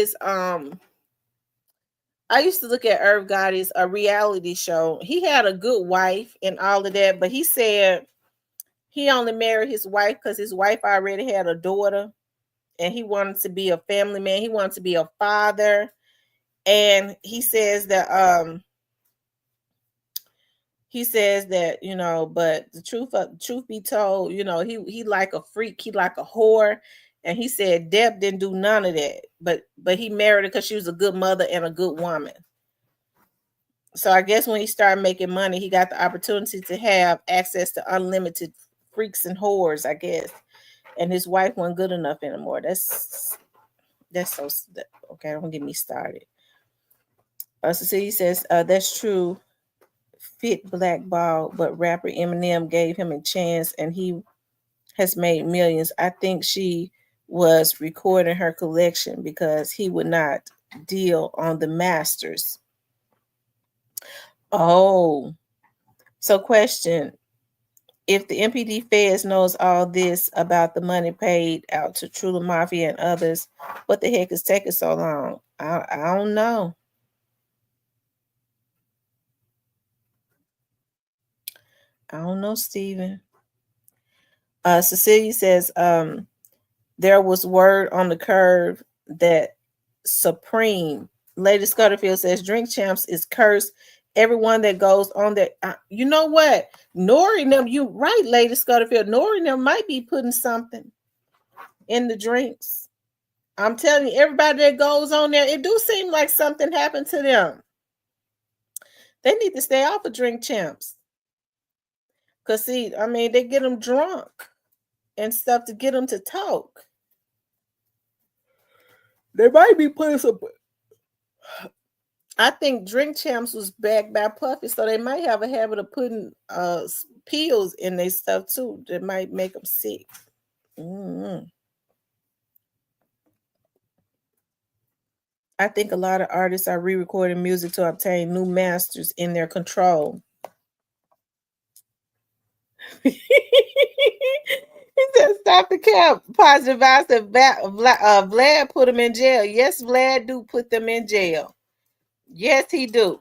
Irv Gotti's a reality show. He had a good wife and all of that, but he said he only married his wife because his wife already had a daughter and he wanted to be a family man. He wanted to be a father. And he says that but the truth be told, he like a freak, he like a whore. And he said Deb didn't do none of that, but he married her because she was a good mother and a good woman. So I guess when he started making money, he got the opportunity to have access to unlimited freaks and whores, I guess. And his wife wasn't good enough anymore. That's so okay. Don't get me started. Cecilia says that's true. Fit blackball, but rapper Eminem gave him a chance, and he has made millions. I think she was recording her collection because he would not deal on the masters. Oh, so question: if the MPD Feds knows all this about the money paid out to Trula Mafia and others, what the heck is taking so long? I don't know. I don't know, Steven. Cecilia says there was word on the curve that Supreme, Lady Scutterfield says Drink Champs is cursed. Everyone that goes on there, you know what? Nori and them, you right, Lady Scutterfield. Nori and them might be putting something in the drinks. I'm telling you, everybody that goes on there, it do seem like something happened to them. They need to stay off of Drink Champs. Because, see, I mean, they get them drunk and stuff to get them to talk. They might be putting some. I think Drink Champs was backed by Puffy, so they might have a habit of putting pills in their stuff too that might make them sick. Mm-hmm. I think a lot of artists are re-recording music to obtain new masters in their control. He said, "Stop the cap." Positive vibes that Vlad put him in jail. Yes, Vlad do put them in jail. Yes, he do.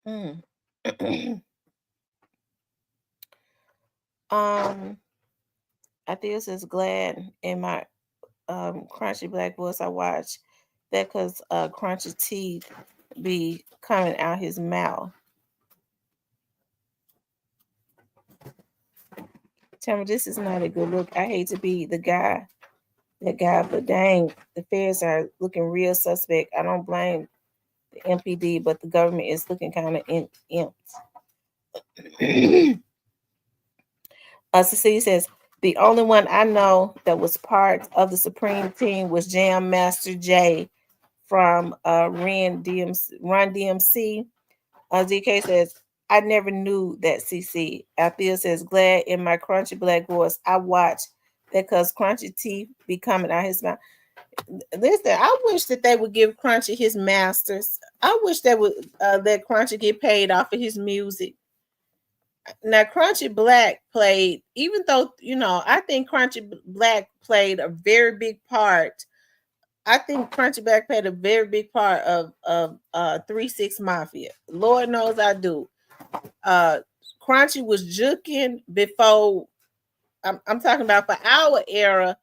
Mm. I think this is glad in my crunchy black voice. I watch that because crunchy teeth be coming out his mouth. Tamara, this is not a good look. I hate to be that guy, but dang, the feds are looking real suspect. I don't blame the MPD, but the government is looking kind of imp. Cecilia says, the only one I know that was part of the Supreme team was Jam Master Jay from Run DMC. DK says, I never knew that CC. Althea says, glad in my crunchy black voice, I watch that because Crunchy teeth be coming out his mouth. Listen, I wish that they would give Crunchy his masters. I wish they would let Crunchy get paid off of his music. Now, Crunchy Black played, even though, I think Crunchy Black played a very big part. I think Crunchy Black played a very big part of 3-6 Mafia. Lord knows I do. Crunchy was juking before. I'm talking about for our era,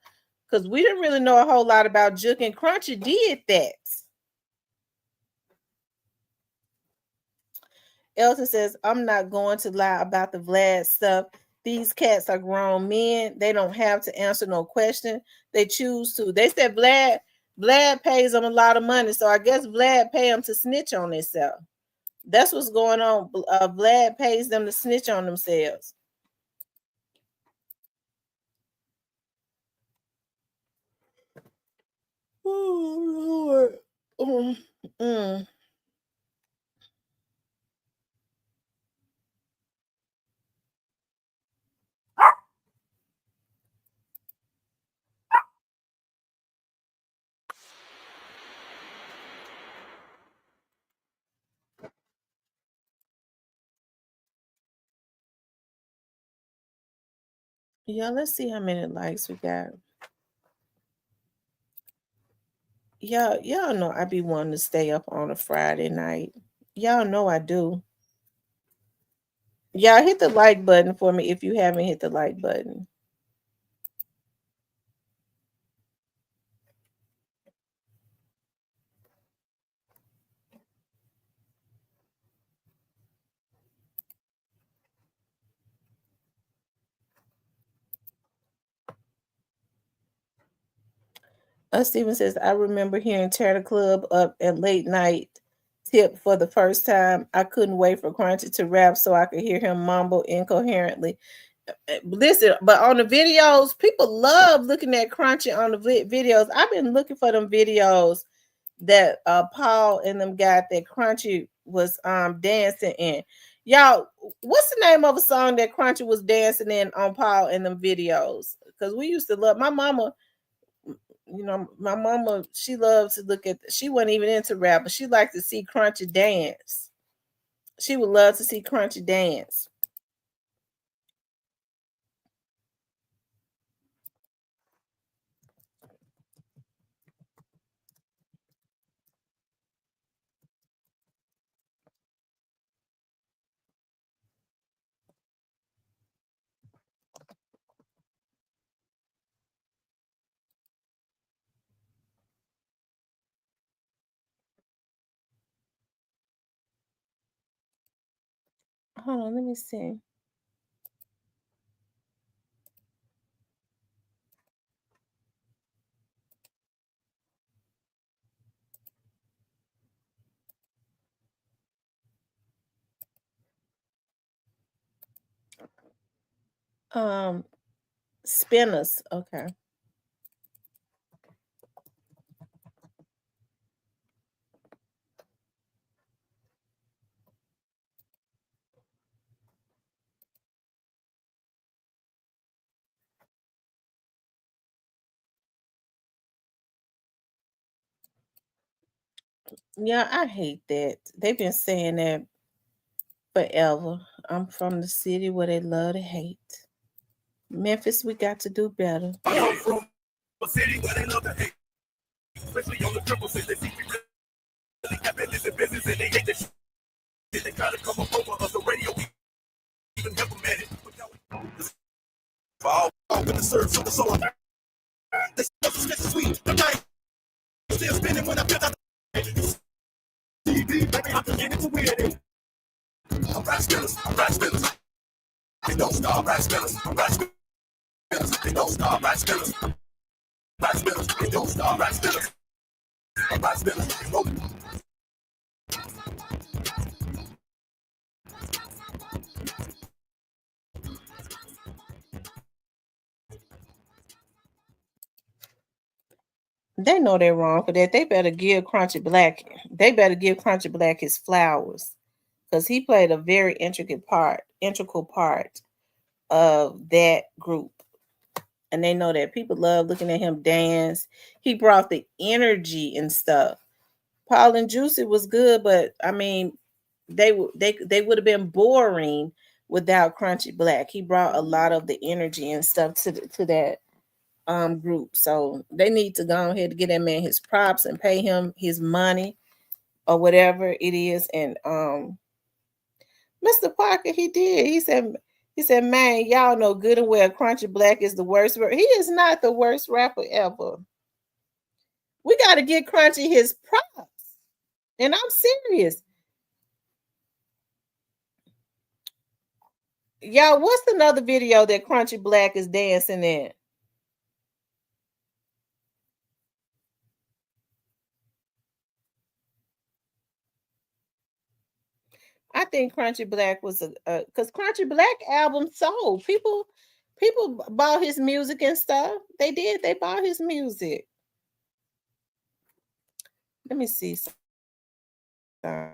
because we didn't really know a whole lot about juking. Crunchy did that. Elton says, I'm not going to lie about the Vlad stuff. These cats are grown men. They don't have to answer no question. They choose to. They said Vlad pays them a lot of money, so I guess Vlad pay them to snitch on themselves. That's what's going on. Vlad pays them to snitch on themselves. Oh, Lord. Yeah, let's see how many likes we got. Y'all know I be wanting to stay up on a Friday night. Y'all know I do. Y'all hit the like button for me if you haven't hit the like button. Steven says, I remember hearing Tear the Club Up at late night tip for the first time. I couldn't wait for Crunchy to rap so I could hear him mumble incoherently. Listen, but on the videos, people love looking at Crunchy on the videos. I've been looking for them videos that Paul and them got that Crunchy was dancing in. Y'all, what's the name of a song that Crunchy was dancing in on Paul and them videos? Because we used to love my mama. My mama, she loves to look at, she wasn't even into rap, but she liked to see Crunchy dance. She would love to see Crunchy dance. Hold on, let me see. Spinners. Okay. Yeah, I hate that. They've been saying that forever. I'm from the city where they love to hate. Memphis, we got to do better. I come from a city where they love to hate. Especially on the triple since they see me really got business and business and they hate this shit. They try to come up over us the radio. We even never met it. For all in the serve, so the soul. They sweet. The night still spinning when I feel that. TV, baby, I'm beginning to weird it. I'm rap spillers. I don't stop rap spillers. I'm rap spillers. They know they're wrong for that. They better give Crunchy Black. They better give Crunchy Black his flowers, because he played a very integral part of that group. And they know that people love looking at him dance. He brought the energy and stuff. Paul and Juicy was good, but I mean, they would have been boring without Crunchy Black. He brought a lot of the energy and stuff to that group. So they need to go ahead to get that man his props and pay him his money or whatever it is. And Mr. Parker, he did. He said, man, y'all know good and well Crunchy Black is the worst. He is not the worst rapper ever. We got to get Crunchy his props. And I'm serious. Y'all, what's another video that Crunchy Black is dancing in? I think Crunchy Black was because Crunchy Black album sold. People bought his music and stuff. They did. They bought his music. Let me see. How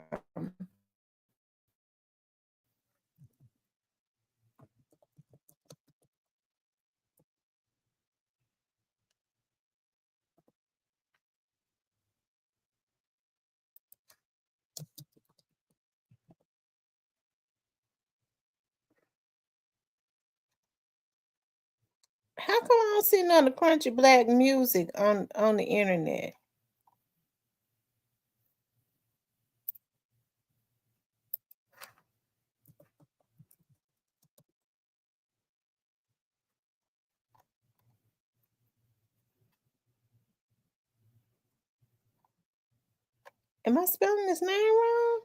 come I don't see none of Crunchy Black music on the internet? Am I spelling his name wrong?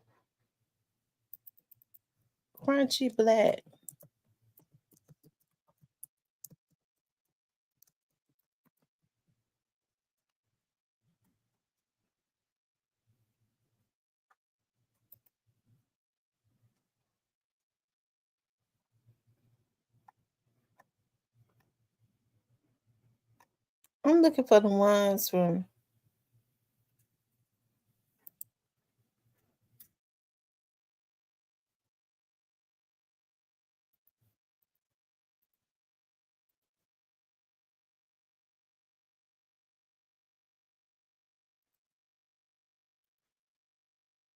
Crunchy Black. I'm looking for the ones from.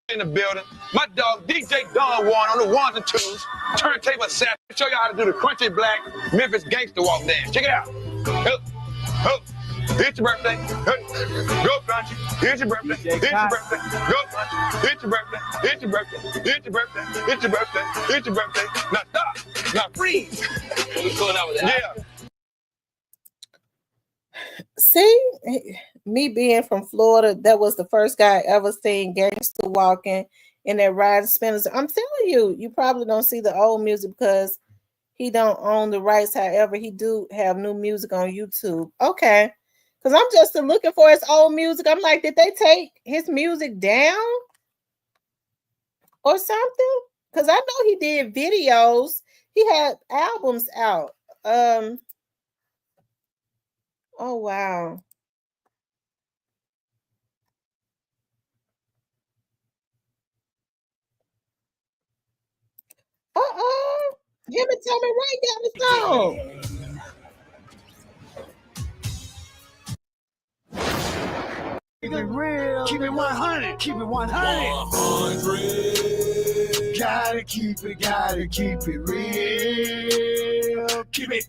In the building. My dog DJ Don Juan on the ones and twos. Turntable set. Show y'all how to do the Crunchy Black Memphis gangster walk dance. Check it out. Hup, hup. It's your birthday. Go Crunchy. It's your birthday. It's your birthday. Go Crunchy. It's your birthday. It's your birthday. It's your birthday. It's your birthday. It's your birthday. Now stop. Now freeze. What's going on with that? Yeah. See, me being from Florida, that was the first guy I ever seen gangster walking in that ride spinners. I'm telling you, you probably don't see the old music because he don't own the rights. However, he do have new music on YouTube. Okay, because I'm just looking for his old music. I'm like, did they take his music down or something? Because I know he did videos. He had albums out. Oh wow. Jimmy told me right down the song. Keep it real. Keep it 100. Keep it 100. 100. Gotta keep it real. Keep it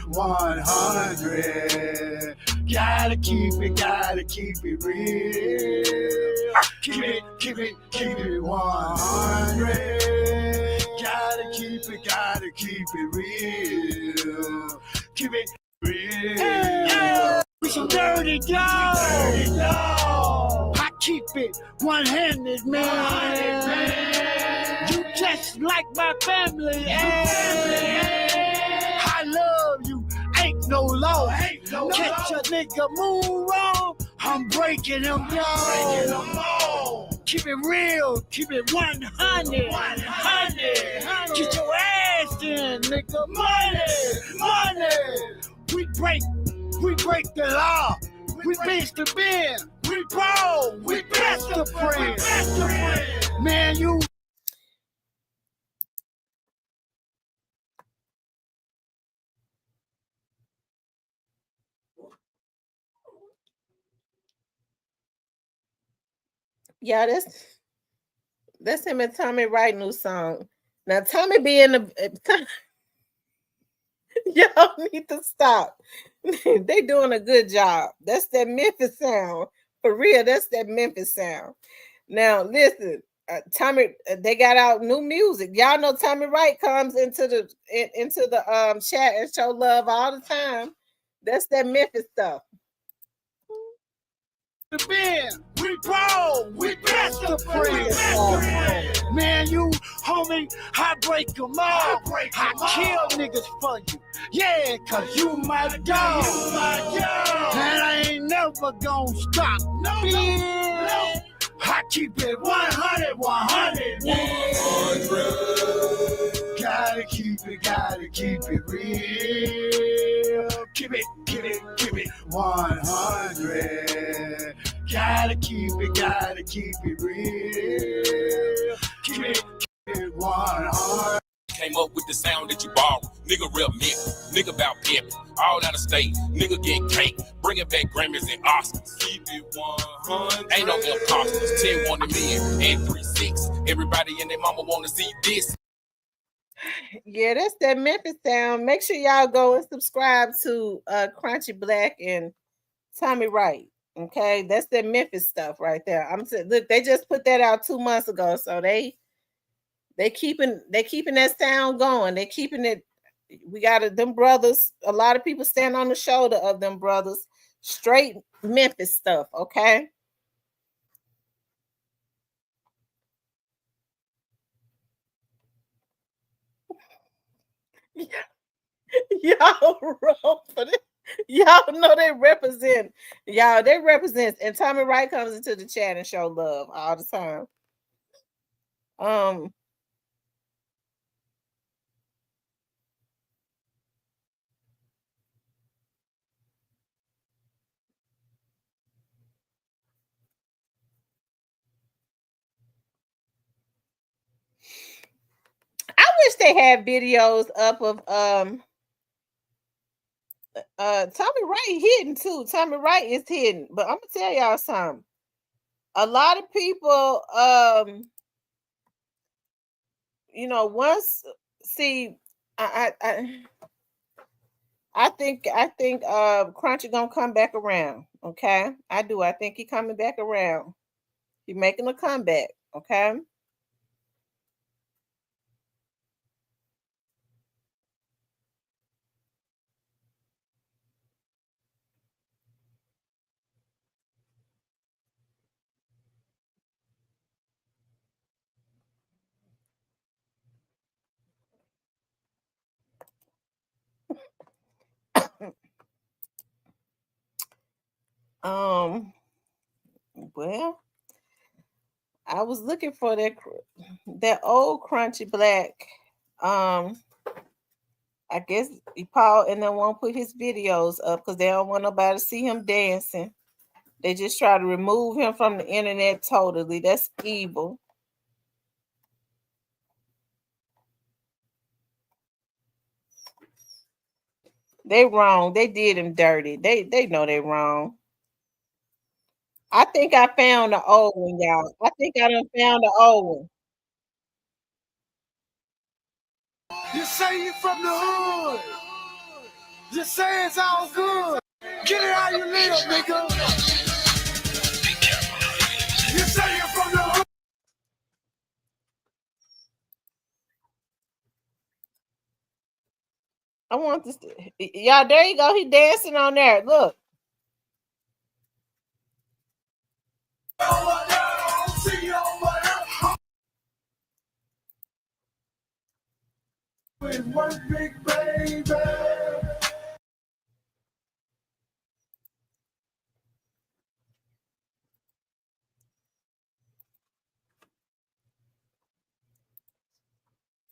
100. Gotta keep it real. Keep it 100. Gotta keep it real. Keep it real. Hey, some dirty dog. I keep it one-handed, man. You just like my family. I love you no law. Catch a nigga move wrong, I'm breaking them all. Keep it real, keep it 100. 100. Get your ass in, nigga. Money. We break the law. We bitch the bin. We ball. We best of friends. Man, you. Yeah, that's him and Tommy Wright new song. Now Tommy be in the y'all need to stop. They doing a good job. That's that Memphis sound. For real, that's that Memphis sound. Now listen, Tommy, they got out new music. Y'all know Tommy Wright comes into the chat and show love all the time. That's that Memphis stuff. The band, we ball, we best of friends. Man, you homie, I break them all. I kill niggas for you. Yeah, cause you my dog. And I ain't never gonna stop. No. I keep it 100. Gotta keep it real. Keep it 100. Gotta keep it real. Keep it 100. Came up with the sound that you borrowed. Nigga real nigga. Nigga about pimpin'. All out of state. Nigga get cake. Bringing back Grammys and Oscars. Keep it 100. Ain't no imposters. 10 wanted me and 3-6. Everybody and their mama wanna see this. Yeah, that's that Memphis sound. Make sure y'all go and subscribe to Crunchy Black and Tommy Wright. Okay, that's that Memphis stuff right there. I'm saying, look, they just put that out 2 months ago, so they keeping that sound going. They keeping it. We got them brothers. A lot of people stand on the shoulder of them brothers. Straight Memphis stuff. Okay. Y'all wrong for this. Y'all know they represent. Y'all, they represent. And Tommy Wright comes into the chat and show love all the time. I wish they had videos up of Tommy Wright hidden too. Tommy Wright is hidden, but I'm gonna tell y'all something. A lot of people, once see, I think Crunchy gonna come back around. Okay, I do. I think he coming back around. He making a comeback. Okay. Well, I was looking for that old Crunchy Black. I guess Paul and them won't put his videos up because they don't want nobody to see him dancing. They just try to remove him from the internet totally. That's evil. They wrong. They did him dirty. They know they wrong. I think I found the old one, y'all. I think I done found the old one. You say you from the hood. You say it's all good. Get it how you live, nigga. You say you're from the hood. I want this. Y'all, there you go. He dancing on there. Look. With one big baby.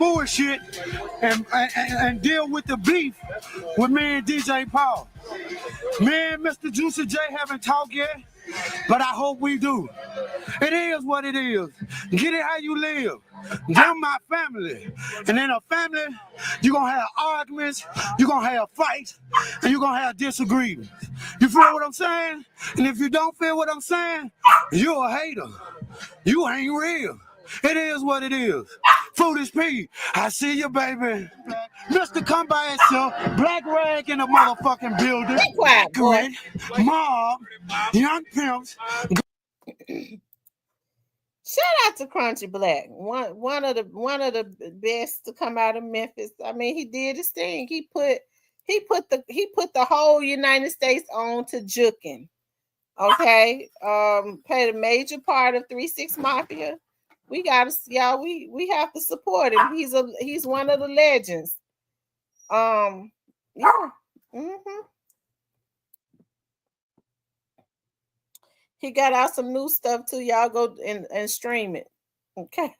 bullshit and deal with the beef with me and DJ Paul. Me and Mr. Juicy J haven't talked yet, but I hope we do. It is what it is. Get it how you live. Them my family. And in a family, you're going to have arguments, you're going to have fights, and you're going to have disagreements. You feel what I'm saying? And if you don't feel what I'm saying, you're a hater. You ain't real. It is what it is. Foolish P, I see you, baby. Mr. Come by Yourself, Black Rag in the motherfucking building. Be quiet, boy. Mob, Young Pimps. Shout out to Crunchy Black, one of the best to come out of Memphis. I mean, he did his thing. He put the whole United States on to juking. Okay, played a major part of 3-6 Mafia. We gotta, y'all. We have to support him. He's one of the legends. Yeah. Mm-hmm. He got out some new stuff too. Y'all go and stream it. Okay.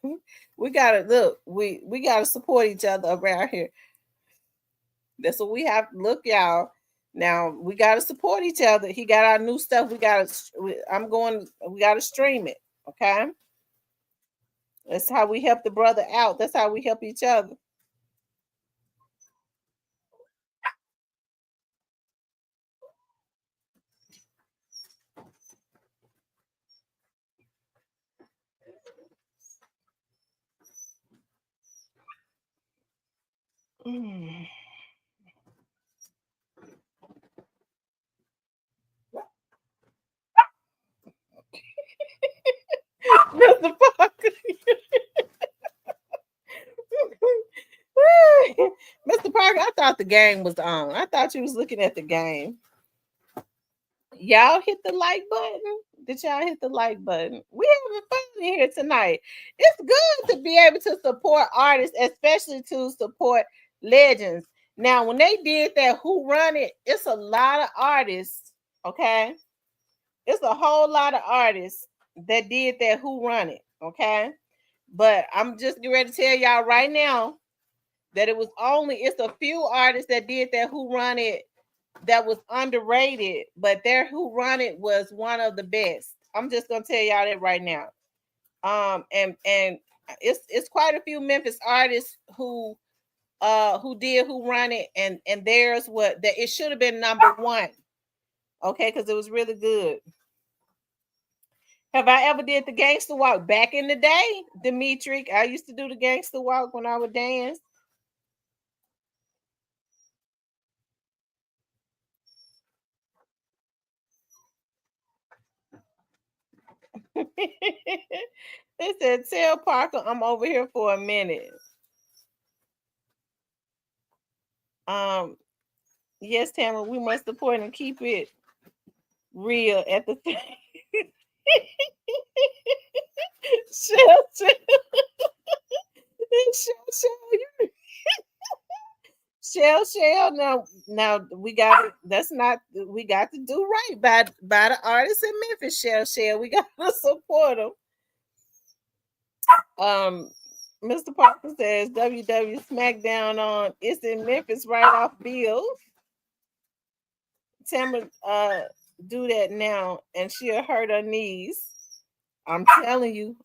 We gotta look. We gotta support each other around here. That's what we have. Look, y'all. Now we gotta support each other. He got our new stuff. We gotta stream it. Okay. That's how we help the brother out. That's how we help each other. Mm. Mr. Parker. Mr. Parker, I thought the game was on. I thought you was looking at the game. Y'all hit the like button. Did y'all hit the like button? We having fun in here tonight. It's good to be able to support artists, especially to support legends. Now, when they did that Who Run It, it's a lot of artists, okay? It's a whole lot of artists that did that Who Run It, okay? But I'm just getting ready to tell y'all right now that it's a few artists that did that Who Run It that was underrated, but their Who Run It was one of the best. I'm just gonna tell y'all that right now. And it's quite a few Memphis artists who did Who Run It, and theirs what that it should have been number one. Okay, because it was really good. Have I ever did the gangster walk back in the day, Dimitri? I used to do the gangster walk when I would dance. They said, "Tell Parker I'm over here for a minute." Yes, Tamara, we must support and keep it real at the same. Shell. Now we got it. That's not. We got to do right by the artists in Memphis. Shell. We got to support them. Mr. Parker says WW SmackDown on it's in Memphis right off Bills. Tamara, do that now and she'll hurt her knees. I'm telling you.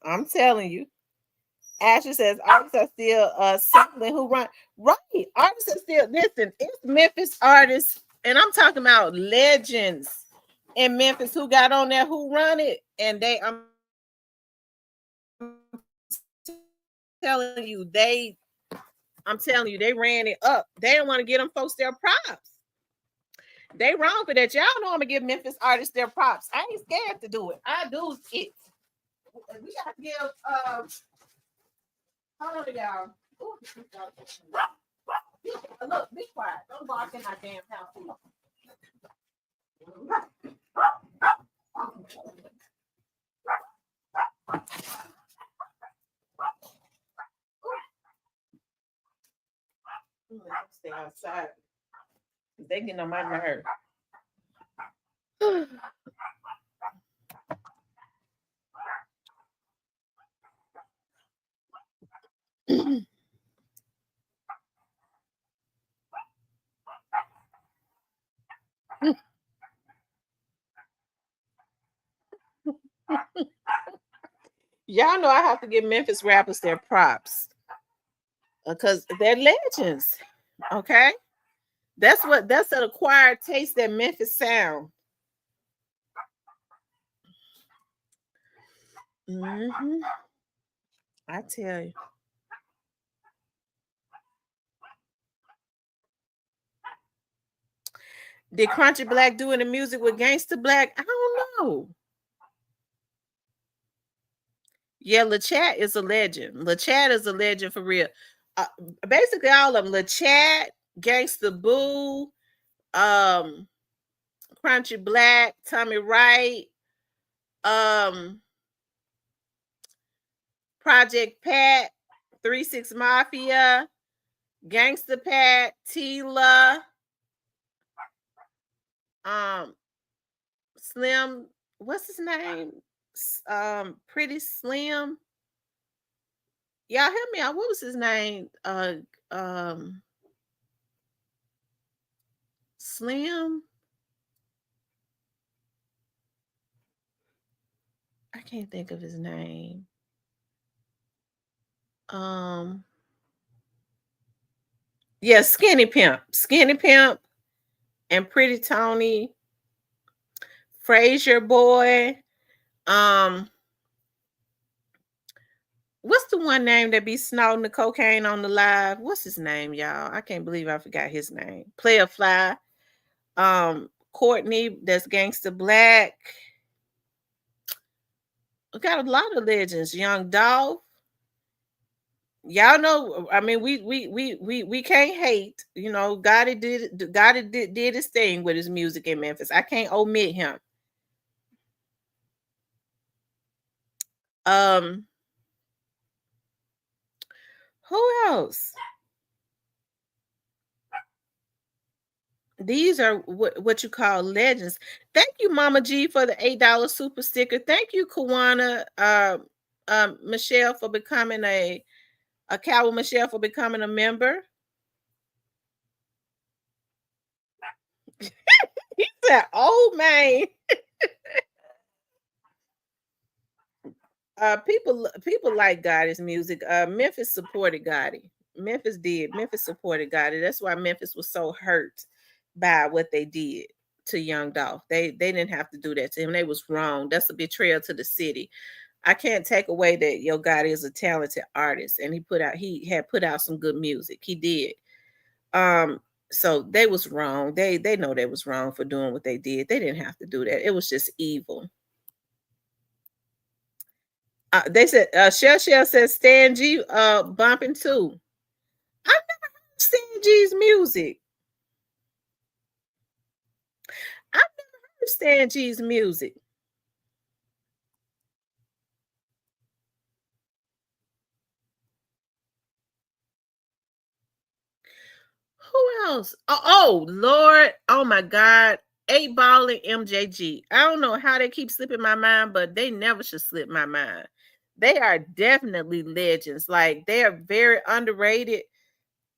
Ashley says artists are still sampling Who Run right. Artists are still listen. It's Memphis artists, and I'm talking about legends in Memphis who got on there Who Run It, and I'm telling you they ran it up. They don't want to get them folks their props. They wrong for that. Y'all know I'm gonna give Memphis artists their props. I ain't scared to do it. I do it. We gotta give hold on, y'all. Ooh, look, be quiet. Don't bark in my damn house. Stay outside. They getting on my nerve. Y'all know I have to give Memphis rappers their props because they're legends. Okay, that's an acquired taste, that Memphis sound. Hmm. I tell you. Did Crunchy Black do any music with Gangsta Black? I don't know. Yeah, LaChat is a legend. LaChat is a legend for real. Uh, Basically, all of them: LaChat, Gangsta Boo, um, Crunchy Black, Tommy Wright, um, Project Pat, 3 6 Mafia, Gangsta Pat, Tila, um, Slim. What's his name? Pretty Slim. Y'all help me out. What was his name? Um, Slim. I can't think of his name. Um, yeah, Skinny Pimp, and Pretty Tony, Frazier Boy. Um, what's the one name that be snorting the cocaine on the live? What's his name, y'all? I can't believe I forgot his name. Player Fly. Courtney, that's Gangsta Black. We got a lot of legends. Young Dolph. Y'all know, I mean, we can't hate. You know, Gotti did his thing with his music in Memphis. I can't omit him. Um, who else? These are what you call legends. Thank you, Mama G, for the $8 super sticker. Thank you, Kawana, Michelle, for becoming a Cowell Michelle, for becoming a member. He said, "Oh man." People like Gotti's music. Memphis supported Gotti. Memphis did. Memphis supported Gotti. That's why Memphis was so hurt by what they did to Young Dolph. They didn't have to do that to him. They was wrong. That's a betrayal to the city. I can't take away that Yo Gotti is a talented artist, and he had put out some good music. He did. So they was wrong. They know they was wrong for doing what they did. They didn't have to do that. It was just evil. They said Shell says Stan G bumping too. I've never heard Stan G's music. I've never heard Stan G's music. Who else? Oh Lord. Oh my God. 8 Ball and MJG. I don't know how they keep slipping my mind, but they never should slip my mind. They are definitely legends. Like, they are very underrated.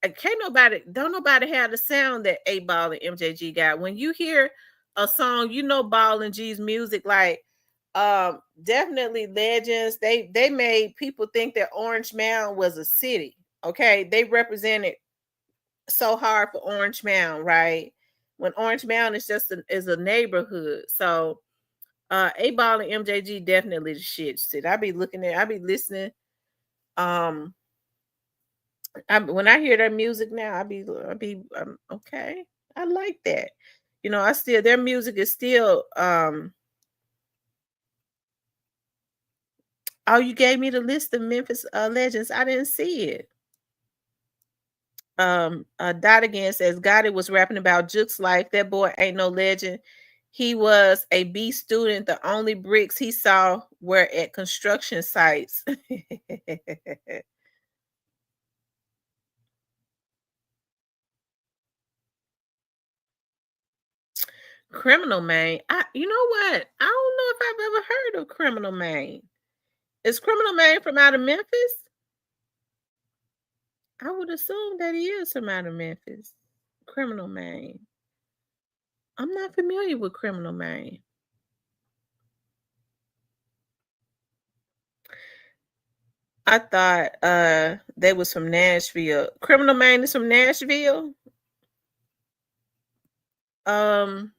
Don't nobody have the sound that 8 Ball and MJG got. When you hear a song, you know Ball and G's music, like, definitely legends. They made people think that Orange Mound was a city. Okay, they represented so hard for Orange Mound, right? When Orange Mound is just is a neighborhood. So 8 Ball and MJG definitely the shit. I be listening. Um when I hear their music now, okay. I like that. You know, I still their music is still oh, you gave me the list of Memphis legends. I didn't see it. Dot again says Gotti was rapping about Juke's life. That boy ain't no legend. He was a B student. The only bricks he saw were at construction sites. Criminal Maine. You know what? I don't know if I've ever heard of Criminal Maine. Is Criminal Maine from out of Memphis? I would assume that he is from out of Memphis. Criminal Maine. I'm not familiar with Criminal Minds. I thought they was from Nashville. Criminal Minds is from Nashville. Um,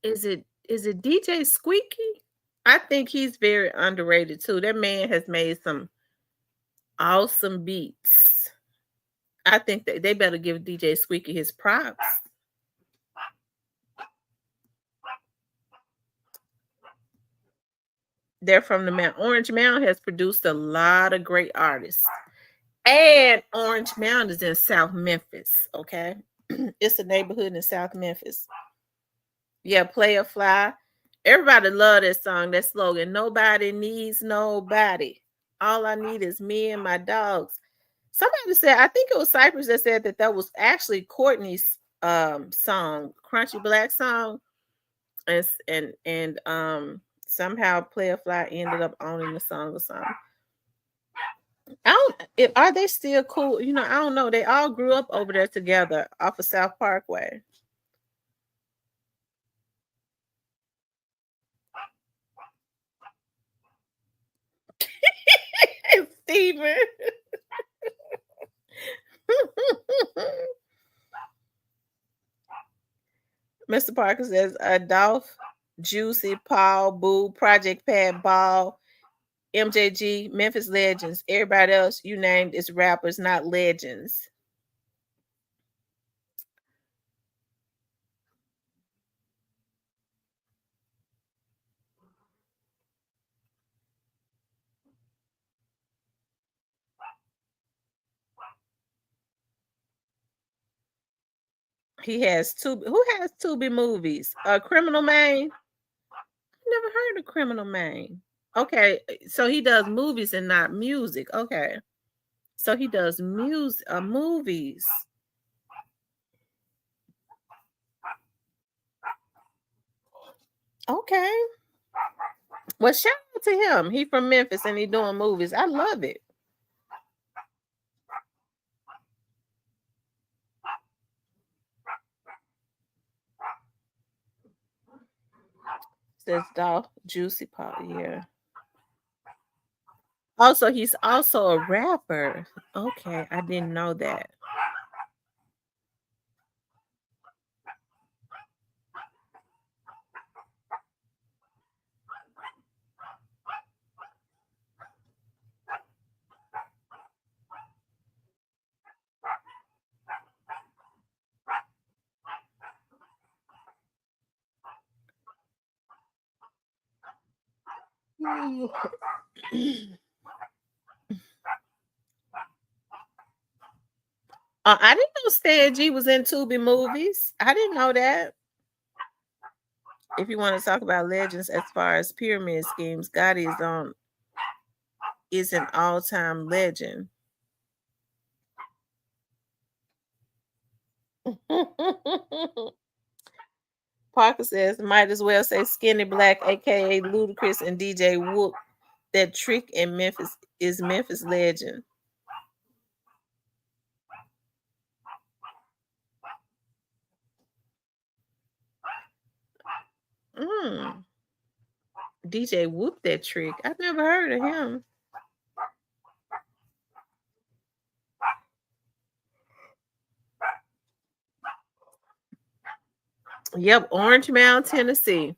is it DJ Squeaky? I think he's very underrated too. That man has made some awesome beats. I think that they better give DJ Squeaky his props. They're from the Mount. Orange Mound has produced a lot of great artists. And Orange Mound is in South Memphis, okay? It's a neighborhood in South Memphis. Yeah, Play a Fly. Everybody love that song, that slogan. Nobody needs nobody. All I need is me and my dogs. Somebody said, I think it was Cypress that said that was actually Courtney's song, Crunchy Black song. And somehow Play a Fly ended up owning the song or something. Are they still cool? I don't know. They all grew up over there together off of South Parkway. Steven. Mr. Parker says Dolph, Juicy, Paul, Boo, Project Pat, Ball, MJG, Memphis Legends. Everybody else you named is rappers, not legends. He has two. Who has Tubi movies? Criminal Maine. Never heard of Criminal Maine. Okay, so he does movies and not music. Okay, so he does movies. Okay. Well, shout out to him. He from Memphis and he doing movies. I love it. Says Dolph Juicy Paul. Yeah. Also, he's also a rapper. Okay, I didn't know that. I didn't know Stan G was in Tubi movies. I didn't know that. If you want to talk about legends as far as pyramid schemes, Gotti is an all-time legend. Parker says, might as well say Skinny Black, aka Ludacris and DJ Whoop. That Trick in Memphis is Memphis legend. DJ Whoop that Trick. I've never heard of him. Yep, Orange Mound, Tennessee.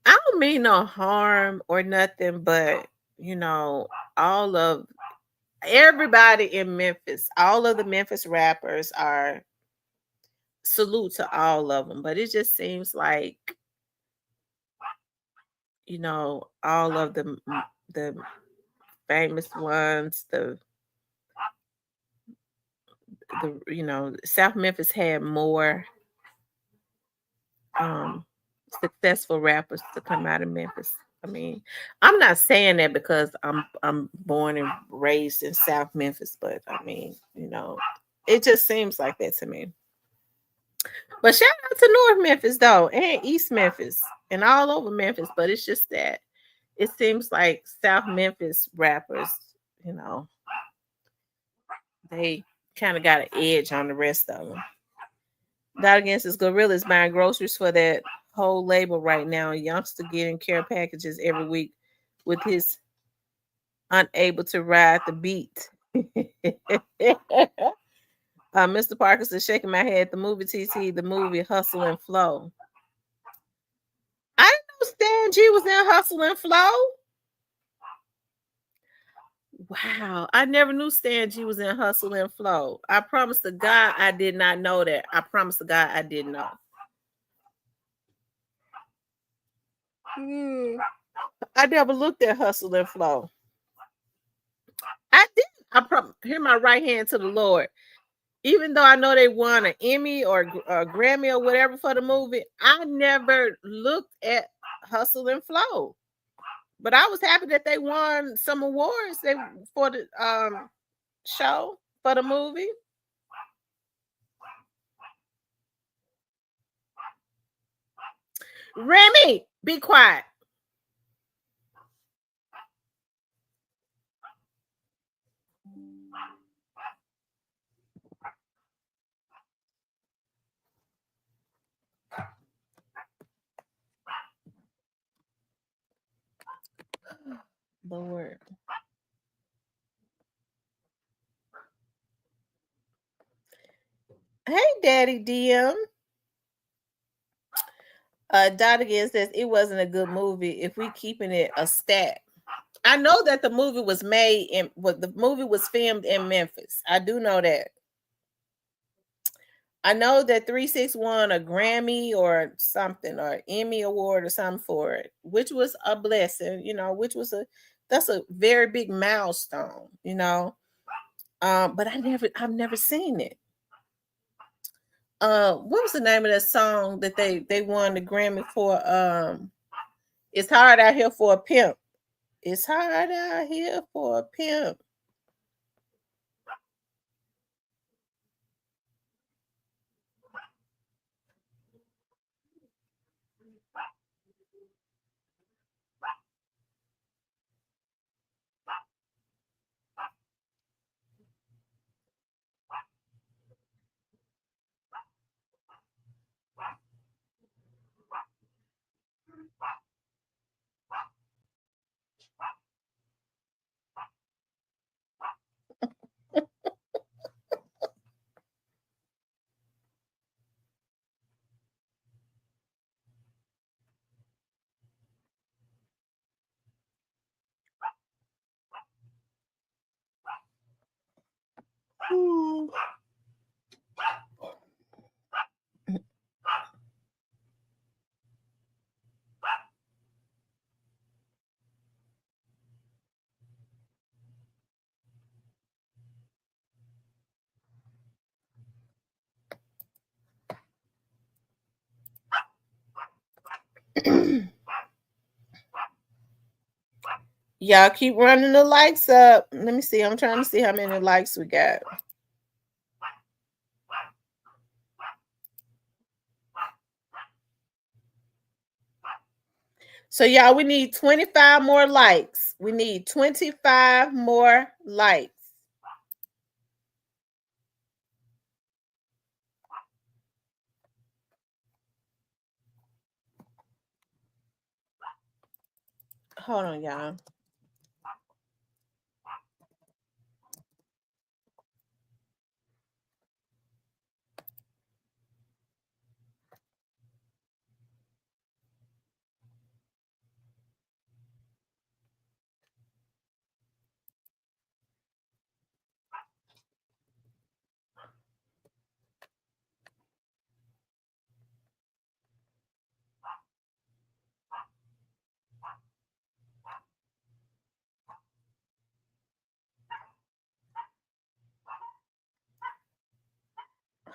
I don't mean no harm or nothing, but all of everybody in Memphis, all of the Memphis rappers are salute to all of them, but it just seems like all of the famous ones, the South Memphis had more successful rappers to come out of Memphis. I mean, I'm not saying that because I'm born and raised in South Memphis, but I mean, it just seems like that to me. But shout out to North Memphis though, and East Memphis, and all over Memphis. But it's just that it seems like South Memphis rappers, they kind of got an edge on the rest of them. Dot Against his Gorillas buying groceries for that whole label right now. Youngster getting care packages every week with his unable to ride the beat. Mr. Parkinson shaking my head. The movie TT, the movie Hustle and Flow. I didn't know Stan G was in Hustle and Flow. Wow, I never knew Stan G was in Hustle and Flow. I promise to God I did not know that. I promise to God I didn't know. I never looked at Hustle and Flow. I did. Hear my right hand to the Lord. Even though I know they won an Emmy or a Grammy or whatever for the movie, I never looked at Hustle and Flow. But I was happy that they won some awards for the show, for the movie. Remy, be quiet. Lord. Hey, Daddy DM. Dot Again says it wasn't a good movie if we keeping it a stat. I know that the movie was the movie was filmed in Memphis. I do know that. I know that 3-6 won a Grammy or something or Emmy award or something for it, which was a blessing, that's a very big milestone, but I've never seen it. What was the name of that song that they won the Grammy for? It's hard out here for a pimp. It's hard out here for a pimp. Y'all keep running the likes up. Let me see. I'm trying to see how many likes we got. So, y'all, we need 25 more likes. We need 25 more likes. Hold on, y'all.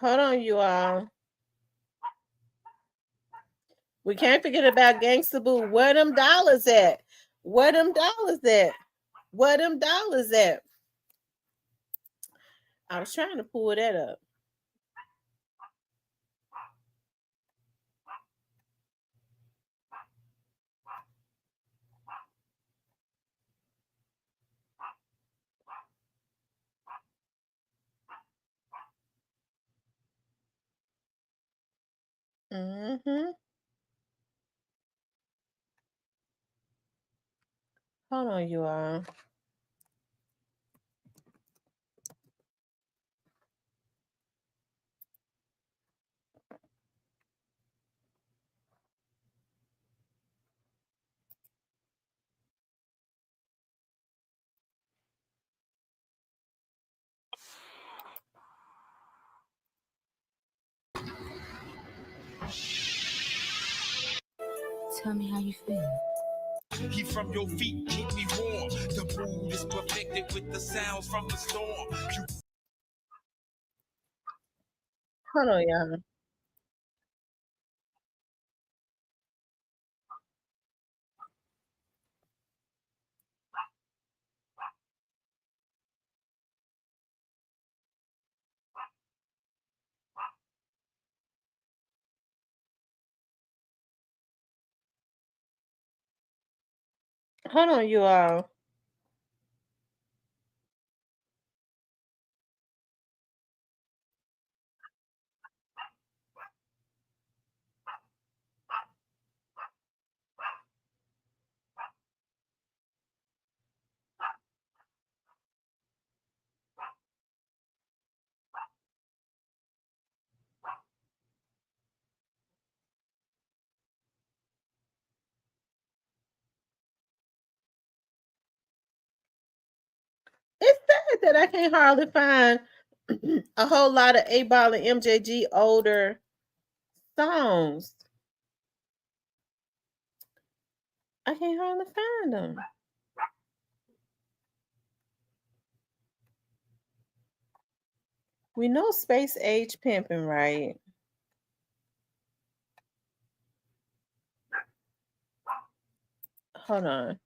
Hold on, you all. We can't forget about Gangsta Boo. Where them dollars at? Where them dollars at? Where them dollars at? I was trying to pull that up. Mm-hmm. Hold on, you all. Tell me how you feel. Heat from your feet keep me warm. The mood is perfected with the sounds from the storm. Hold on, y'all. Hold on, you all. It's sad that I can't hardly find a whole lot of A-Ball and MJG older songs. I can't hardly find them. We know Space Age Pimpin', right? Hold on.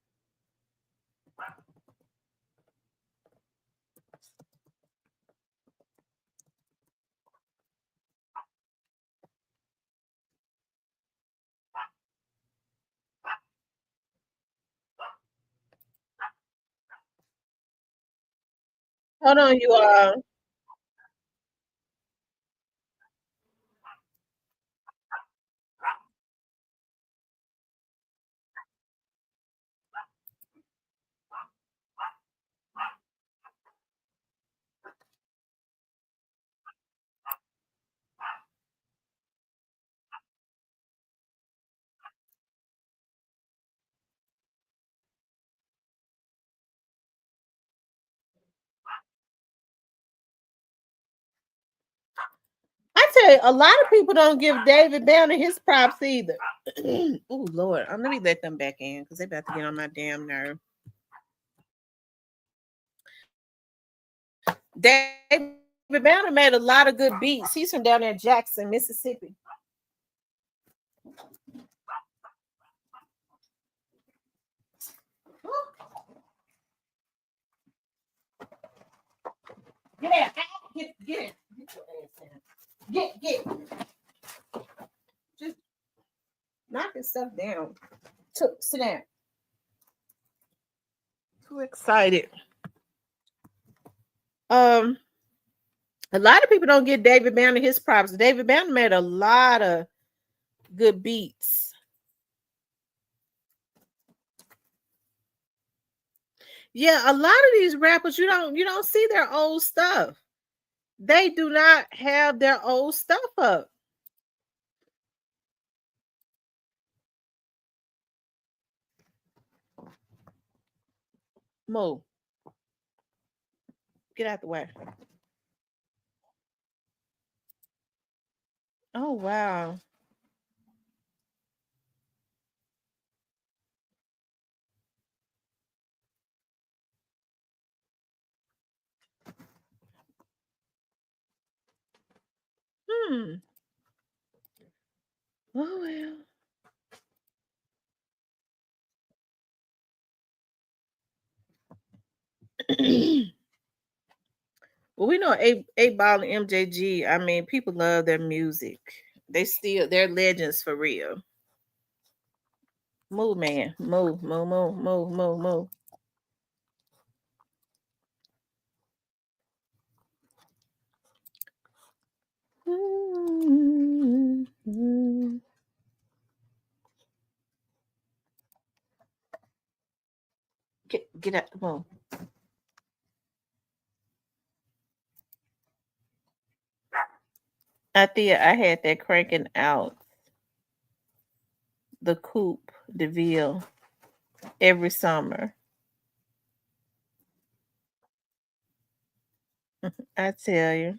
Hold on, you all. I tell you, a lot of people don't give David Banner his props either. Oh Lord, let me let them back in because they about to get on my damn nerve. David Banner made a lot of good beats. He's from down there, Jackson, Mississippi. Get out. Get in. Get your ass in. Get. Just knocking stuff down. Sit down. Too excited. A lot of people don't give David Banner his props. David Banner made a lot of good beats. Yeah, a lot of these rappers you don't see their old stuff. They do not have their old stuff up. Mo, get out the way. Oh wow. Hmm. Oh well. Well, we know A Ball and MJG. I mean, people love their music. They're legends for real. Move, man. Move. Get out. Come on. I think I had that cranking out the coupe de ville every summer. I tell you.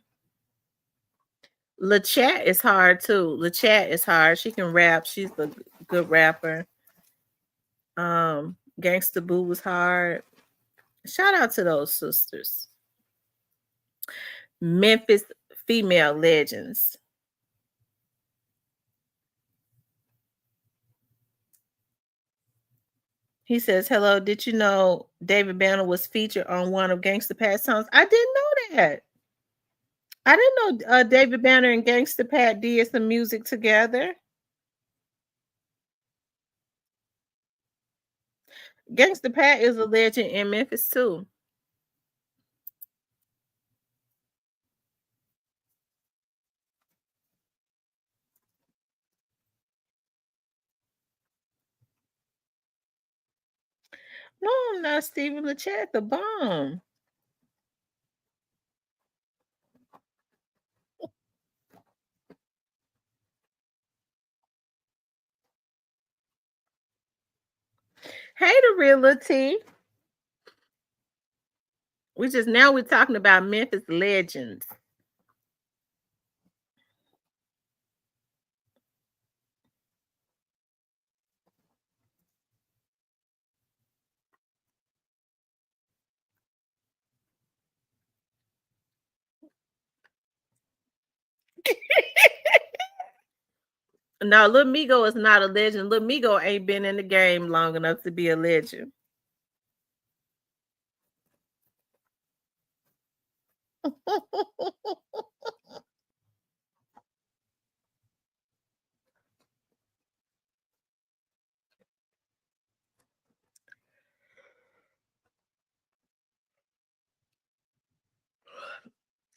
LaChat is hard too. LaChat is hard. She can rap. She's a good rapper. Gangsta Boo was hard. Shout out to those sisters. Memphis female legends. He says, "Hello, did you know David Banner was featured on one of Gangsta Pat's songs?" I didn't know that. I didn't know David Banner and Gangsta Pat did some music together. Gangsta Pat is a legend in Memphis too. No, I'm not Stephen LaChat, the bomb. Hey, the real T. We're talking about Memphis legends. No, Lil Migo is not a legend. Lil Migo ain't been in the game long enough to be a legend.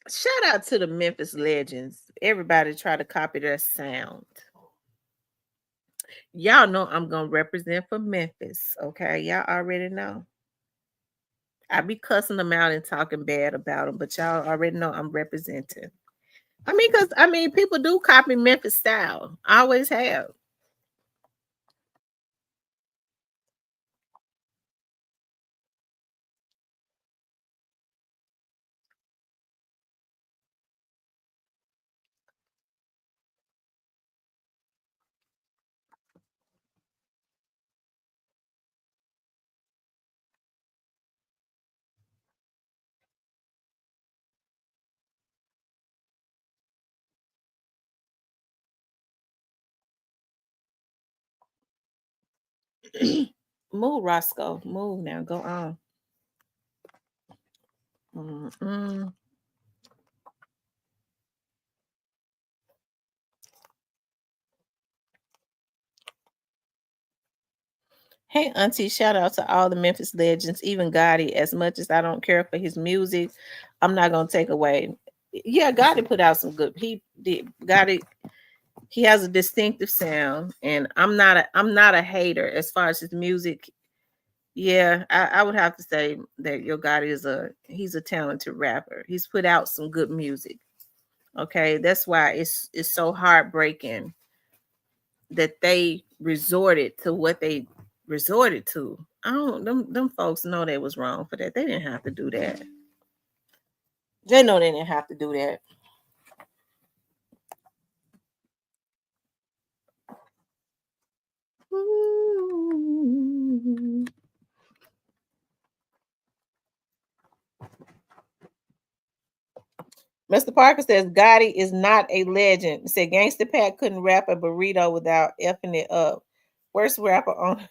Shout out to the Memphis legends. Everybody try to copy their sound. Y'all know I'm gonna represent for Memphis. Okay, y'all already know. I be cussing them out and talking bad about them, but y'all already know I'm representing. Cause people do copy Memphis style. Always have. Move, Roscoe. Move now. Go on. Mm-mm. Hey, Auntie, shout out to all the Memphis legends, even Gotti. As much as I don't care for his music, I'm not gonna take away. Yeah, Gotti put out some good. He did. Gotti. He has a distinctive sound, and I'm not a hater as far as his music. Yeah, I would have to say that Yo Gotti he's a talented rapper. He's put out some good music. Okay, that's why it's so heartbreaking that they resorted to what they resorted to. I don't them folks know they was wrong for that. They didn't have to do that. They know they didn't have to do that. Mr. Parker says Gotti is not a legend. He said Gangsta Pat couldn't rap a burrito without effing it up. Worst rapper on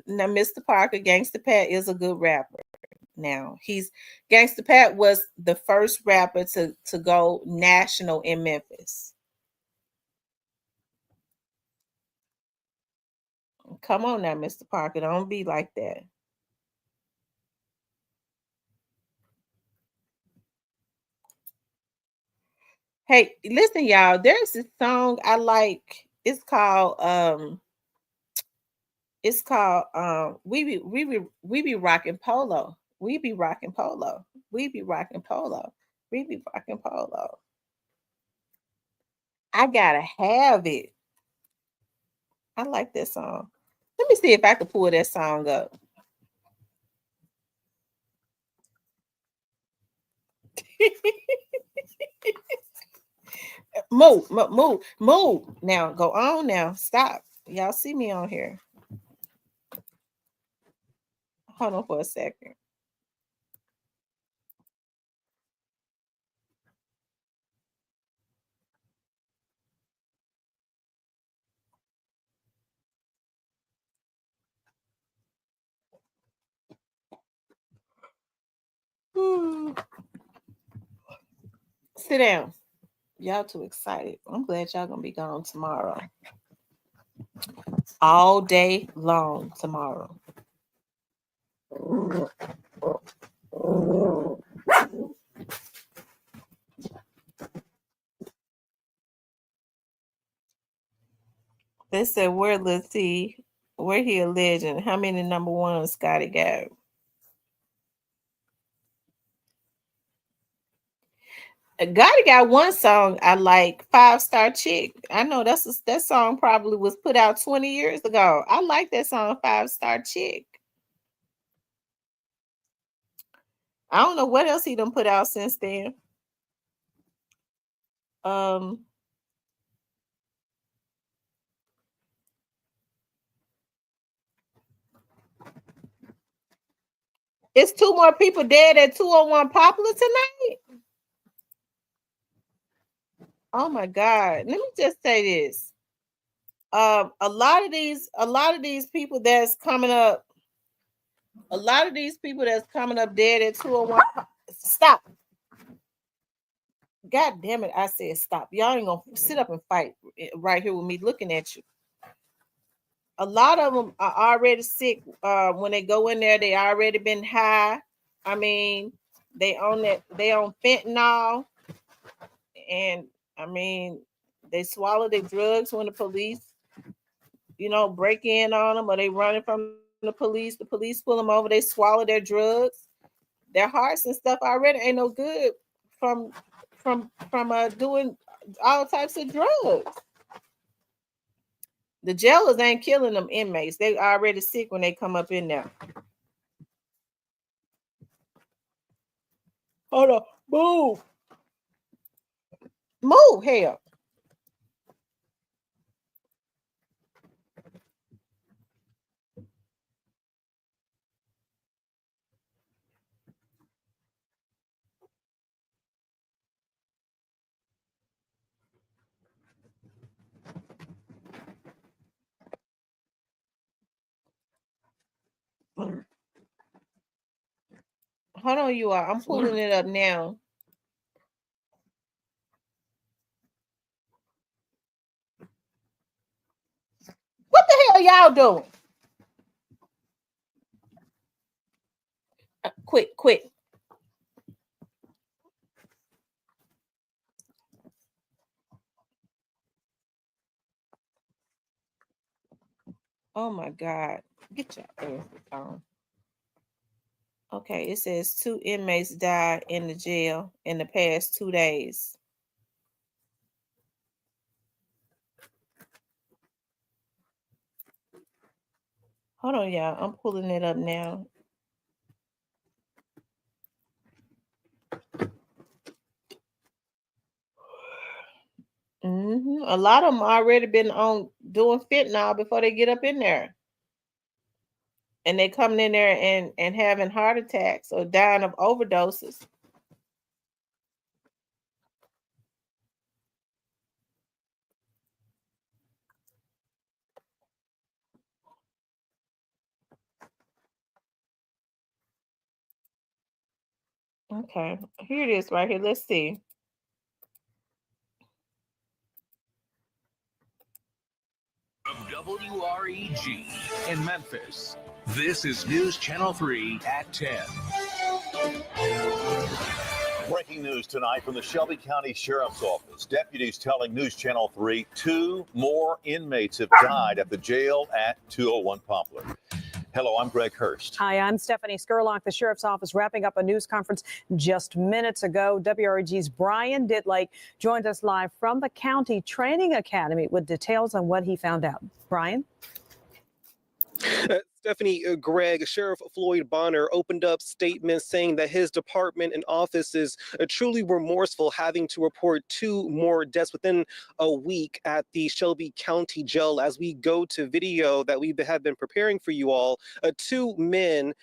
now, Mr. Parker, Gangsta Pat is a good rapper. Now he's Gangsta Pat was the first rapper to go national in Memphis. Come on now, Mr. Parker, don't be like that. Hey, listen, y'all. There's this song I like. It's called It's called we be rocking polo. We be rocking polo. We be rocking polo. We be rocking polo. I gotta have it. I like that song. Let me see if I can pull that song up. Move, move, move. Now go on now. Stop. Y'all see me on here. Hold on for a second. Sit down. Y'all too excited. I'm glad y'all gonna be gone tomorrow. All day long tomorrow. They said, where let's see, where he a legend? How many number ones Scotty got? Gotti got one song I like, 5-Star Chick. I know that song probably was put out 20 years ago. I like that song, 5-Star Chick. I don't know what else he done put out since then. It's two more people dead at 201 Popular tonight. Oh my God. Let me just say this. A lot of these people that's coming up, dead at 201. Stop. God damn it. I said stop. Y'all ain't gonna sit up and fight right here with me looking at you. A lot of them are already sick. When they go in there, they already been high. I mean, they on fentanyl, and I mean, they swallow their drugs when the police, break in on them, or they running from the police. The police pull them over. They swallow their drugs. Their hearts and stuff already ain't no good from doing all types of drugs. The jailers ain't killing them inmates. They already sick when they come up in there. Hold on. Move. Move, hell. Hold on, you are. I'm pulling it up now. What the hell y'all doing? Quit. Oh my God. Get your ass on. Okay, it says 2 inmates died in the jail in the past 2 days. Hold on, y'all. I'm pulling it up now. A lot of them already been on doing fentanyl before they get up in there. And they coming in there and having heart attacks or dying of overdoses. Okay, here it is right here. Let's see. WREG in Memphis. This is News Channel 3 at 10. Breaking news tonight from the Shelby County Sheriff's Office. Deputies telling News Channel 3 2 more inmates have died at the jail at 201 Poplar. Hello, I'm Greg Hurst. Hi, I'm Stephanie Skurlock. The Sheriff's Office wrapping up a news conference just minutes ago. WREG's Brian Ditlake joined us live from the County Training Academy with details on what he found out. Brian? Stephanie, Greg, Sheriff Floyd Bonner opened up statements saying that his department and office is truly remorseful, having to report 2 more deaths within a week at the Shelby County Jail. As we go to video that we have been preparing for you all, 2 men,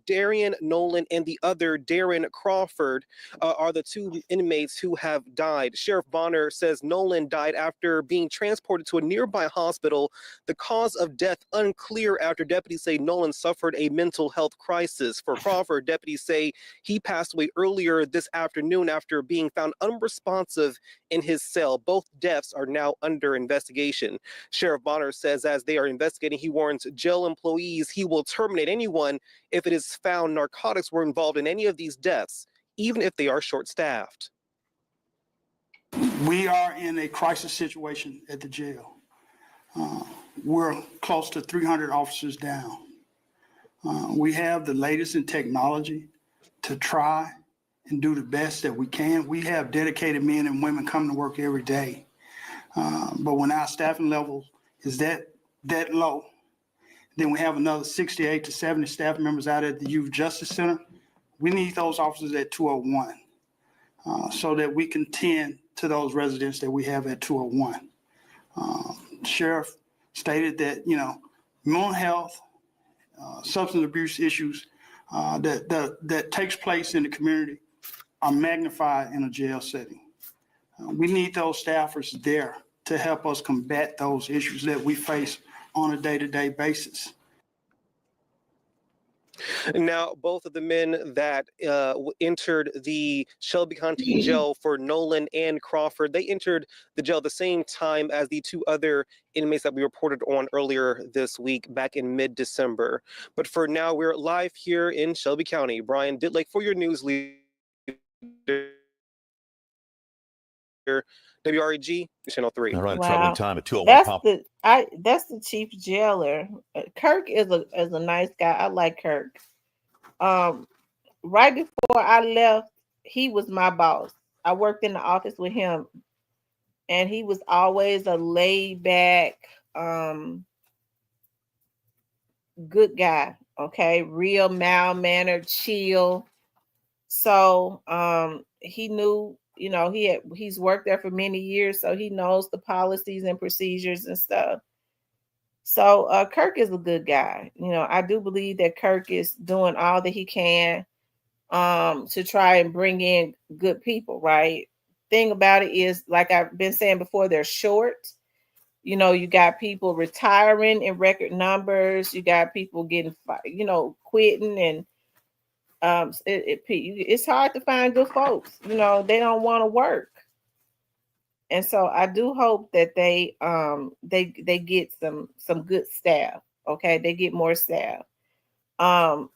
Darian Nolan and the other Darren Crawford, are the 2 inmates who have died. Sheriff Bonner says Nolan died after being transported to a nearby hospital. The cause of death unclear after deputies say Nolan suffered a mental health crisis. For Crawford, deputies say he passed away earlier this afternoon after being found unresponsive in his cell. Both deaths are now under investigation. Sheriff Bonner says as they are investigating, he warns jail employees he will terminate anyone if it is found narcotics were involved in any of these deaths, even if they are short-staffed. We are in a crisis situation at the jail. We're close to 300 officers down. We have the latest in technology to try and do the best that we can. We have dedicated men and women coming to work every day. But when our staffing level is that low, then we have another 68 to 70 staff members out at the Youth Justice Center. We need those officers at 201 so that we can tend to those residents that we have at 201. The sheriff stated that, mental health, substance abuse issues that takes place in the community are magnified in a jail setting. We need those staffers there to help us combat those issues that we face on a day-to-day basis. Now, both of the men that entered the Shelby County Jail for Nolan and Crawford, they entered the jail the same time as the 2 other inmates that we reported on earlier this week, back in mid-December. But for now, we're live here in Shelby County. Brian Ditlake for your news leader. WREG, Channel 3. All right, Wow. troubling time at 201 Poplar. That's the chief jailer. Kirk is a nice guy. I like Kirk. Right before I left, he was my boss. I worked in the office with him, and he was always a laid back, good guy. Okay, real mild mannered, chill. So he knew, he's worked there for many years, so he knows the policies and procedures and stuff. So Kirk is a good guy. I do believe that Kirk is doing all that he can to try and bring in good people, right? Thing about it is, like I've been saying before, they're short. You got people retiring in record numbers. You got people getting, quitting, and it's hard to find good folks. They don't want to work. And so I do hope that they get some good staff. Okay, they get more staff. Yeah.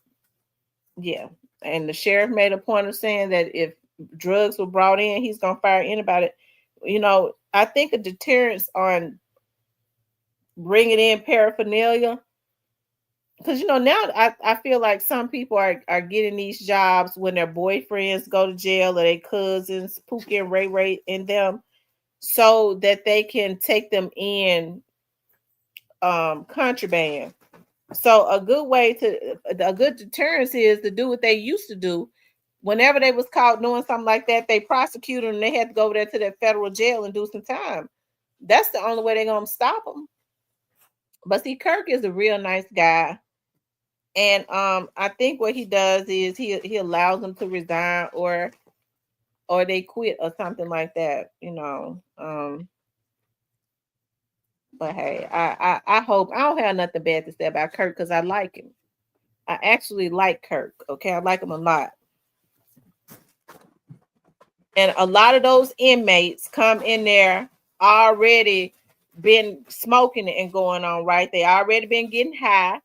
And the sheriff made a point of saying that if drugs were brought in, he's gonna fire anybody. I think a deterrence on bringing in paraphernalia, because now I feel like some people are getting these jobs when their boyfriends go to jail or their cousins, Pookie and Ray and them, so that they can take them in contraband. So a good deterrence is to do what they used to do. Whenever they was caught doing something like that, they prosecuted them and they had to go over there to that federal jail and do some time. That's the only way they're gonna stop them. But see, Kirk is a real nice guy. And I think what he does is he allows them to resign or they quit or something like that, But hey, I hope I don't have nothing bad to say about Kirk because I like him. I actually like Kirk. Okay, I like him a lot. And a lot of those inmates come in there already been smoking and going on, right? They already been getting high.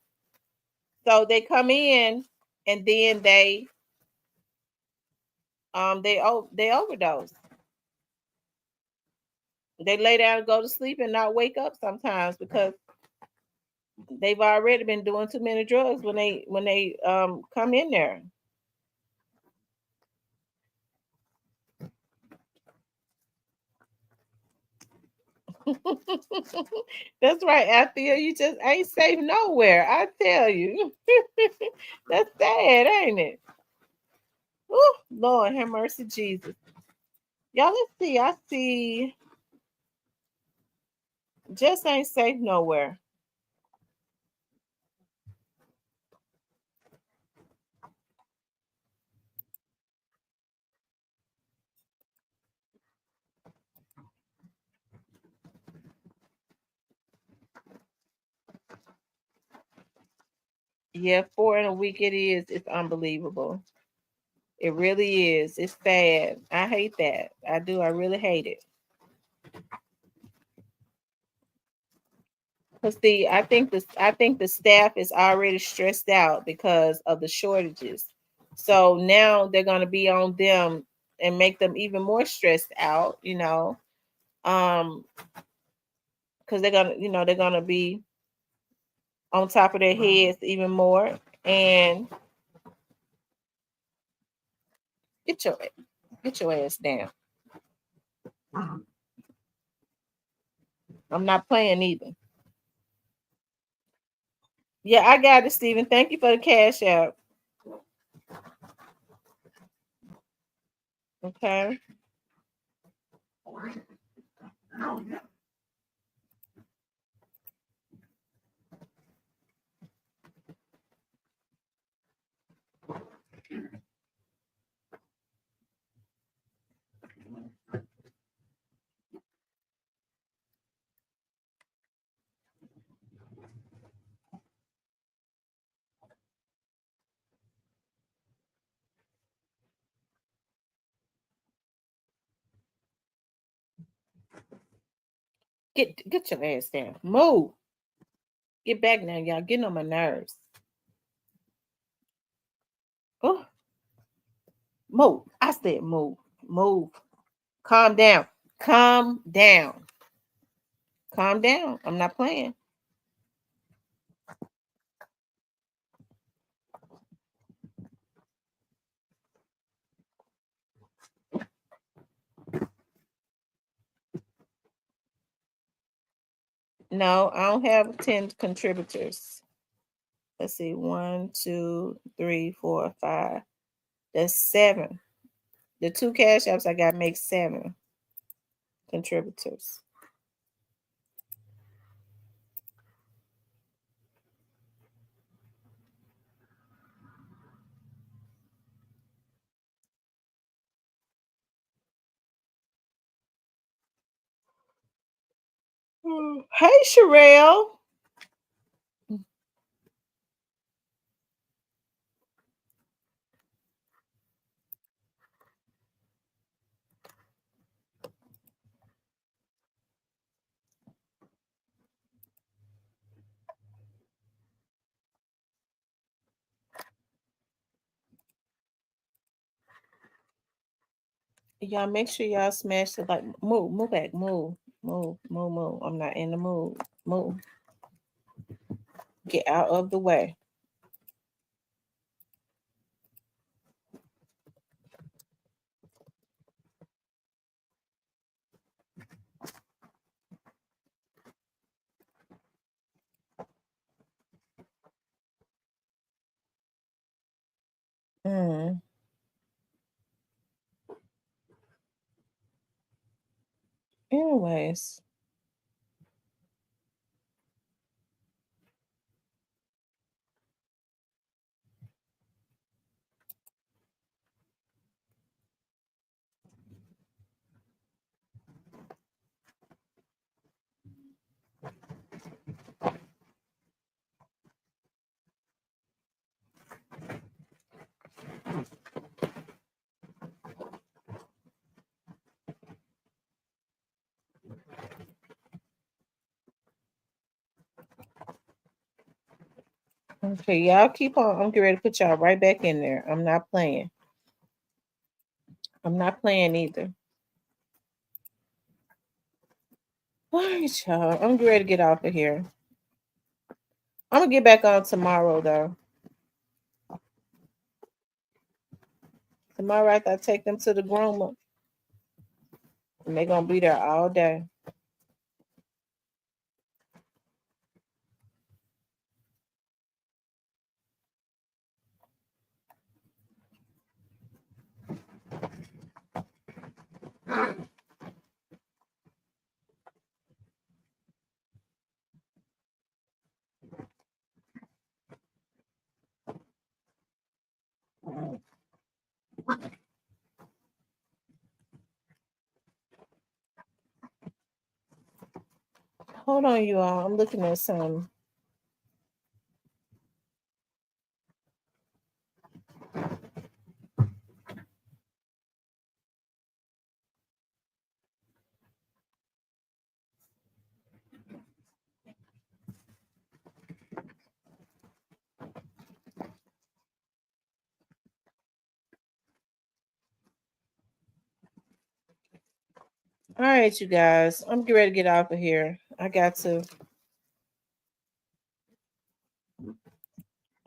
So they come in and then they they overdose. They lay down and go to sleep and not wake up sometimes because they've already been doing too many drugs when they come in there. That's right, Althea. You just ain't safe nowhere. I tell you. That's sad, ain't it? Oh, Lord, have mercy, Jesus. Y'all, let's see. I see. Just ain't safe nowhere. Yeah, 4 in a week it is. It's unbelievable. It really is. It's sad. I hate that. I do. I really hate it. Cause see, I think the staff is already stressed out because of the shortages. So now they're gonna be on them and make them even more stressed out, Um, because they're gonna be on top of their heads even more. And get your get your ass down. I'm not playing either. Yeah, I got it, Steven. Thank you for the cash out. Okay. Get your ass down. Move. Get back now, y'all. Getting on my nerves. Oh, move. I said move. Move. Calm down. Calm down. Calm down. I'm not playing. No, I don't have 10 contributors. Let's see. 1, 2, 3, 4, 5. That's 7. The 2 cash apps I got make 7 contributors. Hey, Sherelle. Y'all make sure y'all smash the like. Move back, move. I'm not in the mood. Move. Get out of the way. Mm. Anyways, okay, y'all keep on. I'm getting ready to put y'all right back in there. I'm not playing. I'm not playing either. All right, y'all. I'm ready to get off of here. I'm gonna get back on tomorrow though. Tomorrow after I take them to the groomer. And they're gonna be there all day. Hold on, you all. I'm looking at some. All right, you guys. I'm getting ready to get off of here. I got to.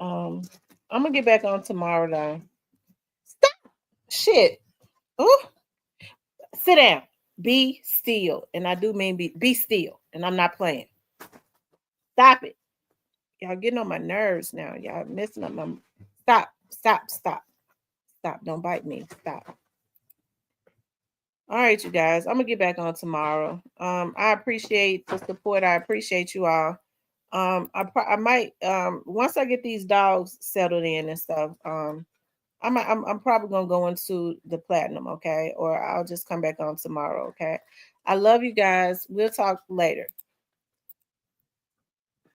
I'm gonna get back on tomorrow though. Stop. Shit. Oh, sit down. Be still, and I do mean be still, and I'm not playing. Stop it. Y'all getting on my nerves now. Y'all messing up my. Stop. Stop. Stop. Stop. Don't bite me. Stop. All right, you guys. I'm gonna get back on tomorrow. I appreciate the support. I appreciate you all. I might once I get these dogs settled in and stuff. I'm probably gonna go into the platinum, okay? Or I'll just come back on tomorrow, okay? I love you guys. We'll talk later.